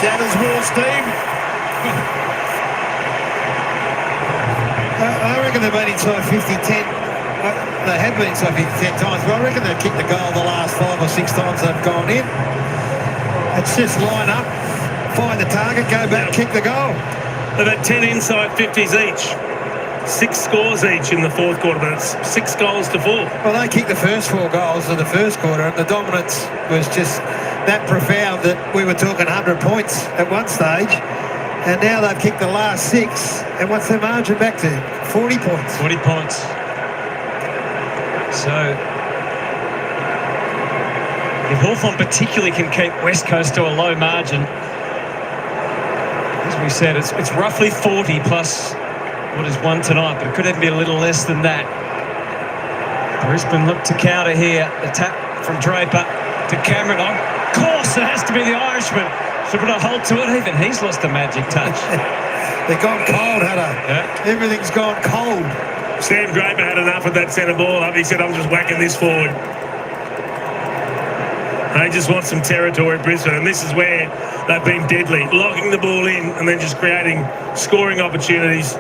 Gathers more steam. I reckon they've been inside 50-10. they have been selfie 10 times, but I reckon they've kicked the goal the last 5 or 6 times they've gone in. It's just line up, find the target, go back, kick the goal. They've had 10 inside 50s each. 6 scores each in the fourth quarter, but it's 6 goals to 4. Well, they kicked the first 4 goals of the first quarter, and the dominance was just that profound that we were talking 100 points at one stage, and now they've kicked the last 6, and what's their margin back to? 40 points. 40 points. So, if Hawthorn particularly can keep West Coast to a low margin, as we said, it's roughly 40 plus what is won tonight, but it could even be a little less than that. Brisbane look to counter here. The tap from Draper to Cameron. Of course, it has to be the Irishman. Should put a hold to it. Even he's lost a magic touch. They've gone cold, Hatter. Yeah. Everything's gone cold. Sam Draper had enough of that centre ball up. He said, I'm just whacking this forward. They just want some territory, Brisbane, and this is where they've been deadly. Locking the ball in and then just creating scoring opportunities.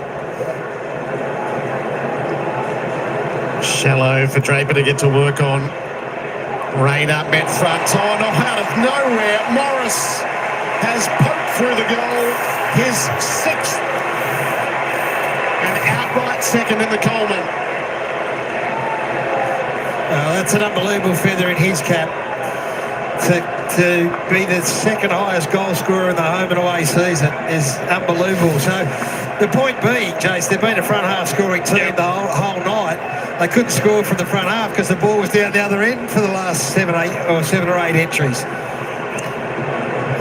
Shallow for Draper to get to work on. Rayner met front. Oh, no, out of nowhere. Morris has poked through the goal. His 6th. An outright second in the Coleman. That's an unbelievable feather in his cap. To be the second highest goal scorer in the home and away season is unbelievable. So the point being, Jace, they've been a front half scoring team the whole night. They couldn't score from the front half because the ball was down the other end for the last 7 or 8 entries.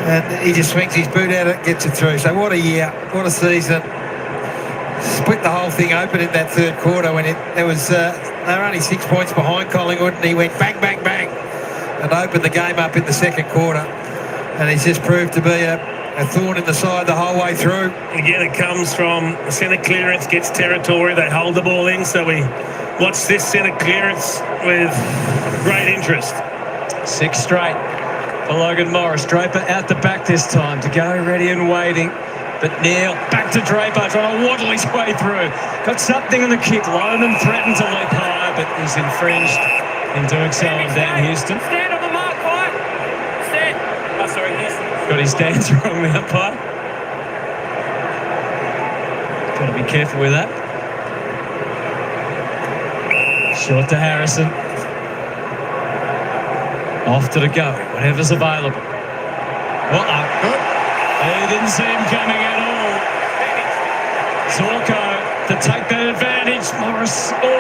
And he just swings his boot at it, gets it through. So what a year, what a season. Split the whole thing open in that third quarter when they were only 6 points behind Collingwood, and he went bang, bang, bang, and opened the game up in the second quarter. And he's just proved to be a thorn in the side the whole way through. Again, it comes from the centre clearance, gets territory, they hold the ball in, so we watch this centre clearance with great interest. 6 straight for Logan Morris. Draper out the back this time to go, ready and waiting. But Neil back to Draper, trying to waddle his way through. Got something on the kick. Loman threatened to leap high, but he's infringed in doing so on Dan Houston. Stand on the mark, quiet. Stand. Oh, sorry, Houston. Got his stance wrong, the umpire. Got to be careful with that. Short to Harrison. Off to the go, whatever's available. He didn't see him coming at all. Zorko to take that advantage. Morris all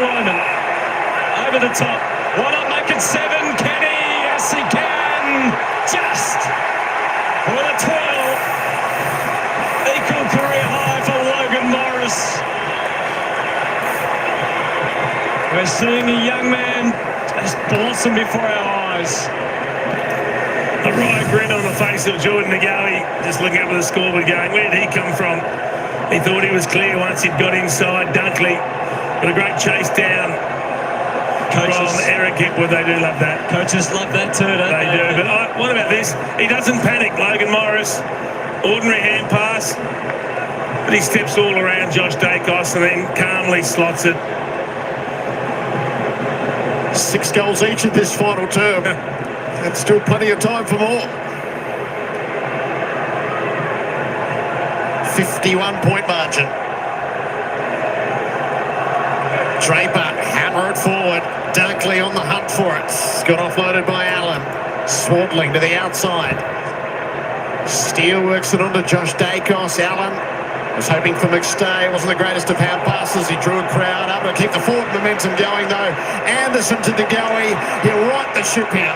over the top. Why not make it 7? Can he? Yes, he can. Just for the 12. Equal career high for Logan Morris. We're seeing a young man just blossom before our eyes. A wry grin on the face of Jordan Nagawi, just looking up at the scoreboard going, where did he come from? He thought he was clear once he'd got inside. Dunkley, but a great chase down from Eric Hipwood. They do love that. Coaches love that too, don't they? They do, but what about this? He doesn't panic, Logan Morris. Ordinary hand pass, but he steps all around Josh Dacos and then calmly slots it. 6 goals each in this final term. And still plenty of time for more. 51-point margin. Draper, hammer it forward. Dunkley on the hunt for it. Got offloaded by Allen. Swaddling to the outside. Steele works it onto Josh Dacos. Allen was hoping for McStay. Wasn't the greatest of hand passes. He drew a crowd up to keep the forward momentum going, though. Anderson to DeGoey. You right the ship here.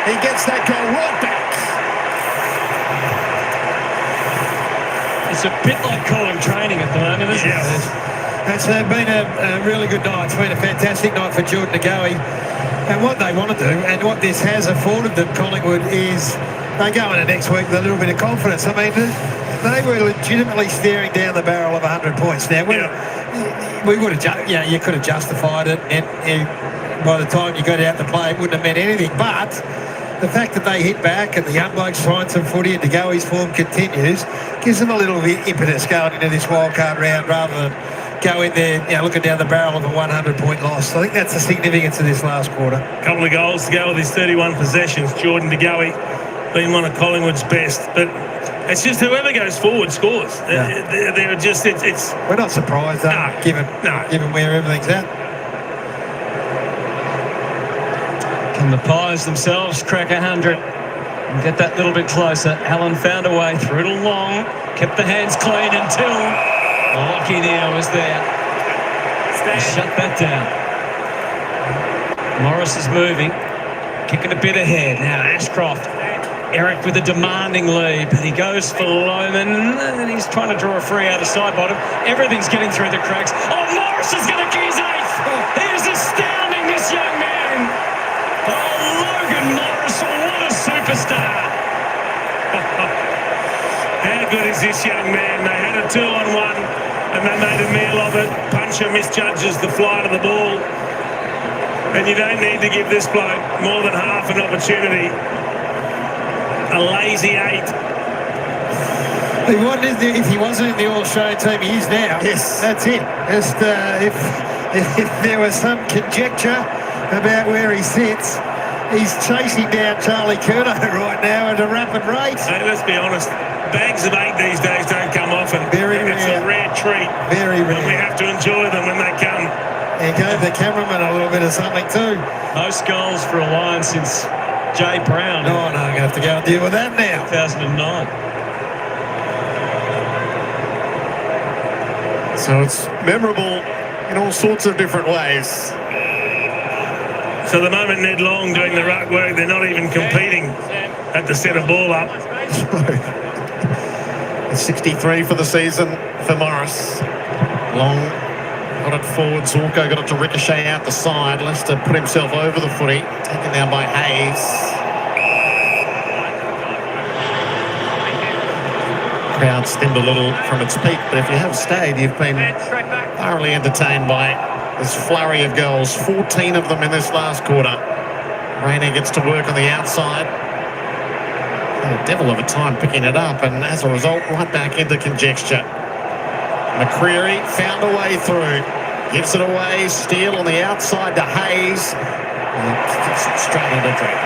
He gets that goal right back. It's a bit like calling training at the moment, isn't it? It's been a really good night. It's been a fantastic night for Jordan Nagawi. And what they want to do, and what this has afforded them, Collingwood, is they go into next week with a little bit of confidence. I mean, they were legitimately staring down the barrel of 100 points. Now, we would have, you could have justified it, and by the time you got out to play, it wouldn't have meant anything. But the fact that they hit back and the young blokes find some footy and DeGoey's form continues gives them a little bit impetus going into this wildcard round rather than go in there, looking down the barrel of a 100-point loss. I think that's the significance of this last quarter. A couple of goals to go with his 31 possessions. Jordan De Goey been one of Collingwood's best, but it's just whoever goes forward scores. Yeah. They're just it's. We're not surprised, though, given where everything's at. Can the Pies themselves crack 100 and get that little bit closer? Allen found a way through it along, kept the hands clean until Lockie Neal was there. Shut that down. Morris is moving, kicking a bit ahead. Now Ashcroft. Eric with a demanding lead, but he goes for Lohman, and he's trying to draw a free out of side bottom. Everything's getting through the cracks. Oh, Morris is going to get his eighth! He is astounding, this young man! Oh, Logan Morris, what a superstar! How good is this young man? They had a 2-on-1, and they made a meal of it. Puncher misjudges the flight of the ball, and you don't need to give this bloke more than half an opportunity. A lazy 8. If he wasn't in the All-Australian team, he is now. Yes. That's it. Just, if there was some conjecture about where he sits, he's chasing down Charlie Curnow right now at a rapid rate. Hey, let's be honest. Bags of 8 these days don't come often. It's a rare treat. Very rare. And we have to enjoy them when they come. He gave the cameraman a little bit of something too. Most goals for a Lion since Jay Brown. No, I'm going to have to go and deal with that now. 2009. So it's memorable in all sorts of different ways. So the moment Ned Long doing the ruck work, they're not even competing at the centre ball up. 63 for the season for Morris. Long got it forward. Zorko got it to ricochet out the side. Lester put himself over the footy. Taken down by Hayes. Crowd stemmed a little from its peak, but if you have stayed, you've been thoroughly entertained by this flurry of goals. 14 of them in this last quarter. Rainer gets to work on the outside. Had a devil of a time picking it up, and as a result, right back into conjecture. McCreary found a way through. Gives it away. Steele on the outside to Hayes. And kicks it straight into Drake.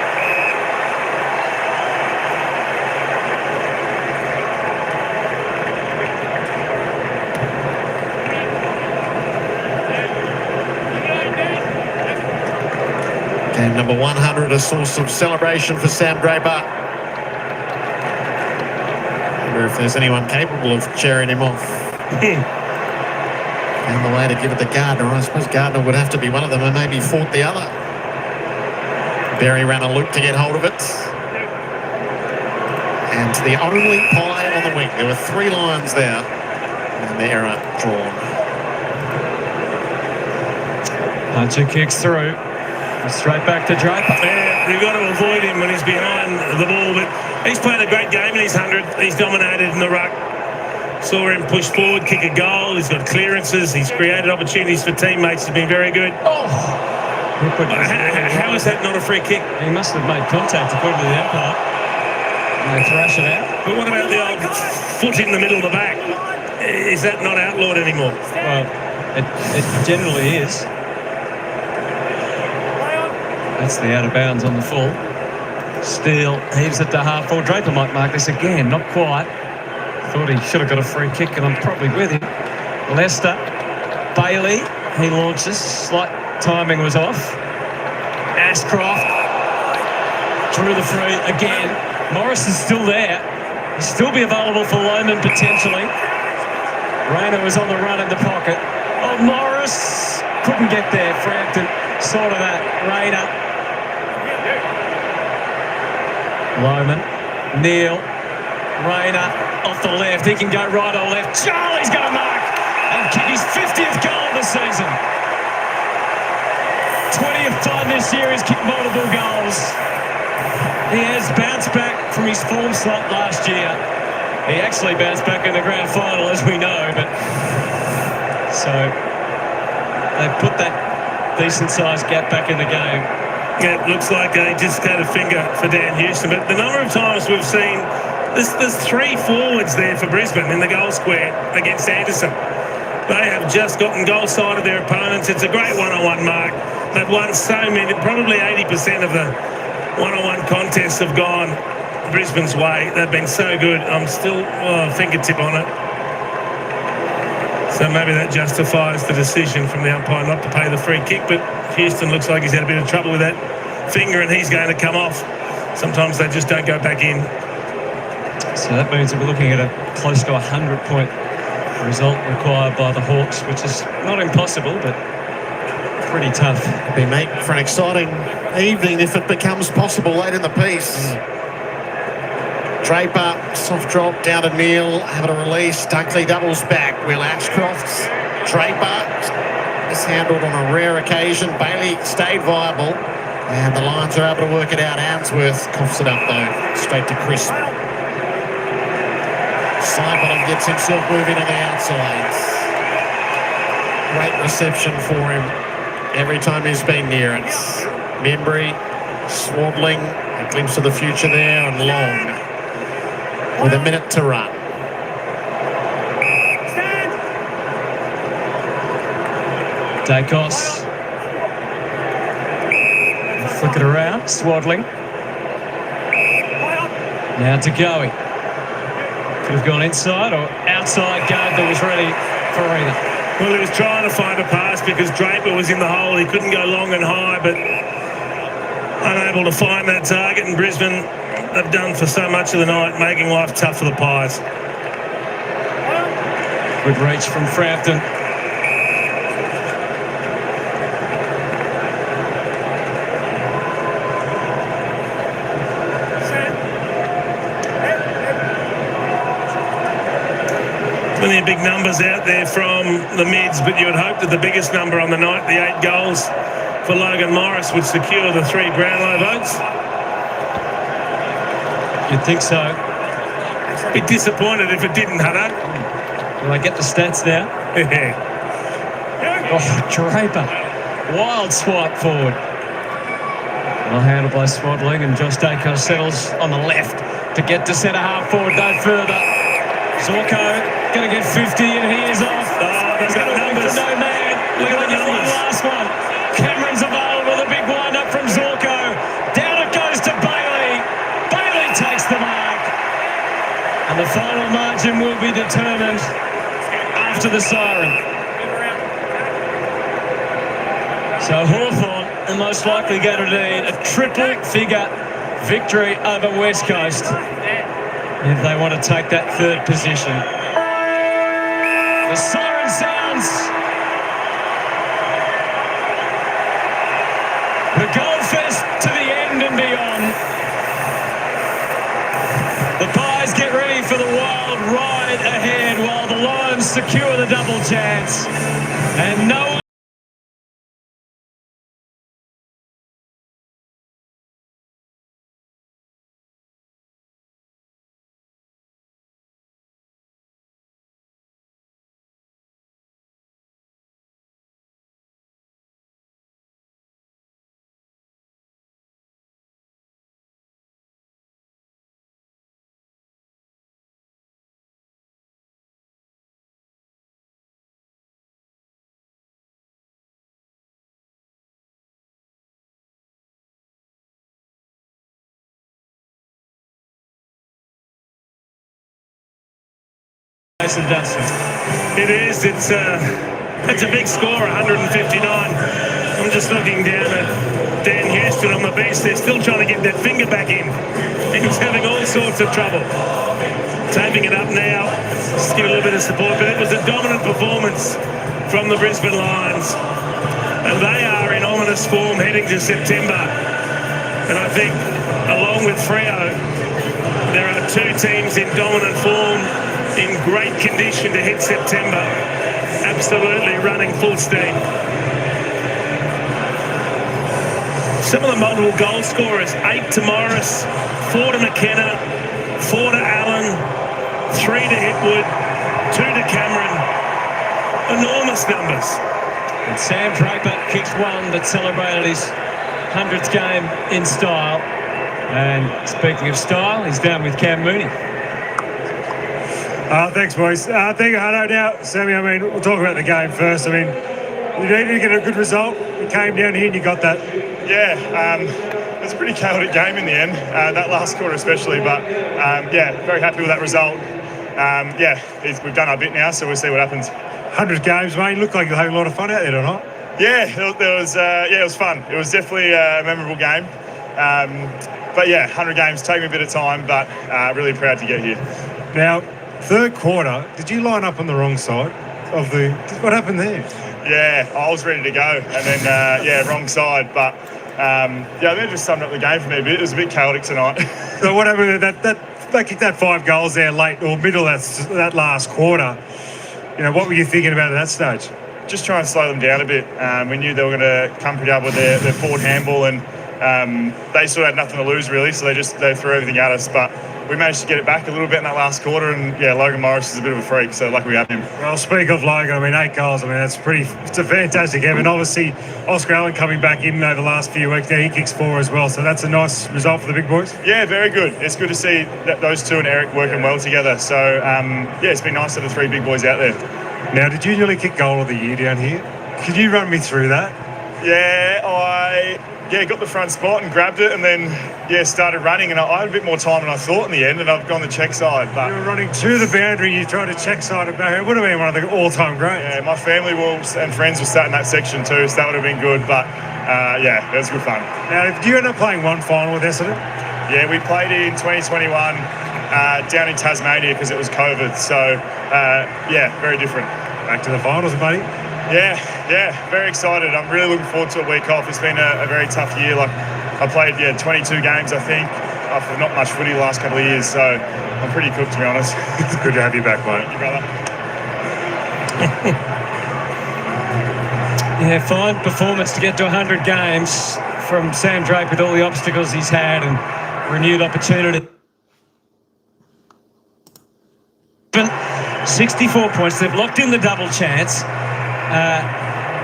Game number 100, a source of celebration for Sam Draper. I wonder if there's anyone capable of cheering him off. And the way to give it to Gardner. I suppose Gardner would have to be one of them and maybe fought the other. Berry ran a loop to get hold of it. And the only pie on the wing. There were 3 Lions there. And the error drawn. Puncher kicks through. Straight back to Draper. Yeah, you've got to avoid him when he's behind the ball, but he's played a great game in his 100. He's dominated in the ruck. Saw him push forward, kick a goal. He's got clearances. He's created opportunities for teammates. He's been very good. Oh! How is that not a free kick? He must have made contact according to the umpire. And they thrash it out. But what about the old foot in the middle of the back? Is that not outlawed anymore? Well, it generally is. That's the out of bounds on the full. Steele heaves it to half full. Draper might mark this again. Not quite. Thought he should have got a free kick, and I'm probably with him. Lester, Bailey, he launches. Slight timing was off. Ashcroft drew the free again. Morris is still there. He'll still be available for Lohman potentially. Rayner was on the run in the pocket. Oh, Morris couldn't get there. Frampton sort of that. Rayner. Lohman, Neal, Rayner off the left. He can go right or left. Charlie's going to mark and kick his 50th goal of the season. 20th time this year he's kicked multiple goals. He has bounced back from his form slump last year. He actually bounced back in the grand final, as we know, but so they put that decent-sized gap back in the game. Yeah, it looks like they just had a finger for Dan Houston, but the number of times we've seen there's 3 forwards there for Brisbane in the goal square against Anderson. They have just gotten goal side of their opponents. It's a great one-on-one mark. They've won so many, probably 80% of the one-on-one contests have gone Brisbane's way. They've been so good. I'm still fingertip on it. So maybe that justifies the decision from the umpire not to pay the free kick, but Houston looks like he's had a bit of trouble with that finger and he's going to come off. Sometimes they just don't go back in. So that means that we're looking at a close to 100-point result required by the Hawks, which is not impossible, but pretty tough. It'd be made for an exciting evening if it becomes possible late in the piece. Draper, soft drop down to Neil, having a release. Dunkley doubles back. Will Ashcroft, Draper, mishandled on a rare occasion. Bailey stayed viable, and the Lions are able to work it out. Answorth coughs it up though, straight to Crisp. Simon gets himself moving on the outside. Great reception for him every time he's been near it. Membry, Swaddling, a glimpse of the future there, and Long with a minute to run. Dacos. Flick it around, Swaddling. Now to Goey. Could have gone inside or outside. Gardner was ready for either. Well, he was trying to find a pass because Draper was in the hole. He couldn't go long and high, but unable to find that target. And Brisbane have done for so much of the night, making life tough for the Pies. Good reach from Frampton. Plenty of big numbers out there from the mids, but you would hope that the biggest number on the night, the 8 goals for Logan Morris, would secure the 3 Brownlow votes. You'd think so. Be disappointed if it didn't, Hutto. Will I get the stats now? Oh, Draper. Wild swipe forward. Well handled by Swaddling, and Josh Dacos settles on the left to get to centre half forward, no further. Zorko going to get 50 and he is off. Oh, they've got numbers. No man. Look at the last one. Cameron's available with a big wind up from Zorko. Down it goes to Bailey. Bailey takes the mark. And the final margin will be determined after the siren. So Hawthorn are most likely going to need a triple-figure victory over West Coast if they want to take that 3rd position. The siren sounds. The Goldfest to the end and beyond. The Pies get ready for the wild ride ahead while the Lions secure the double chance. And no one It is. It's a big score, 159. I'm just looking down at Dan Houston on the bench. They're still trying to get that finger back in. He's having all sorts of trouble. Taping it up now. Just give a little bit of support. But it was a dominant performance from the Brisbane Lions. And they are in ominous form heading to September. And I think, along with Freo, there are 2 teams in dominant form, in great condition to hit September. Absolutely running full steam. Some of the multiple goal scorers: 8 to Morris, 4 to McKenna, 4 to Allen, 3 to Hipwood, 2 to Cameron. Enormous numbers. And Sam Draper kicked one that celebrated his 100th game in style. And speaking of style, he's down with Cam Mooney. Thanks, boys. Thank you, Hutto. Now, Sammy, I mean, we'll talk about the game first. I mean, you needed to get a good result. You came down here and you got that. Yeah, it was a pretty chaotic game in the end, that last quarter especially, but yeah, very happy with that result. We've done our bit now, so we'll see what happens. 100 games, mate. Looked like you had a lot of fun out there tonight. Yeah, it was fun. It was definitely a memorable game. But yeah, 100 games take me a bit of time, but really proud to get here. Now, third quarter, did you line up on the wrong side of the... What happened there? Yeah, I was ready to go, and then, wrong side. But, they just summed up the game for me a bit. It was a bit chaotic tonight. So what happened? They kicked that 5 goals there late, or middle of that last quarter. You know, what were you thinking about at that stage? Just try and slow them down a bit. We knew they were going to come pretty up with their forward handball, and they sort of had nothing to lose, really, so they threw everything at us. But we managed to get it back a little bit in that last quarter, and Logan Morris is a bit of a freak, so lucky we had him. Well, speak of Logan, I mean, 8 goals, I mean, it's a fantastic game, and obviously Oscar Allen coming back in over the last few weeks, now he kicks 4 as well, so that's a nice result for the big boys. Yeah, very good. It's good to see that those two and Eric working well together, so it's been nice to have the 3 big boys out there. Now, did you nearly kick goal of the year down here? Could you run me through that? Yeah, I got the front spot and grabbed it, and then started running, and I had a bit more time than I thought in the end, and I've gone the check side. But you were running to the boundary, you tried to check side it back. It would have been one of the all-time greats. Yeah, my family and friends were sat in that section too, so that would have been good. But it was good fun. Now, do you end up playing one final with Essendon? Yeah, we played in 2021 down in Tasmania because it was COVID. So very different. Back to the finals, buddy. Yeah, very excited. I'm really looking forward to a week off. It's been a very tough year. Like, I played 22 games, I think, after not much footy the last couple of years, so I'm pretty cooked, to be honest. It's good to have you back, mate. Thank you, brother. Yeah, fine performance to get to 100 games from Sam Drake with all the obstacles he's had and renewed opportunity. 64 points. They've locked in the double chance.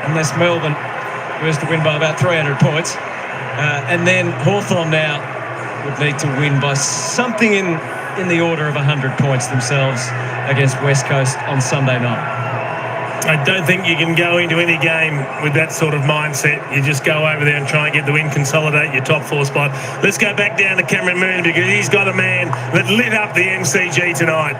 Unless Melbourne was to win by about 300 points. And then Hawthorn now would need to win by something in the order of 100 points themselves against West Coast on Sunday night. I don't think you can go into any game with that sort of mindset. You just go over there and try and get the win, consolidate your top 4 spot. Let's go back down to Cameron Moon because he's got a man that lit up the MCG tonight.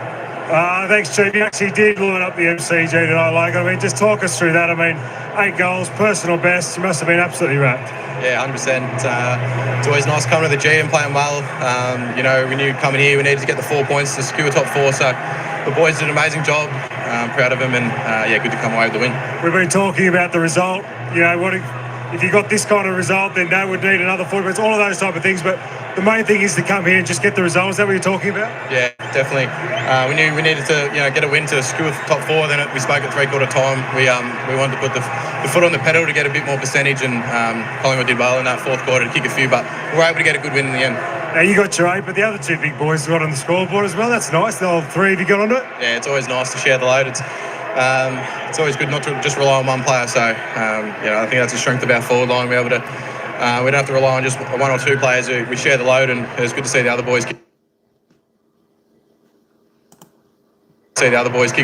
Thanks, Chief. You actually did line up the MCG tonight. I mean, just talk us through that. I mean, 8 goals, personal best. You must have been absolutely wrapped. Yeah, 100%. It's always nice coming to the G and playing well. We knew coming here we needed to get the 4 points to secure top 4. So the boys did an amazing job. I'm proud of them, and good to come away with the win. We've been talking about the result. If you got this kind of result, then they would need another 4 points. All of those type of things, but the main thing is to come here and just get the result. Is that what you're talking about? Yeah, definitely. We knew we needed to, get a win to secure top 4. Then we spoke at 3/4 time. We wanted to put the foot on the pedal to get a bit more percentage, and Collingwood did well in that 4th quarter to kick a few, but we were able to get a good win in the end. Now you got your 8, but the other 2 big boys got on the scoreboard as well. That's nice. The whole 3 of you got on it. Yeah, it's always nice to share the load. It's always good not to just rely on one player. So I think that's the strength of our forward line. We're able to. We don't have to rely on just 1 or 2 players. We share the load, and it's good to see the other boys kick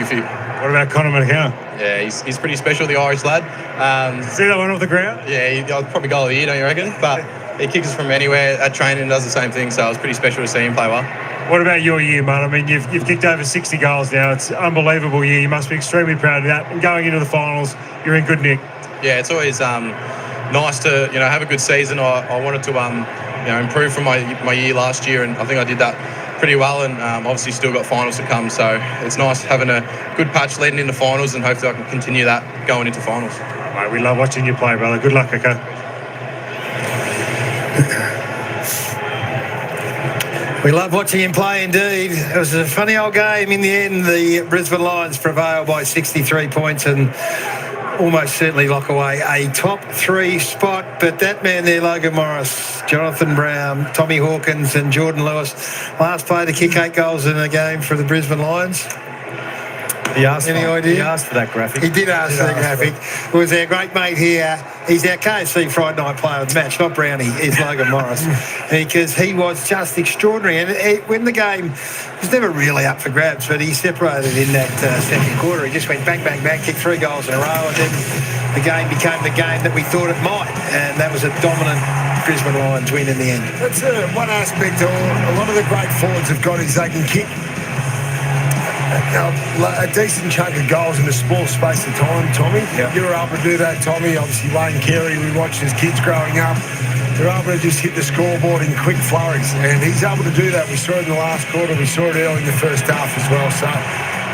a few. What about Connor McCown? Yeah, he's pretty special, the Irish lad. See that one off the ground? Yeah, he'll probably goal of the year, don't you reckon? But he kicks us from anywhere at training and does the same thing, so it was pretty special to see him play well. What about your year, mate? I mean, you've kicked over 60 goals now. It's an unbelievable year. You must be extremely proud of that. And going into the finals, you're in good nick. Yeah, it's always nice to have a good season. I wanted to improve from my year last year, and I think I did that pretty well, and obviously still got finals to come, so it's nice having a good patch leading into finals, and hopefully I can continue that going into finals. Mate, we love watching you play, brother. Good luck, okay? We love watching him play indeed. It was a funny old game in the end. The Brisbane Lions prevailed by 63 points and almost certainly lock away a top 3 spot. But that man there, Logan Morris, Jonathan Brown, Tommy Hawkins and Jordan Lewis, last player to kick 8 goals in a game for the Brisbane Lions. He asked Any for, idea? He asked for that graphic. He did ask for the graphic. It was our great mate here. He's our KFC Friday night player of the match, not Brownie. It's Logan Morris. Because he was just extraordinary. And when the game was never really up for grabs, but he separated in that second quarter. He just went bang, bang, bang, kicked 3 goals in a row, and then the game became the game that we thought it might. And that was a dominant Brisbane Lions win in the end. That's one aspect a lot of the great forwards have got is they can kick a decent chunk of goals in a small space of time, Tommy. Yep. You were able to do that, Tommy. Obviously, Wayne Carey, we watched as kids growing up. They're able to just hit the scoreboard in quick flurries, and he's able to do that. We saw it in the last quarter. We saw it early in the first half as well. So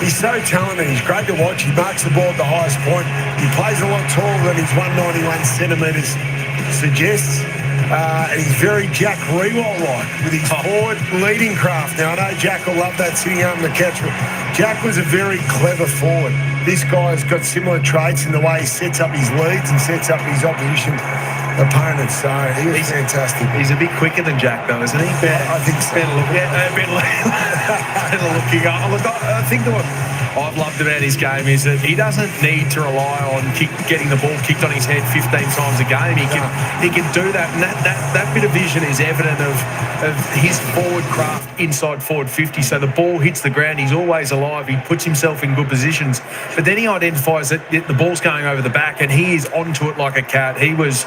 he's so talented. He's great to watch. He marks the ball at the highest point. He plays a lot taller than his 191 centimetres suggests. And he's very Jack Rewalt-like with his forward leading craft. Now, I know Jack will love that sitting under the catch, but Jack was a very clever forward. This guy's got similar traits in the way he sets up his leads and sets up his opposition opponents. So he was fantastic. He's a bit quicker than Jack, though, isn't he? I think so. Better looking. Look, I think what I've loved about his game is that he doesn't need to rely on getting the ball kicked on his head 15 times a game. He can do that, and that bit of vision is evident of his forward craft inside forward 50. So the ball hits the ground, he's always alive. He puts himself in good positions, but then he identifies that the ball's going over the back, and he is onto it like a cat. He was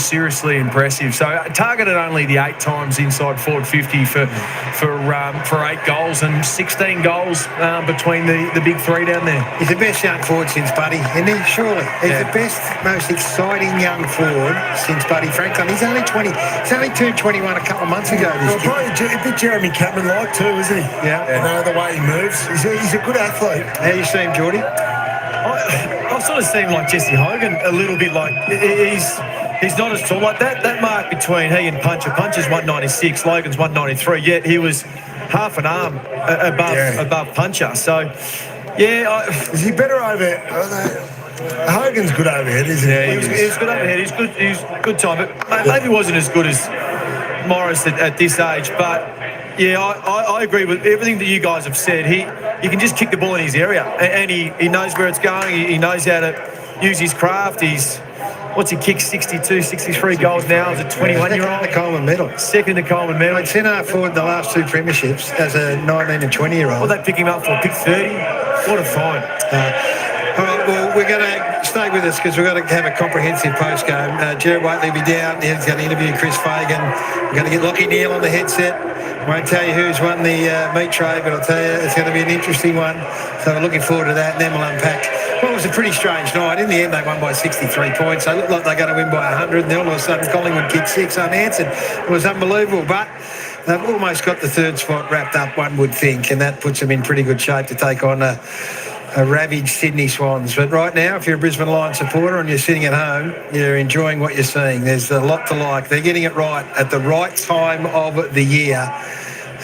seriously impressive. So targeted only the 8 times inside forward 50 for 8 goals and 16 goals between the big 3 down there. He's the best young forward since Buddy, isn't he? Surely. He's the best, most exciting young forward since Buddy Franklin. He's only 20. He's only turned 21 a couple of months ago. Well, probably a bit Jeremy Cameron-like too, isn't he? Yeah. You know, the way he moves. He's a good athlete. How you see him, Geordie? I've sort of seen like Jesse Hogan a little bit like he's not as tall like that. That mark between he and Puncher's 196, Logan's 193. Yet he was half an arm above Puncher. So is he better over? Hogan's good overhead, isn't he? Yeah, he's good overhead. He's good time, but maybe wasn't as good as Morris at this age. But yeah, I agree with everything that you guys have said. He can just kick the ball in his area, and he knows where it's going. He knows how to use his craft. What's he kicked? 62, 63 goals now as a 21-year-old. The Coleman medal. Second to Coleman medal. Played centre forward the last 2 premierships as a 19 and 20-year-old. What they pick him up for? Pick 30? What a find. All right, well, we're going to stay with us because we've got to have a comprehensive post-game. Gerard Whateley will be down. He's going to interview Chris Fagan. We're going to get Lockie Neal on the headset. Won't tell you who's won the meat tray, but I'll tell you it's going to be an interesting one. So we're looking forward to that, and then we'll unpack. Well, it was a pretty strange night. In the end, they won by 63 points. They looked like they're going to win by 100, and then all of a sudden Collingwood kicked 6 unanswered. It was unbelievable, but they've almost got the 3rd spot wrapped up, one would think, and that puts them in pretty good shape to take on a ravaged Sydney Swans. But right now, if you're a Brisbane Lions supporter and you're sitting at home, you're enjoying what you're seeing. There's a lot to like. They're getting it right at the right time of the year.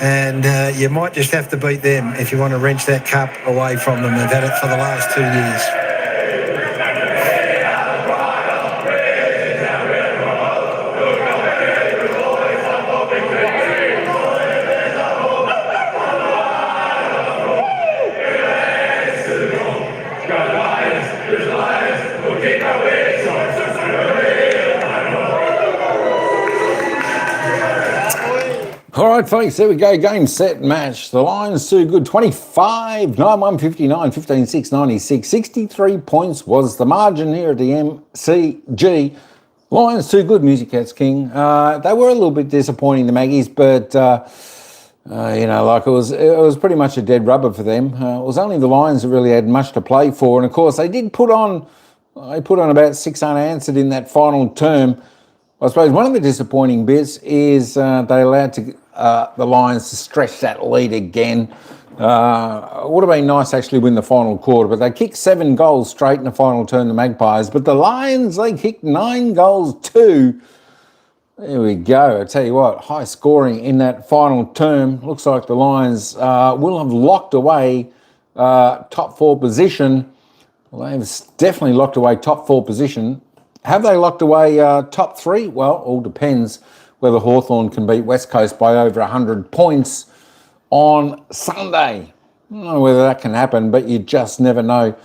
And you might just have to beat them if you want to wrench that cup away from them. They've had it for the last 2 years. All right, folks, there we go. Game, set, match. The Lions too good. 25, 9-1, 59, 15, 6, 96. 63 points was the margin here at the MCG. Lions too good, Music Cats King. They were a little bit disappointing, the Maggies, but, like it was pretty much a dead rubber for them. It was only the Lions that really had much to play for. And, of course, they put on about 6 unanswered in that final term. I suppose one of the disappointing bits is they allowed the Lions to stretch that lead again. It would have been nice to actually win the final quarter, but they kicked 7 goals straight in the final term, the Magpies. But the Lions, they kicked 9 goals too. There we go. I tell you what, high scoring in that final term. Looks like the Lions will have locked away top 4 position. Well, they've definitely locked away top 4 position. Have they locked away top 3? Well, all depends whether Hawthorn can beat West Coast by over 100 points on Sunday. I don't know whether that can happen, but you just never know,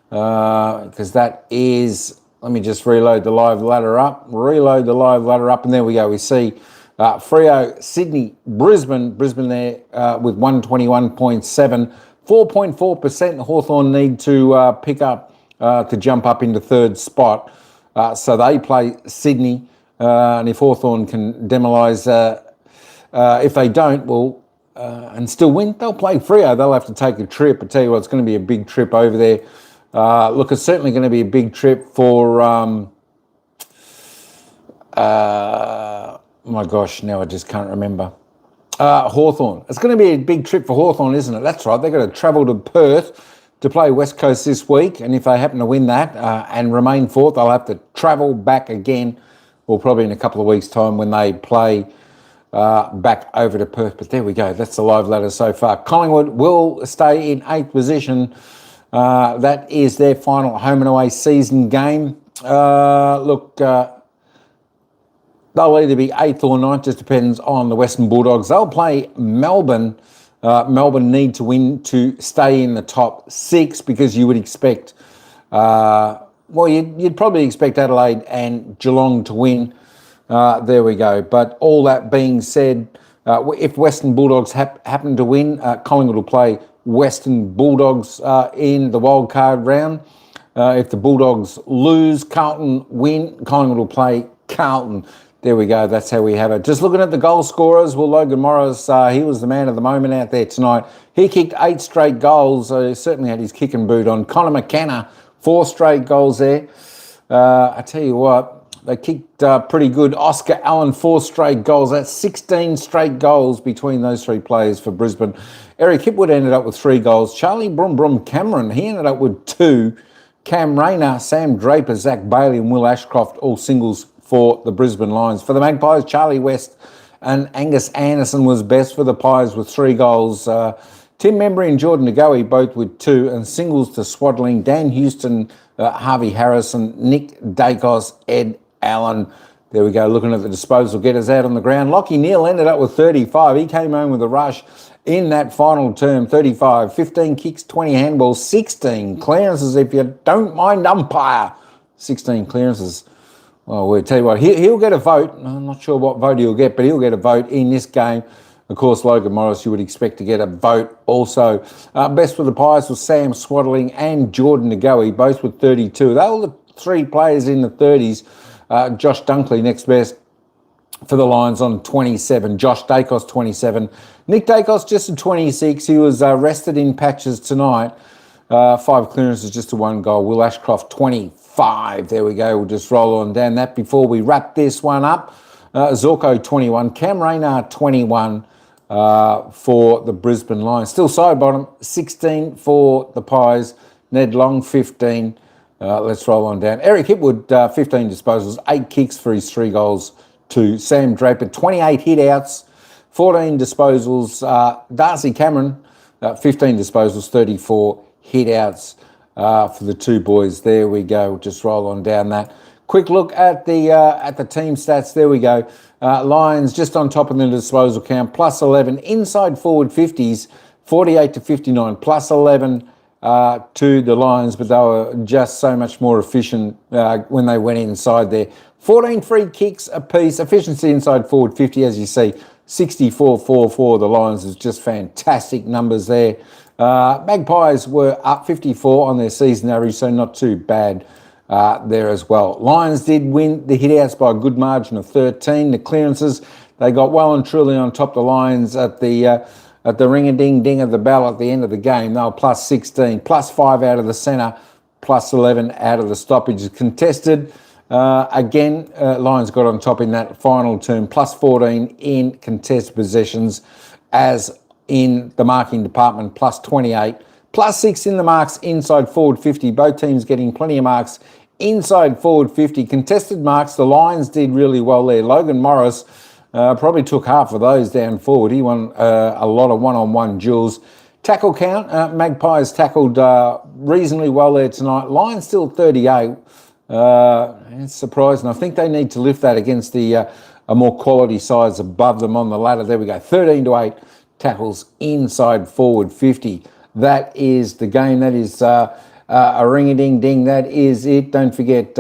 because that is, let me just reload the live ladder up, and there we go. We see Freo, Sydney, Brisbane there with 121.7, 4.4%. Hawthorn need to pick up to jump up into third spot. So they play Sydney, and if Hawthorn can demolise, if they don't, well, and still win, they'll play Freo. They'll have to take a trip. I tell you what, it's going to be a big trip over there. Look, it's certainly going to be a big trip for, my gosh, now I just can't remember. Hawthorn. It's going to be a big trip for Hawthorn, isn't it? That's right. They're going to travel to Perth to play West Coast this week, and if they happen to win that and remain fourth, they'll have to travel back again, or probably in a couple of weeks' time when they play back over to Perth. But there we go. That's the live ladder so far. Collingwood will stay in 8th position. That is their final home and away season game. Look, they'll either be 8th or 9th, just depends on the Western Bulldogs. They'll play Melbourne. Melbourne need to win to stay in the top 6, because you would expect, you'd probably expect Adelaide and Geelong to win. There we go. But all that being said, if Western Bulldogs happen to win, Collingwood will play Western Bulldogs in the wildcard round. If the Bulldogs lose, Carlton win, Collingwood will play Carlton. There we go. That's how we have it. Just looking at the goal scorers, well, Logan Morris, he was the man of the moment out there tonight. He kicked 8 straight goals. He certainly had his kicking boot on. Connor McKenna, 4 straight goals there. I tell you what, they kicked pretty good. Oscar Allen, 4 straight goals. That's 16 straight goals between those 3 players for Brisbane. Eric Hipwood ended up with 3 goals. Charlie Brum Cameron, he ended up with 2. Cam Rayner, Sam Draper, Zach Bailey and Will Ashcroft, all singles for the Brisbane Lions. For the Magpies, Charlie West and Angus Anderson was best for the Pies with 3 goals. Tim Membry and Jordan Ngoe both with 2, and singles to Swaddling, Dan Houston, Harvey Harrison, Nick Dacos, Ed Allen. There we go, looking at the disposal getters out on the ground. Lockie Neal ended up with 35. He came home with a rush in that final term, 35, 15 kicks, 20 handballs, 16 clearances, if you don't mind umpire. 16 clearances. Well, we'll tell you what, he'll get a vote. I'm not sure what vote he'll get, but he'll get a vote in this game. Of course, Logan Morris, you would expect to get a vote also. Best for the Pies was Sam Swaddling and Jordan Ngoe, both with 32. They were the 3 players in the 30s. Josh Dunkley next best for the Lions on 27. Josh Dacos, 27. Nick Dacos just a 26. He was rested in patches tonight. 5 clearances, just a 1 goal. Will Ashcroft, 25. There we go. We'll just roll on down that before we wrap this one up. Zorko, 21. Cam Rayner, 21 for the Brisbane Lions. Still side bottom, 16 for the Pies. Ned Long, 15. Let's roll on down. Eric Hipwood, 15 disposals, 8 kicks for his 3 goals to Sam Draper, 28 hit-outs, 14 disposals. Darcy Cameron, 15 disposals, 34 hit-outs for the 2 boys. There we go. We'll just roll on down that. Quick look at the team stats. There we go. Lions just on top of the disposal count, plus 11. Inside forward 50s, 48 to 59, plus 11 to the Lions, but they were just so much more efficient when they went inside there. 14 free kicks apiece. Efficiency inside forward 50, as you see, 64-4 for the Lions is just fantastic numbers there. Magpies were up 54 on their season average, so not too bad there as well. Lions did win the hit-outs by a good margin of 13. The clearances, they got well and truly on top of the Lions at the ring-a-ding-ding of the bell at the end of the game. They were plus 16, plus 5 out of the centre, plus 11 out of the stoppages. Contested, again, Lions got on top in that final term, plus 14 in contested possessions, as in the marking department, plus 28, plus 6 in the marks inside forward 50. Both teams getting plenty of marks inside forward 50. Contested marks, the Lions did really well there. Logan Morris probably took half of those down forward. He won a lot of one-on-one duels. Tackle count, Magpies tackled reasonably well there tonight. Lions still 38. It's surprising. I think they need to lift that against the a more quality sides above them on the ladder. There we go, 13 to 8 tackles inside forward 50. That is the game. That is a ring-a-ding-ding. That is it. Don't forget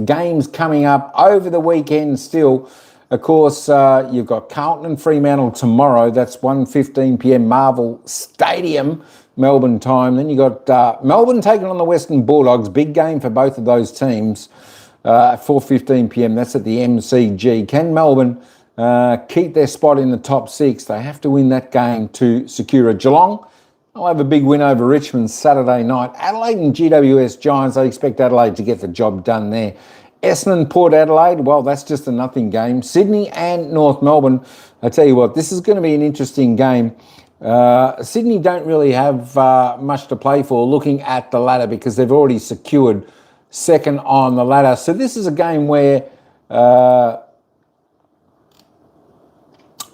games coming up over the weekend still. Of course, you've got Carlton and Fremantle tomorrow. That's 1:15 p.m. Marvel Stadium, Melbourne time. Then you got Melbourne taking on the Western Bulldogs. Big game for both of those teams. 4:15 p.m. That's at the MCG. Can Melbourne keep their spot in the top 6? They have to win that game to secure a Geelong. I'll have a big win over Richmond Saturday night. Adelaide and GWS Giants. I expect Adelaide to get the job done there. Essendon, Port Adelaide, well, that's just a nothing game. Sydney and North Melbourne, I tell you what, this is going to be an interesting game. Sydney don't really have much to play for looking at the ladder because they've already secured second on the ladder. So this is a game where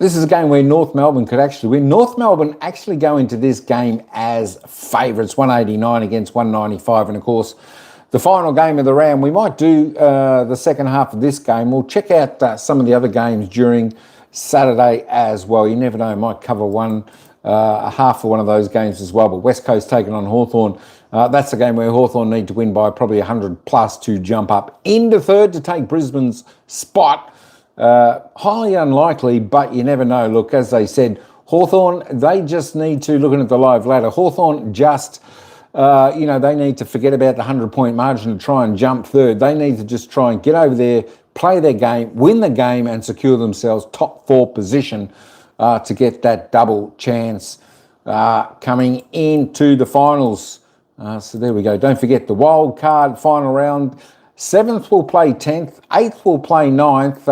North Melbourne could actually win. North Melbourne actually go into this game as favourites, 189 against 195, and of course, the final game of the round. We might do the second half of this game. We'll check out some of the other games during Saturday as well. You never know, might cover a half of one of those games as well. But West Coast taking on Hawthorn. That's a game where Hawthorn need to win by probably 100 plus to jump up into third to take Brisbane's spot. Highly unlikely, but you never know. Look, as they said, Hawthorn, they just need to, looking at the live ladder, Hawthorn just... they need to forget about the 100-point margin to try and jump third. They need to just try and get over there, play their game, win the game and secure themselves top 4 position to get that double chance coming into the finals. So there we go. Don't forget the wild card final round. 7th will play 10th, 8th will play 9th,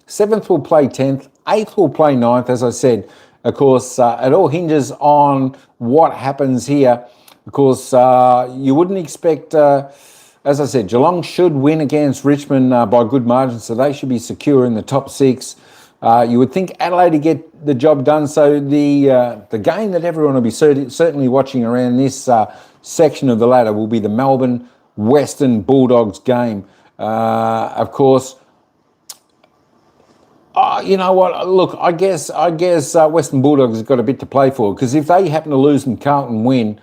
7th will play 10th, 8th will play 9th. As I said, of course, it all hinges on what happens here. Of course, you wouldn't expect, as I said, Geelong should win against Richmond by good margin, so they should be secure in the top 6. You would think Adelaide to get the job done, so the game that everyone will be certainly watching around this section of the ladder will be the Melbourne Western Bulldogs game. Of course, you know what? Look, I guess Western Bulldogs have got a bit to play for, because if they happen to lose and Carlton win,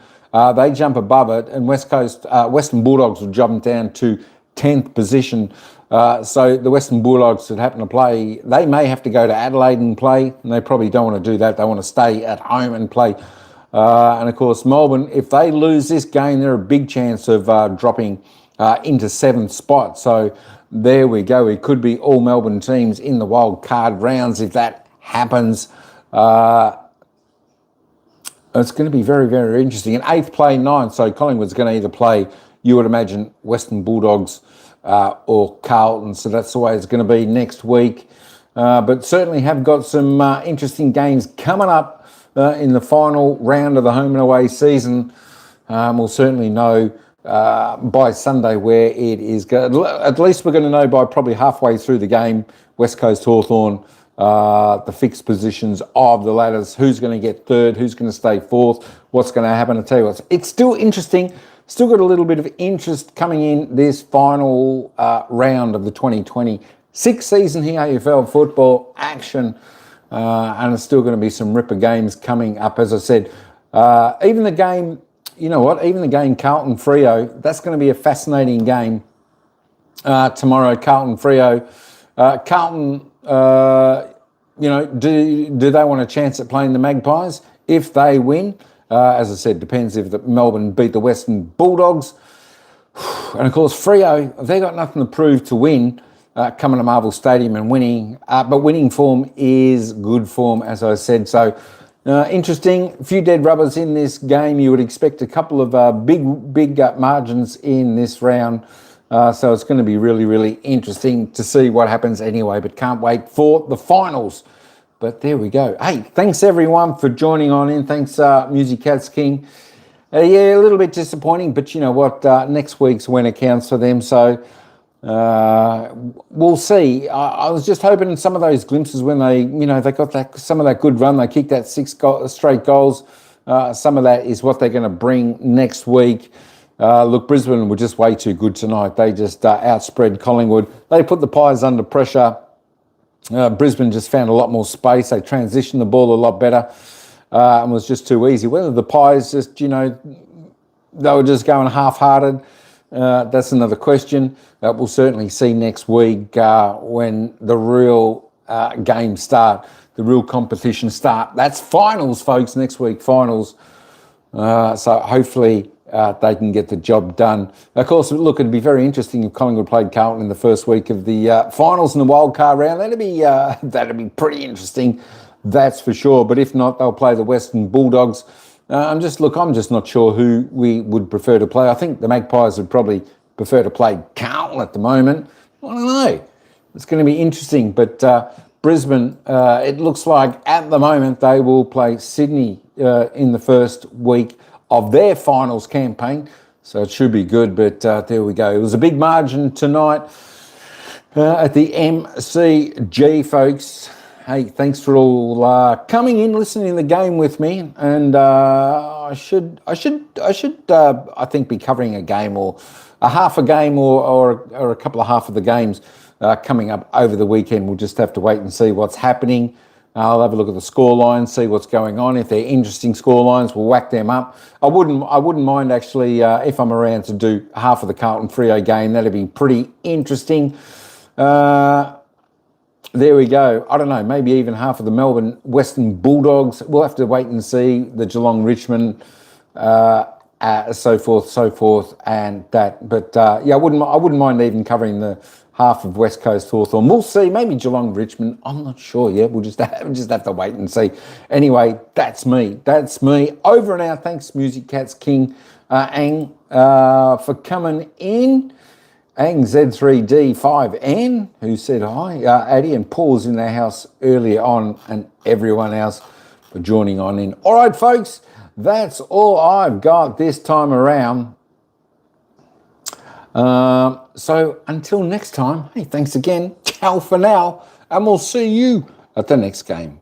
they jump above it, and Western Bulldogs will jump down to 10th position. So the Western Bulldogs that happen to play, they may have to go to Adelaide and play, and they probably don't want to do that. They want to stay at home and play. And of course, Melbourne, if they lose this game, they're a big chance of dropping into 7th spot. So there we go. It could be all Melbourne teams in the wild card rounds if that happens. It's going to be very, very interesting. And 8th play 9th, so Collingwood's going to either play, you would imagine, Western Bulldogs or Carlton. So that's the way it's going to be next week. But certainly have got some interesting games coming up in the final round of the home and away season. We'll certainly know by Sunday where it is going. At least we're going to know by probably halfway through the game, West Coast Hawthorn, the fixed positions of the ladders, who's going to get third, who's going to stay 4th, what's going to happen. I tell you what, it's still interesting, still got a little bit of interest coming in this final round of the 2026 season here, AFL football action, and there's still going to be some ripper games coming up. As I said, even the game, you know what, even the game Carlton-Freo, that's going to be a fascinating game tomorrow, Carlton-Freo. Carlton, do they want a chance at playing the Magpies? If they win, as I said, depends if Melbourne beat the Western Bulldogs. And of course, Freo, they got nothing to prove to win coming to Marvel Stadium and winning. But winning form is good form, as I said. So interesting. A few dead rubbers in this game. You would expect a couple of big margins in this round. So it's going to be really, really interesting to see what happens anyway, but can't wait for the finals. But there we go. Hey, thanks everyone for joining on in. Thanks, Music Cats King. Yeah, a little bit disappointing, but you know what? Next week's winner counts for them. So we'll see. I was just hoping some of those glimpses when they got some of that good run, they kicked that 6 straight goals. Some of that is what they're going to bring next week. Look, Brisbane were just way too good tonight. They just outspread Collingwood. They put the Pies under pressure. Brisbane just found a lot more space. They transitioned the ball a lot better. and was just too easy. Whether the Pies just, they were just going half-hearted, that's another question. We'll certainly see next week when the real games start, the real competition start. That's finals, folks, next week, finals. So hopefully they can get the job done. Of course, look, it'd be very interesting if Collingwood played Carlton in the first week of the finals in the wildcard round. That'd be pretty interesting, that's for sure. But if not, they'll play the Western Bulldogs. I'm just not sure who we would prefer to play. I think the Magpies would probably prefer to play Carlton at the moment. I don't know. It's going to be interesting. But Brisbane, it looks like at the moment they will play Sydney in the first week of their finals campaign. So it should be good. But there we go. It was a big margin tonight at the MCG, folks. Hey, thanks for all coming in, listening to the game with me, and I should I think be covering a game or a half a game or a couple of half of the games coming up over the weekend. We'll just have to wait and see what's happening. I'll have a look at the score lines, see what's going on. If they're interesting score lines, we'll whack them up. I wouldn't mind actually if I'm around to do half of the Carlton Freo game. That'd be pretty interesting. There we go. I don't know, maybe even half of the Melbourne Western Bulldogs. We'll have to wait and see the Geelong Richmond, so forth, and that. But yeah, I wouldn't mind even covering the half of West Coast Hawthorn. We'll see. Maybe Geelong Richmond. I'm not sure yet. We'll just have to wait and see. Anyway, that's me. Over and out. Thanks, Music Cats King Ang, for coming in. Ang Z3D5N, who said hi, Addy, and Paul's in their house earlier on, and everyone else for joining on in. All right, folks, that's all I've got this time around. So until next time, hey, thanks again. Ciao for now, and we'll see you at the next game.